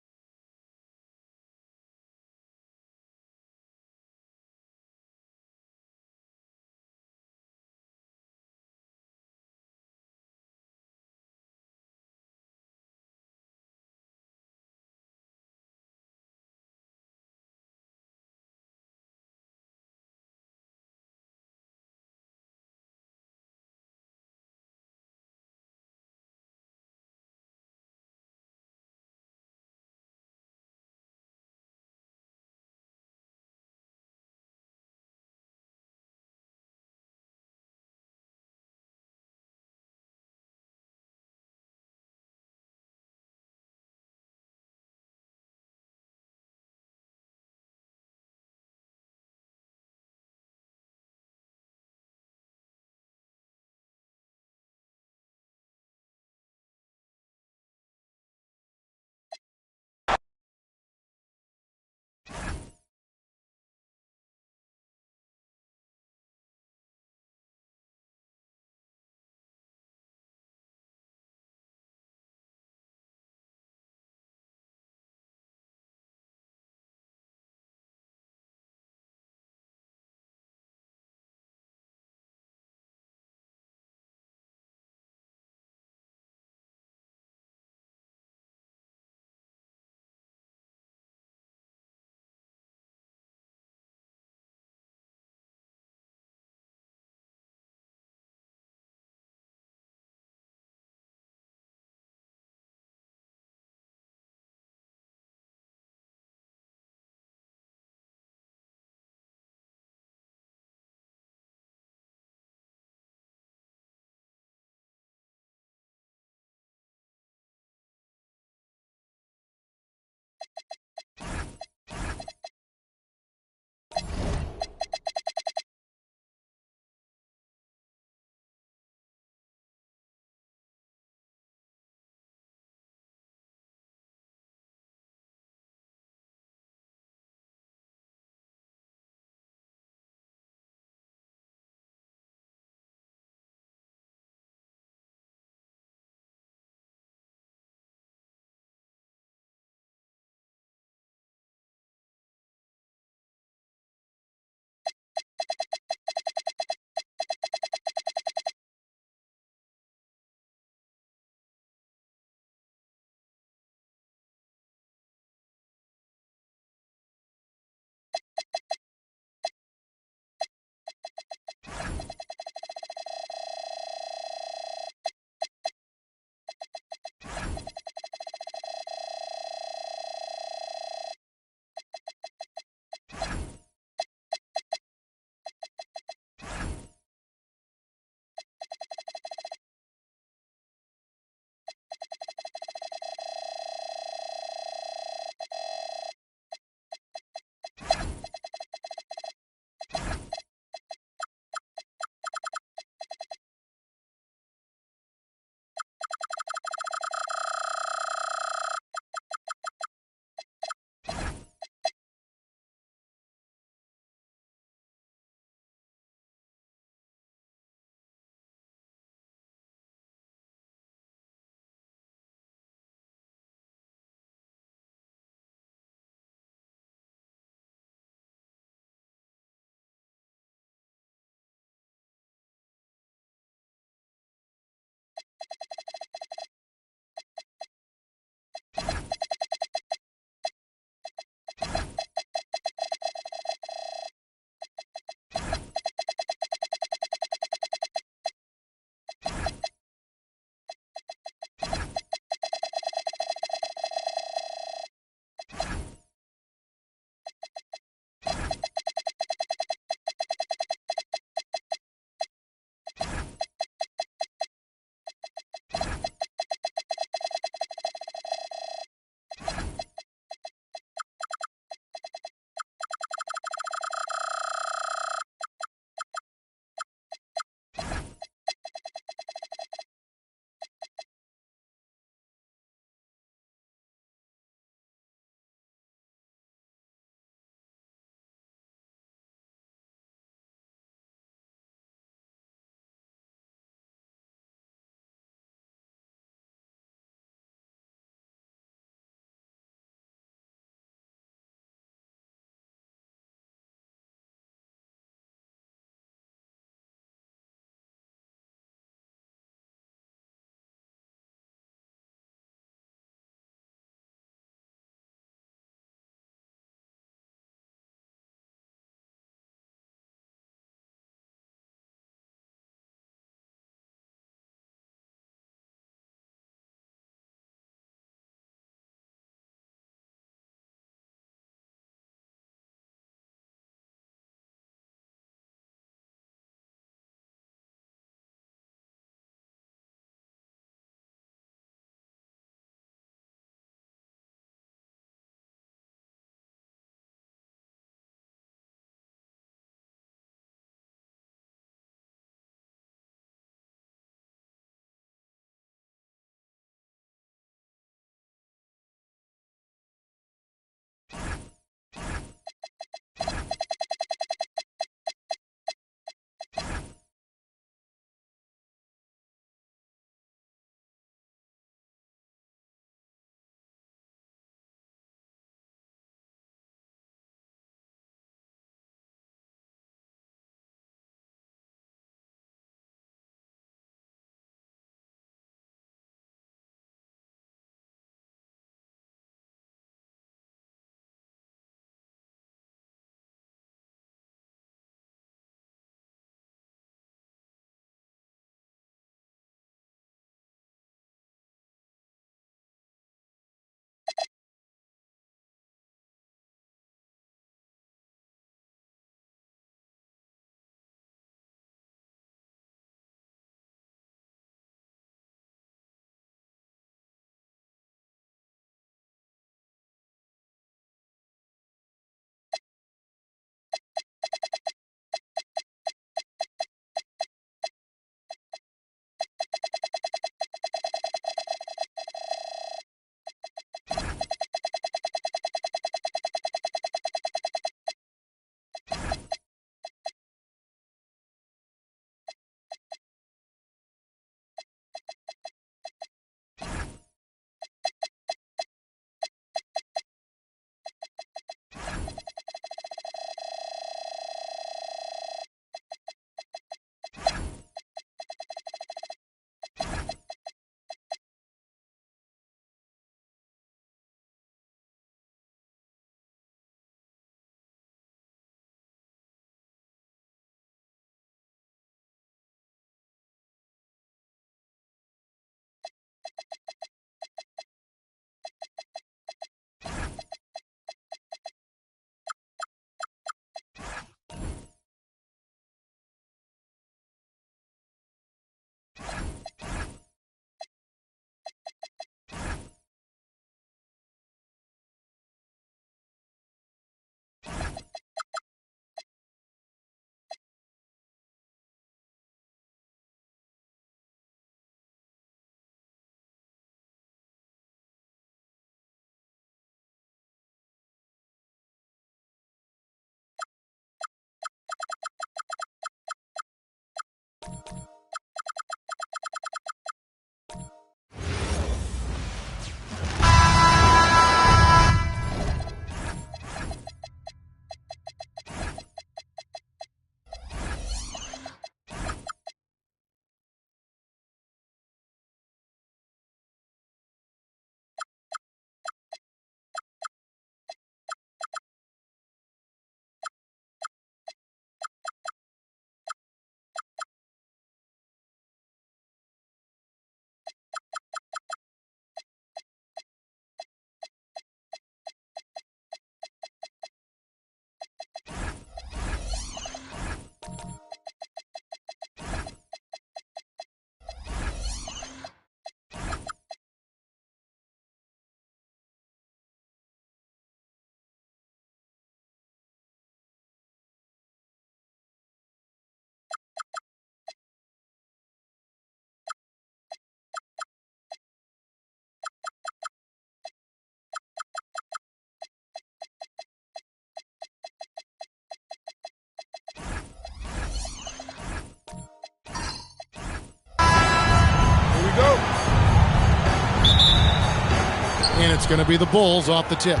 It's going to be the Bulls off the tip.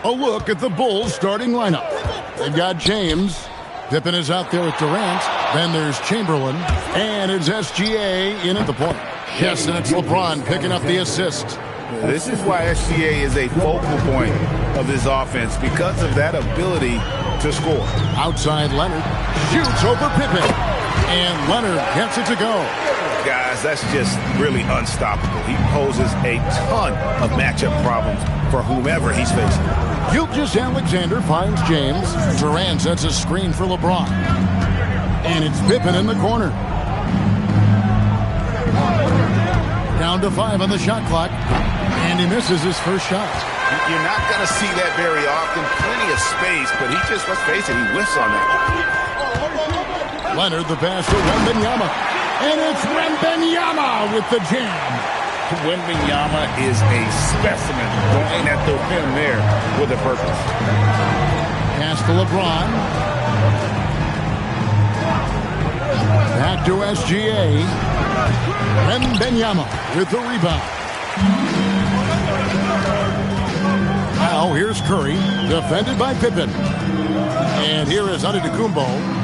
A look at the Bulls starting lineup. They've got James. Pippen is out there with Durant. Then there's Chamberlain. And it's SGA in at the point. Yes, and it's LeBron picking up the assist. This is why SGA is a focal point of this offense, because of that ability to score. Outside Leonard. Shoots over Pippen. And Leonard gets it to go. Guys, that's just really unstoppable. He poses a ton of matchup problems for whomever he's facing. Gilgeous-Alexander finds James. Durant sets a screen for LeBron. And it's Pippen in the corner. Down to 5 on the shot clock. And he misses his first shot. You're not going to see that very often. Plenty of space, but he just, let's face it, he whiffs on that. Leonard, the pass to Wembanyama. And it's Wembanyama with the jam. Wembanyama is a specimen, going at the rim there with a purpose. Pass to LeBron. Back to SGA. Wembanyama with the rebound. Now here's Curry, defended by Pippen. And here is Antetokounmpo.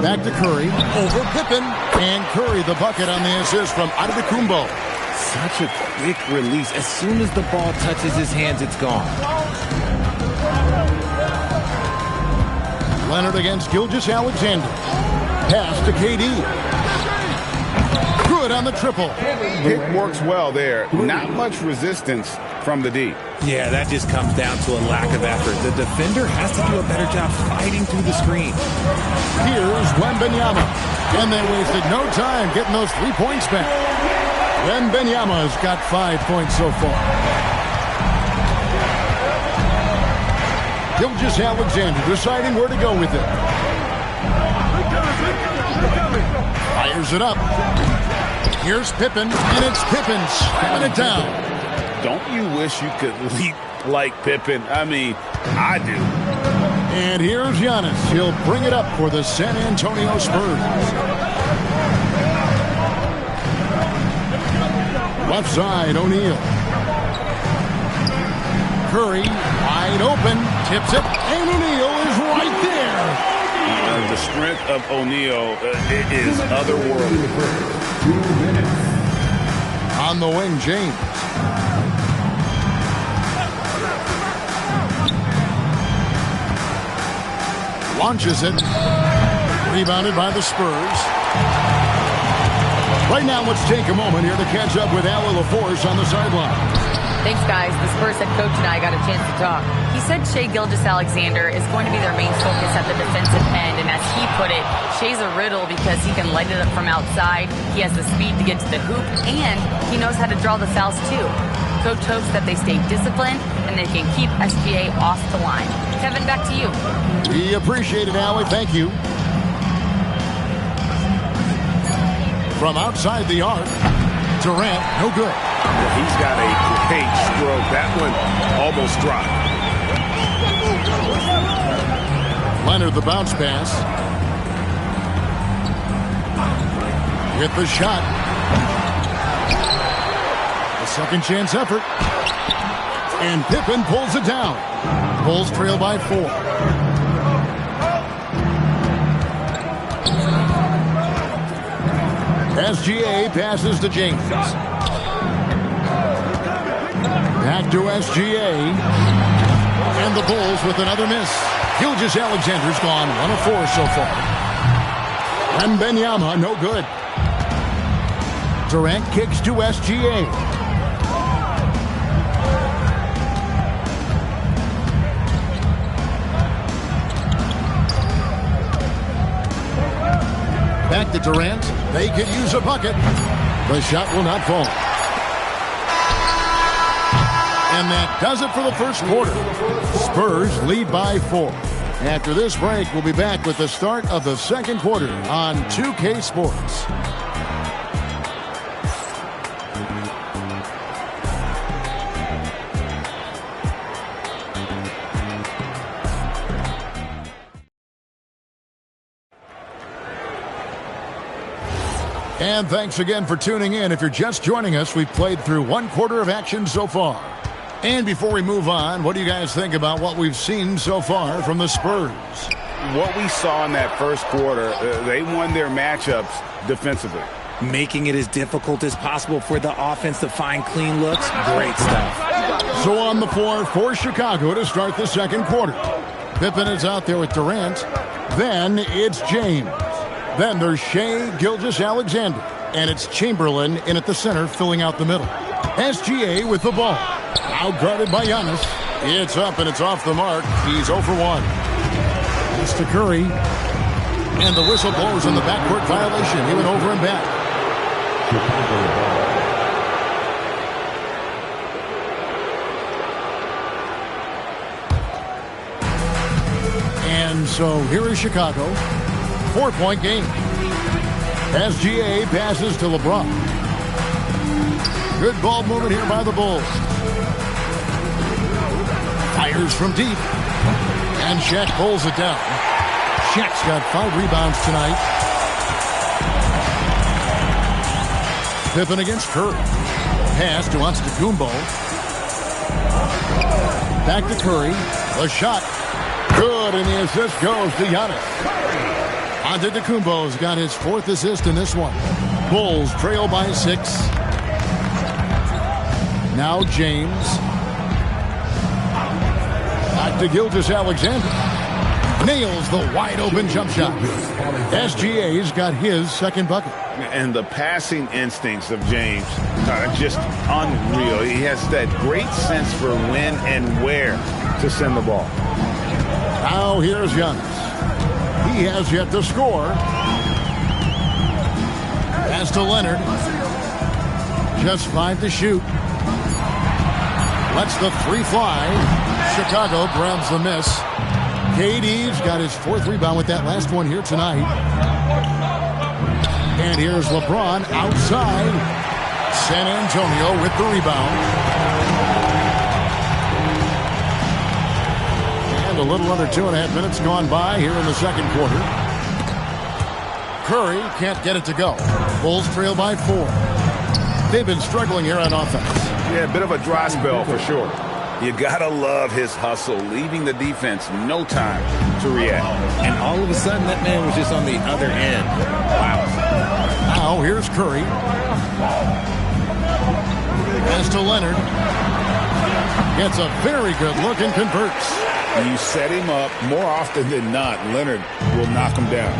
Back to Curry, over Pippen. And Curry the bucket on the assist from Antetokounmpo. Such a quick release. As soon as the ball touches his hands, it's gone. Leonard against Gilgeous-Alexander. Pass to KD. Good on the triple. It works well there. Not much resistance from the D. Yeah, that just comes down to a lack of effort. The defender has to do a better job fighting through the screen. Here's Wembanyama. And they wasted no time getting those 3 points back. Wembanyama's got 5 points so far. Gilgeous-Alexander deciding where to go with it. Fires it up. Here's Pippen, and it's Pippen slamming it down. Don't you wish you could leap like Pippen? I mean, I do. And here's Giannis. He'll bring it up for the San Antonio Spurs. Left side, O'Neal. Curry, wide open, tips it, and O'Neal is right there. The strength of O'Neal is otherworldly. On the wing, James. Launches it. Rebounded by the Spurs. Right now, let's take a moment here to catch up with Allie LaForce on the sideline. Thanks, guys. The Spurs head coach and I got a chance to talk. He said Shai Gilgeous-Alexander is going to be their main focus at the defensive end, and as he put it, Shai's a riddle because he can light it up from outside, he has the speed to get to the hoop, and he knows how to draw the fouls too. Coach hopes that they stay disciplined and they can keep SGA off the line. Kevin, back to you. We appreciate it, Allie. Thank you. From outside the arc, Durant, no good. Well, he's got a great stroke. That one almost dropped. Leonard, the bounce pass. With the shot. A second chance effort. And Pippen pulls it down. Bulls trail by 4. SGA passes to James. Back to SGA. And the Bulls with another miss. Gilgeous-Alexander's gone 1 of 4 so far. Wembanyama, no good. Durant kicks to SGA. Back to Durant. They could use a bucket. The shot will not fall. And that does it for the first quarter. Spurs lead by 4. After this break, we'll be back with the start of the second quarter on 2K Sports. And thanks again for tuning in. If you're just joining us, we've played through one quarter of action so far. And before we move on, what do you guys think about what we've seen so far from the Spurs? What we saw in that first quarter, they won their matchups defensively. Making it as difficult as possible for the offense to find clean looks. Great stuff. So on the floor for Chicago to start the second quarter. Pippen is out there with Durant. Then it's James. Then there's Shai Gilgeous-Alexander. And it's Chamberlain in at the center, filling out the middle. SGA with the ball. Out guarded by Giannis. It's up and it's off the mark. He's 0 for 1. It's to Curry. And the whistle blows on the backcourt violation. He went over and back. And so here is Chicago. 4-point game. SGA passes to LeBron. Good ball movement here by the Bulls. Fires from deep. And Shaq pulls it down. Shaq's got 5 rebounds tonight. Pippen against Curry. Pass to Antetokounmpo. Back to Curry. A shot. Good, and the assist goes to Giannis. Antetokounmpo's got his 4th assist in this one. Bulls trail by 6. Now James. Back to Gilgeous-Alexander. Nails the wide-open jump shot. SGA's got his second bucket. And the passing instincts of James are just unreal. He has that great sense for when and where to send the ball. Now here's Giannis. He has yet to score. Pass to Leonard. Just 5 to shoot. Lets the 3 fly. Chicago grabs the miss. KD's got his 4th rebound with that last one here tonight. And here's LeBron outside. San Antonio with the rebound. And a little under 2.5 minutes gone by here in the second quarter. Curry can't get it to go. Bulls trail by 4. They've been struggling here on offense. Yeah, a bit of a dry spell for sure. You gotta love his hustle, leaving the defense no time to react. And all of a sudden, that man was just on the other end. Wow. Now here's Curry. Pass to Leonard. Gets a very good look and converts. You set him up, more often than not, Leonard will knock him down.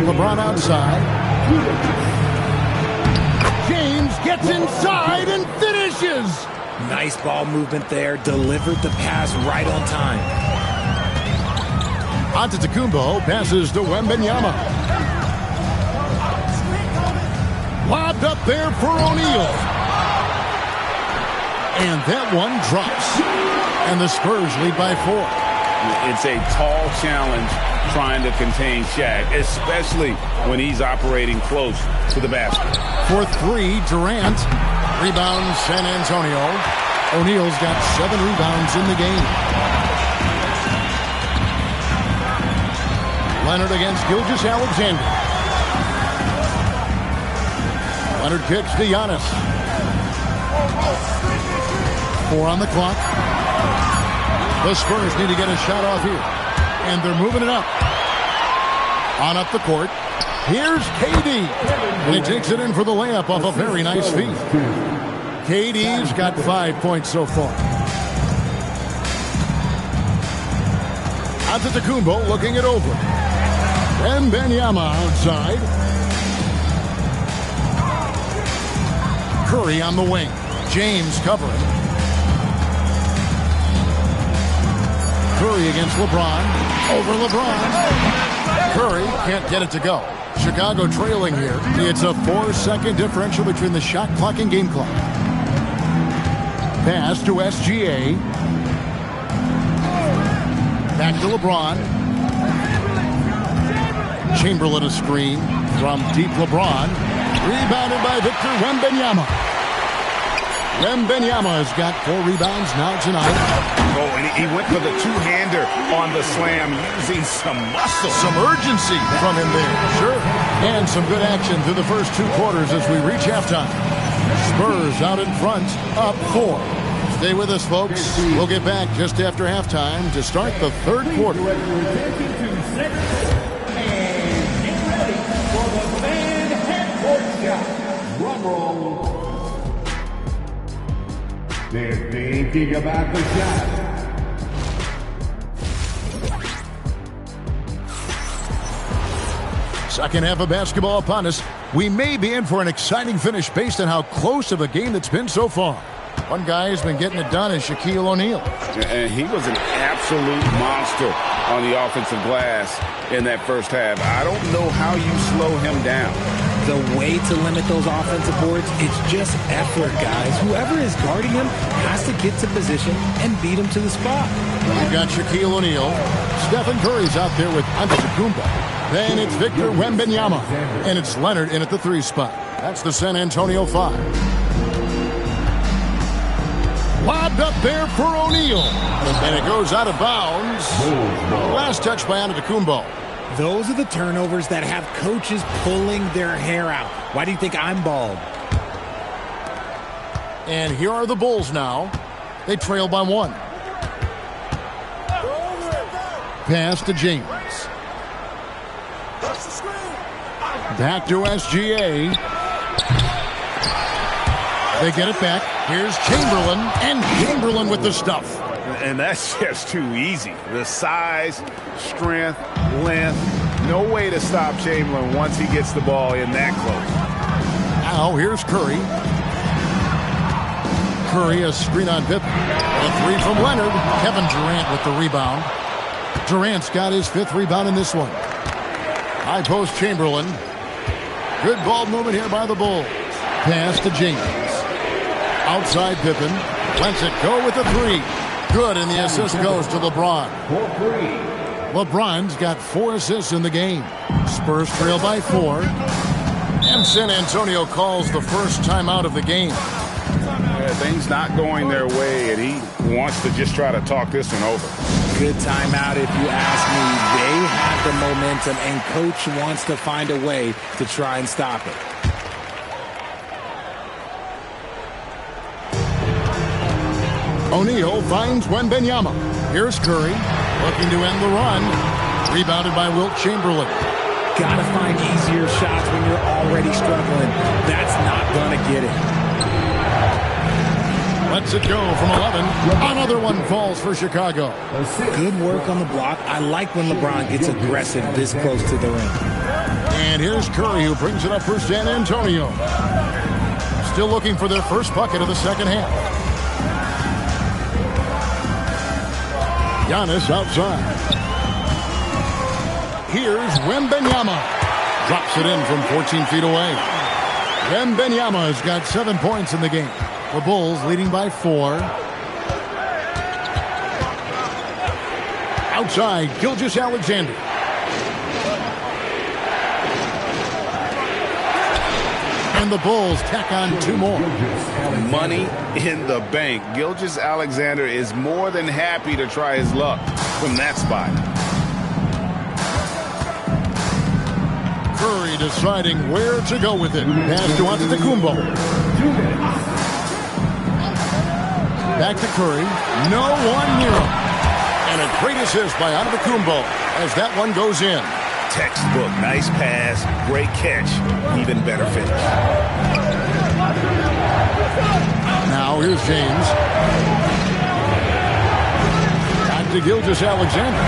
LeBron outside. James gets inside and finishes. Nice ball movement there. Delivered the pass right on time. Antetokounmpo passes to Wembanyama. Lobbed up there for O'Neal. And that one drops. And the Spurs lead by 4. It's a tall challenge trying to contain Shaq, especially when he's operating close to the basket. For 3, Durant. Rebounds San Antonio. O'Neal's got 7 rebounds in the game. Leonard against Gilgeous-Alexander. Leonard kicks to Giannis. 4 on the clock. The Spurs need to get a shot off here. And they're moving it up. On up the court. Here's KD. And he takes it in for the layup off a very nice feed. KD's got 5 points so far. Antetokounmpo looking it over. Wembanyama outside. Curry on the wing. James covering. Curry against LeBron. Over LeBron. Curry can't get it to go. Chicago trailing here. It's a 4-second differential between the shot clock and game clock. Pass to SGA. Back to LeBron. Chamberlain a screen from deep LeBron. Rebounded by Victor Wembanyama. Wembanyama has got 4 rebounds now tonight. Oh, and he went for the two-hander on the slam, using some muscle. Some urgency from him there. Sure. And some good action through the first 2 quarters as we reach halftime. Spurs out in front, up 4. Stay with us, folks. We'll get back just after halftime to start the third quarter. They're thinking about the shot. Second half of basketball upon us. We may be in for an exciting finish based on how close of a game that's been so far. One guy who's been getting it done is Shaquille O'Neal. And he was an absolute monster on the offensive glass in that first half. I don't know how you slow him down. The way to limit those offensive boards, it's just effort, guys. Whoever is guarding him has to get to position and beat him to the spot. We've got Shaquille O'Neal. Stephen Curry's out there with Antetokounmpo. Then it's Victor Wembanyama. And it's Leonard in at the 3 spot. That's the San Antonio 5. Lobbed up there for O'Neal. And it goes out of bounds. Last touch by Antetokounmpo. Those are the turnovers that have coaches pulling their hair out. Why do you think I'm bald? And here are the Bulls now. They trail by 1. Pass to James. Back to SGA. They get it back. Here's Chamberlain. And Chamberlain with the stuff. And that's just too easy. The size, strength, length. No way to stop Chamberlain once he gets the ball in that close. Now here's Curry. Curry, a screen on Pippen. A 3 from Leonard. Kevin Durant with the rebound. Durant's got his 5th rebound in this one. High post Chamberlain. Good ball movement here by the Bulls. Pass to James. Outside Pippen. Lets it go with the 3. Good, and the assist goes to LeBron. LeBron's got 4 assists in the game. Spurs trail by 4. And San Antonio calls the first timeout of the game. Yeah, things not going their way, and he wants to just try to talk this one over. Good timeout if you ask me. They have the momentum, and coach wants to find a way to try and stop it. O'Neal finds Wembanyama. Here's Curry, looking to end the run. Rebounded by Wilt Chamberlain. Gotta find easier shots when you're already struggling. That's not gonna get it. Lets it go from 11. Another one falls for Chicago. Good work on the block. I like when LeBron gets aggressive this close to the rim. And here's Curry, who brings it up for San Antonio. Still looking for their first bucket of the second half. Giannis outside. Here's Wembanyama. Drops it in from 14 feet away. Wembanyama has got 7 points in the game. The Bulls leading by 4. Outside, Gilgeous-Alexander. And the Bulls tack on 2 more. Money in the bank. Gilgeous-Alexander is more than happy to try his luck from that spot. Curry deciding where to go with it. Pass to Antetokounmpo. Back to Curry. No one near him. And a great assist by Antetokounmpo as that one goes in. Textbook. Nice pass. Great catch. Even better finish. Now here's James. Back to Gilgeous-Alexander.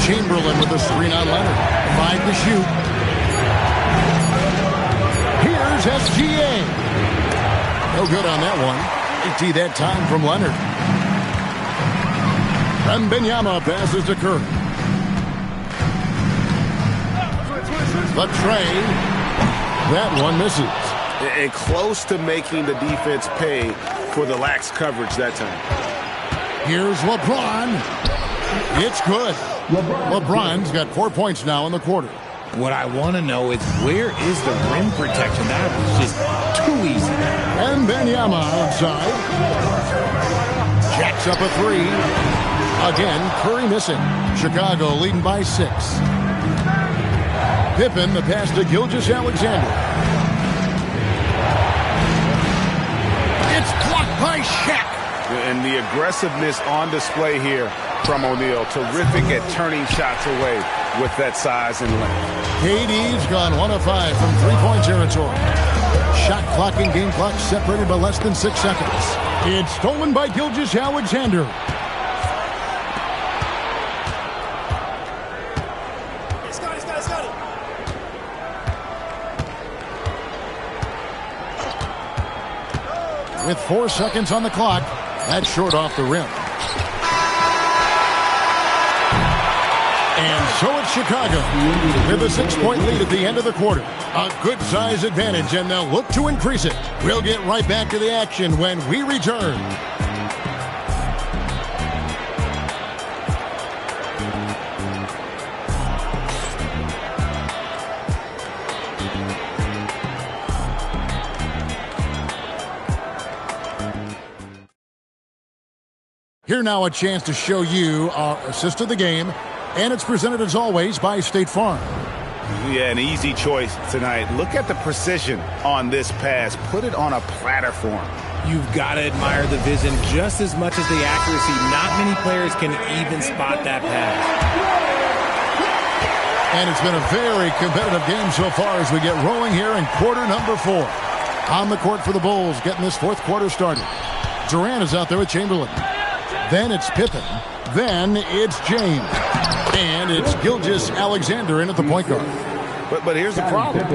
Chamberlain with a screen on Leonard. 5 to shoot. Here's SGA. No good on that one. 80 that time from Leonard. Wembanyama passes to Curry. The tray. That one misses. And close to making the defense pay for the lax coverage that time. Here's LeBron. It's good. LeBron's got 4 points now in the quarter. What I want to know is where is the rim protection? That was just too easy. And Wembanyama outside. Jacks up a three. Again, Curry missing. Chicago leading by 6. Pippen, the pass to Gilgeous-Alexander. It's blocked by Shaq. And the aggressiveness on display here from O'Neal. Terrific at turning shots away with that size and length. KD's gone 1 of 5 from three-point territory. Shot clock and game clock separated by less than 6 seconds. It's stolen by Gilgeous-Alexander. With 4 seconds on the clock, that's short off the rim. And so it's Chicago with a 6-point lead at the end of the quarter. A good size advantage, and they'll look to increase it. We'll get right back to the action when we return. Here now a chance to show you our assist of the game, and it's presented as always by State Farm. Yeah, an easy choice tonight. Look at the precision on this pass. Put it on a platter form. You've got to admire the vision just as much as the accuracy. Not many players can even spot that pass. And it's been a very competitive game so far as we get rolling here in quarter number 4. On the court for the Bulls, getting this fourth quarter started. Durant is out there with Chamberlain. Then it's Pippen. Then it's James. And it's Gilgeous-Alexander in at the point guard. But here's the problem.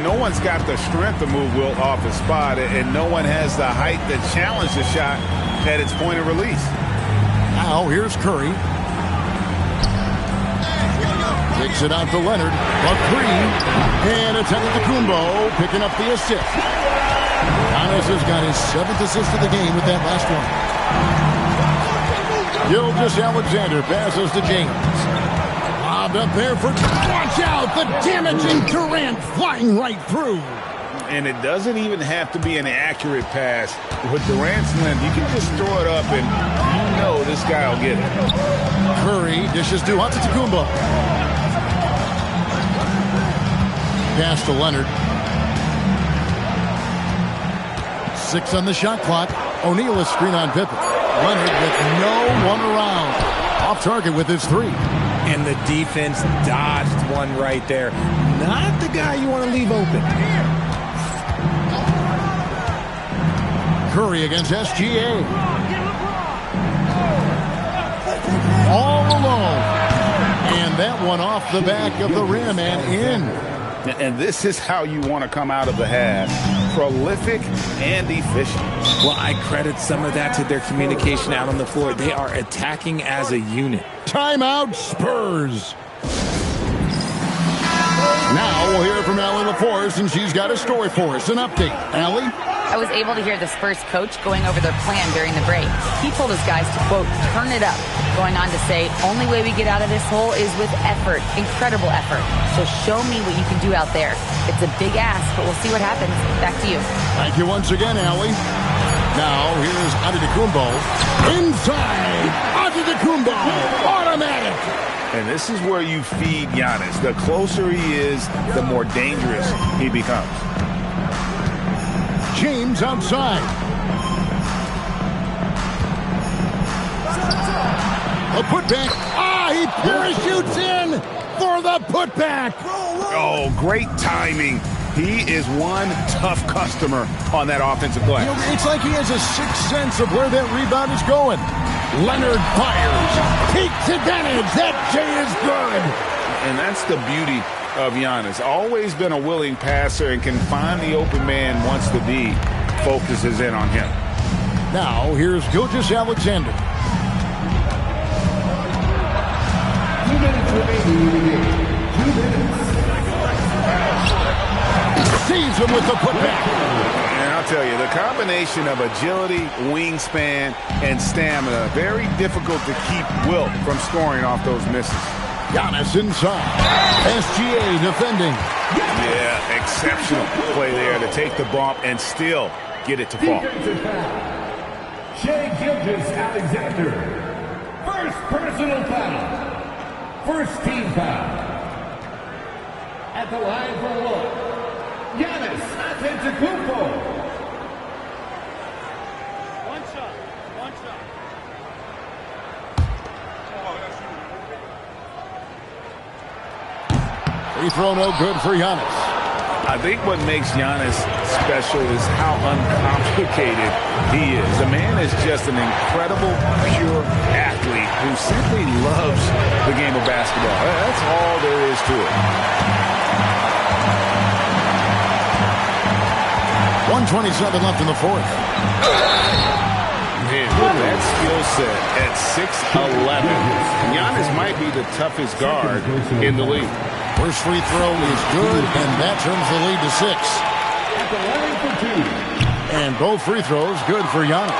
No one's got the strength to move Wilt off his spot, and no one has the height to challenge the shot at its point of release. Now here's Curry. Kicks it out to Leonard. A three. And it's Antetokounmpo picking up the assist. Giannis has got his 7th assist of the game with that last one. Gilgeous-Alexander passes to James. Lobbed up there for... Watch out! The damaging Durant flying right through. And it doesn't even have to be an accurate pass. With Durant's length, you can just throw it up and you know this guy will get it. Curry dishes to Antetokounmpo. Pass to Leonard. 6 on the shot clock. O'Neal is screen on Pippen. Leonard with no one around. Off target with his 3. And the defense dodged one right there. Not the guy you want to leave open. Curry against SGA. All alone. And that one off the back of the rim and in. And this is how you want to come out of the half. Prolific and efficient. Well, I credit some of that to their communication out on the floor. They are attacking as a unit. Timeout Spurs. Now we'll hear from Allie LaForce, and she's got a story for us. An update. Allie? I was able to hear the Spurs coach going over their plan during the break. He told his guys to, quote, turn it up, going on to say, only way we get out of this hole is with effort, incredible effort. So show me what you can do out there. It's a big ask, but we'll see what happens. Back to you. Thank you once again, Allie. Now here's Antetokounmpo. Inside, Antetokounmpo, automatic. And this is where you feed Giannis. The closer he is, the more dangerous he becomes. James outside. A putback. He parachutes in for the putback. Oh, great timing. He is one tough customer on that offensive glass. It's like he has a sixth sense of where that rebound is going. Leonard fires. Takes advantage. That J is good. And that's the beauty of Giannis. Always been a willing passer and can find the open man once the D focuses in on him. Now, here's Gilgeous-Alexander. 2 minutes remaining in the game. 2 minutes. Sees him with the putback. And I'll tell you, the combination of agility, wingspan, and stamina, very difficult to keep Wilt from scoring off those misses. Giannis inside. SGA defending. Yeah, exceptional play there to take the bump and still get it to fall. Shai Gilgeous-Alexander. First personal foul. First team foul. At the line for one, Giannis Antetokounmpo. One shot. Free throw no good for Giannis. I think what makes Giannis special is how uncomplicated he is. The man is just an incredible, pure athlete who simply loves the game of basketball. That's all there is to it. 1:27 left in the fourth. Man, that skill set at 6'11", Giannis might be the toughest guard in the league. First free throw is good, and that turns the lead to 6. At the line for two. And both free throws good for Giannis.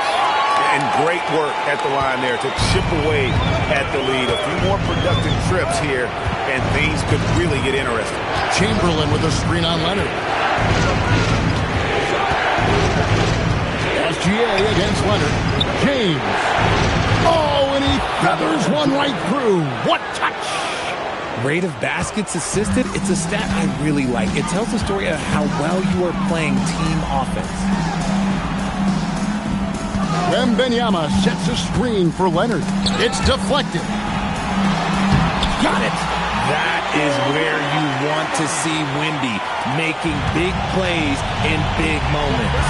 And great work at the line there to chip away at the lead. A few more productive trips here, and things could really get interesting. Chamberlain with a screen on Leonard. SGA against Leonard. James. Oh, and he feathers one right through. What touch! Rate of baskets assisted, it's a stat I really like. It tells the story of how well you are playing team offense. Wembanyama sets a screen for Leonard. It's deflected. Got it. That is where you want to see Wendy, making big plays in big moments.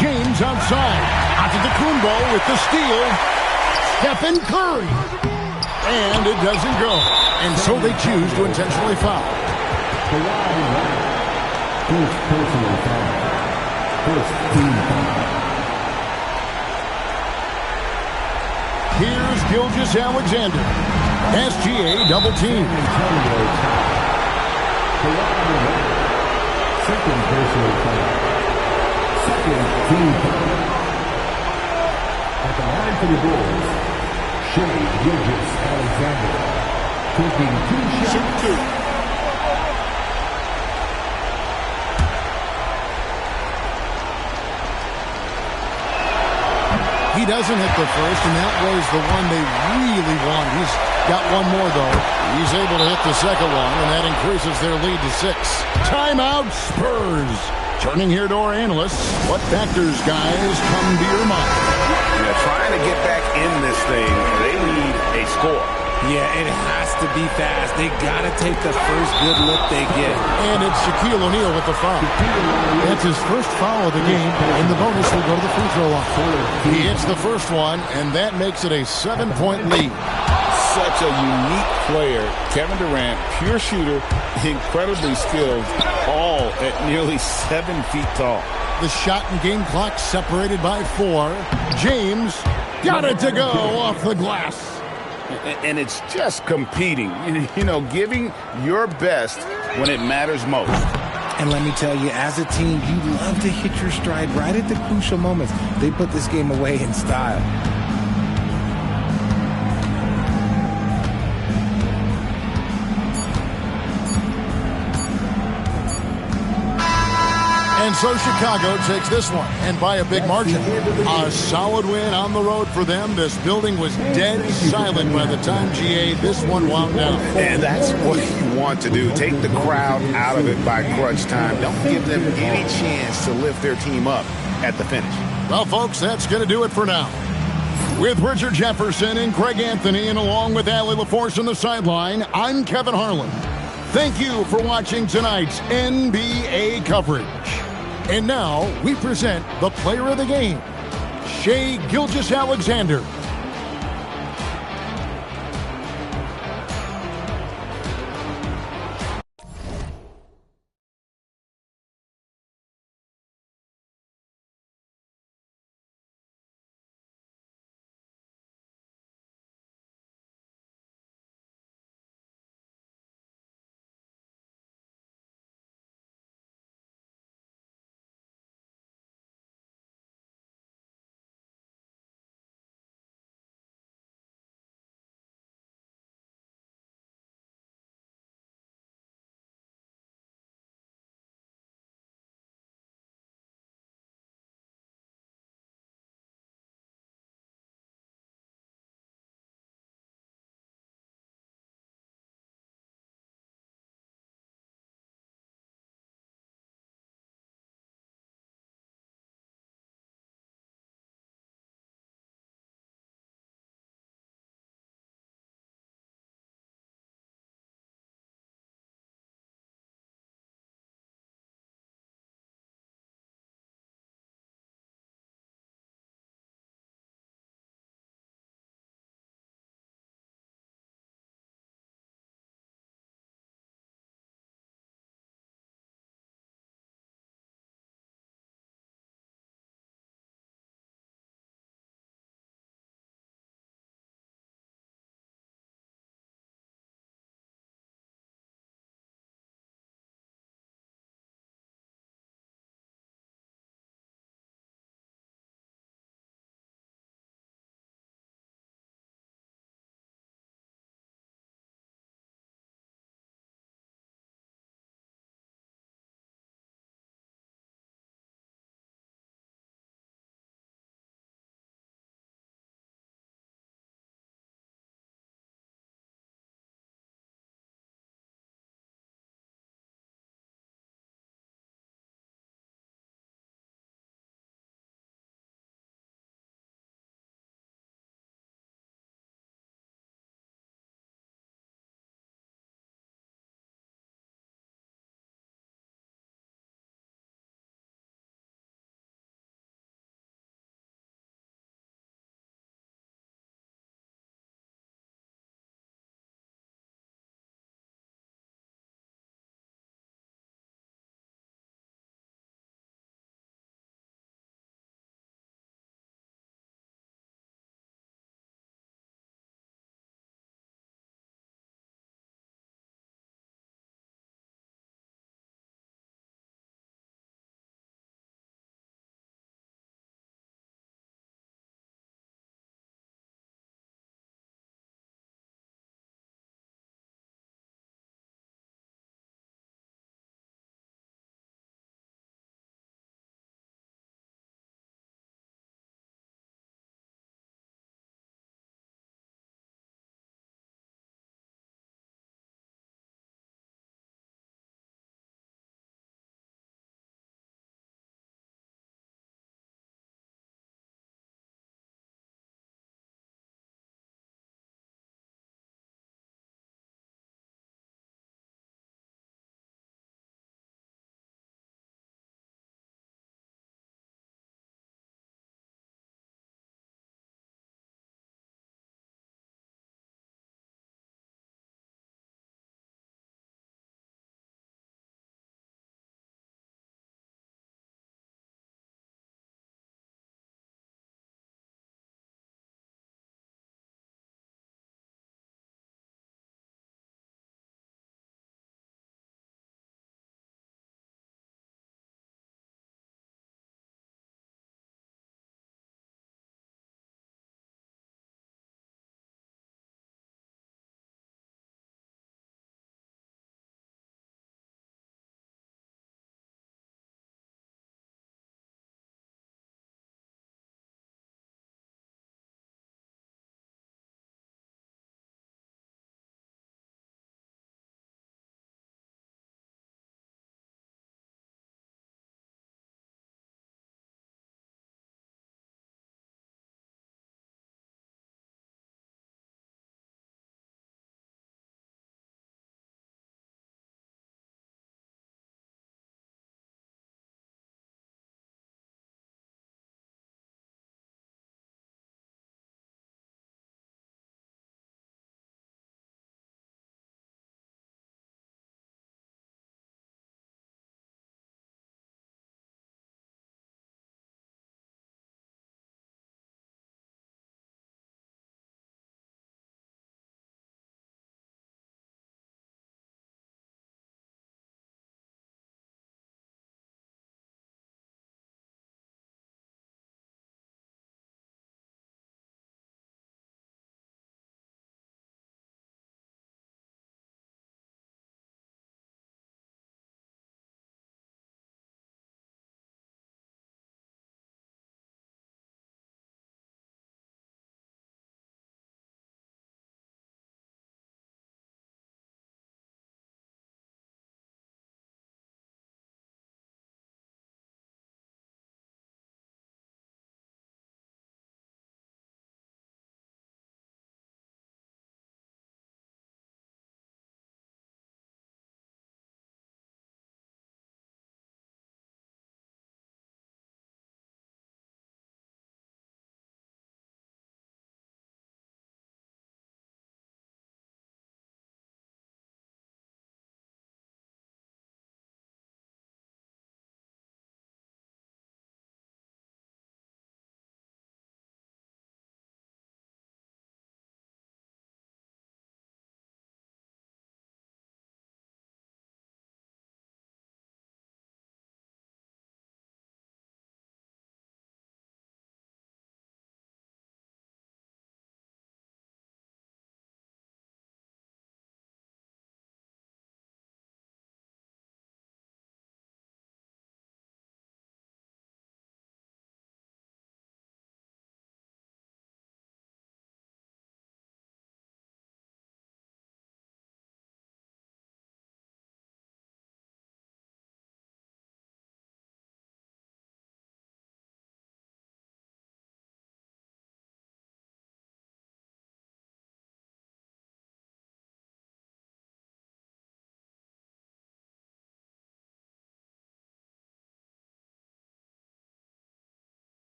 James outside. Antetokounmpo with the steal. Stephen Curry. And it doesn't go. And so they choose to intentionally foul. First personal foul. First team foul. Here's Gilgeous-Alexander. SGA double team. Second personal foul. Second team foul. At the line for the Bulls, Shai Gilgeous-Alexander. Taking 2 shots. He doesn't hit the first, and that was the one they really want. He's got one more, though. He's able to hit the second one, and that increases their lead to 6. Timeout, Spurs. Turning here to our analysts. What factors, guys, come to your mind? Yeah, trying to get back in this thing, they need a score. Yeah, it has to be fast. They got to take the first good look they get. And it's Shaquille O'Neal with the foul. That's his first foul of the game, and the bonus will go to the free throw line. He hits the first one, and that makes it a 7-point lead. Such a unique player. Kevin Durant, pure shooter, incredibly skilled, all at nearly 7 feet tall. The shot and game clock separated by 4. James got it to go off the glass. And it's just competing, you know, giving your best when it matters most. And let me tell you, as a team, you love to hit your stride right at the crucial moments. They put this game away in style. And so Chicago takes this one, and by a big margin. A solid win on the road for them. This building was dead silent by the time, GA, this one wound down. And that's what you want to do. Take the crowd out of it by crunch time. Don't give them any chance to lift their team up at the finish. Well, folks, that's going to do it for now. With Richard Jefferson and Greg Anthony, and along with Allie LaForce on the sideline, I'm Kevin Harlan. Thank you for watching tonight's NBA coverage. And now we present the player of the game, Shai Gilgeous-Alexander.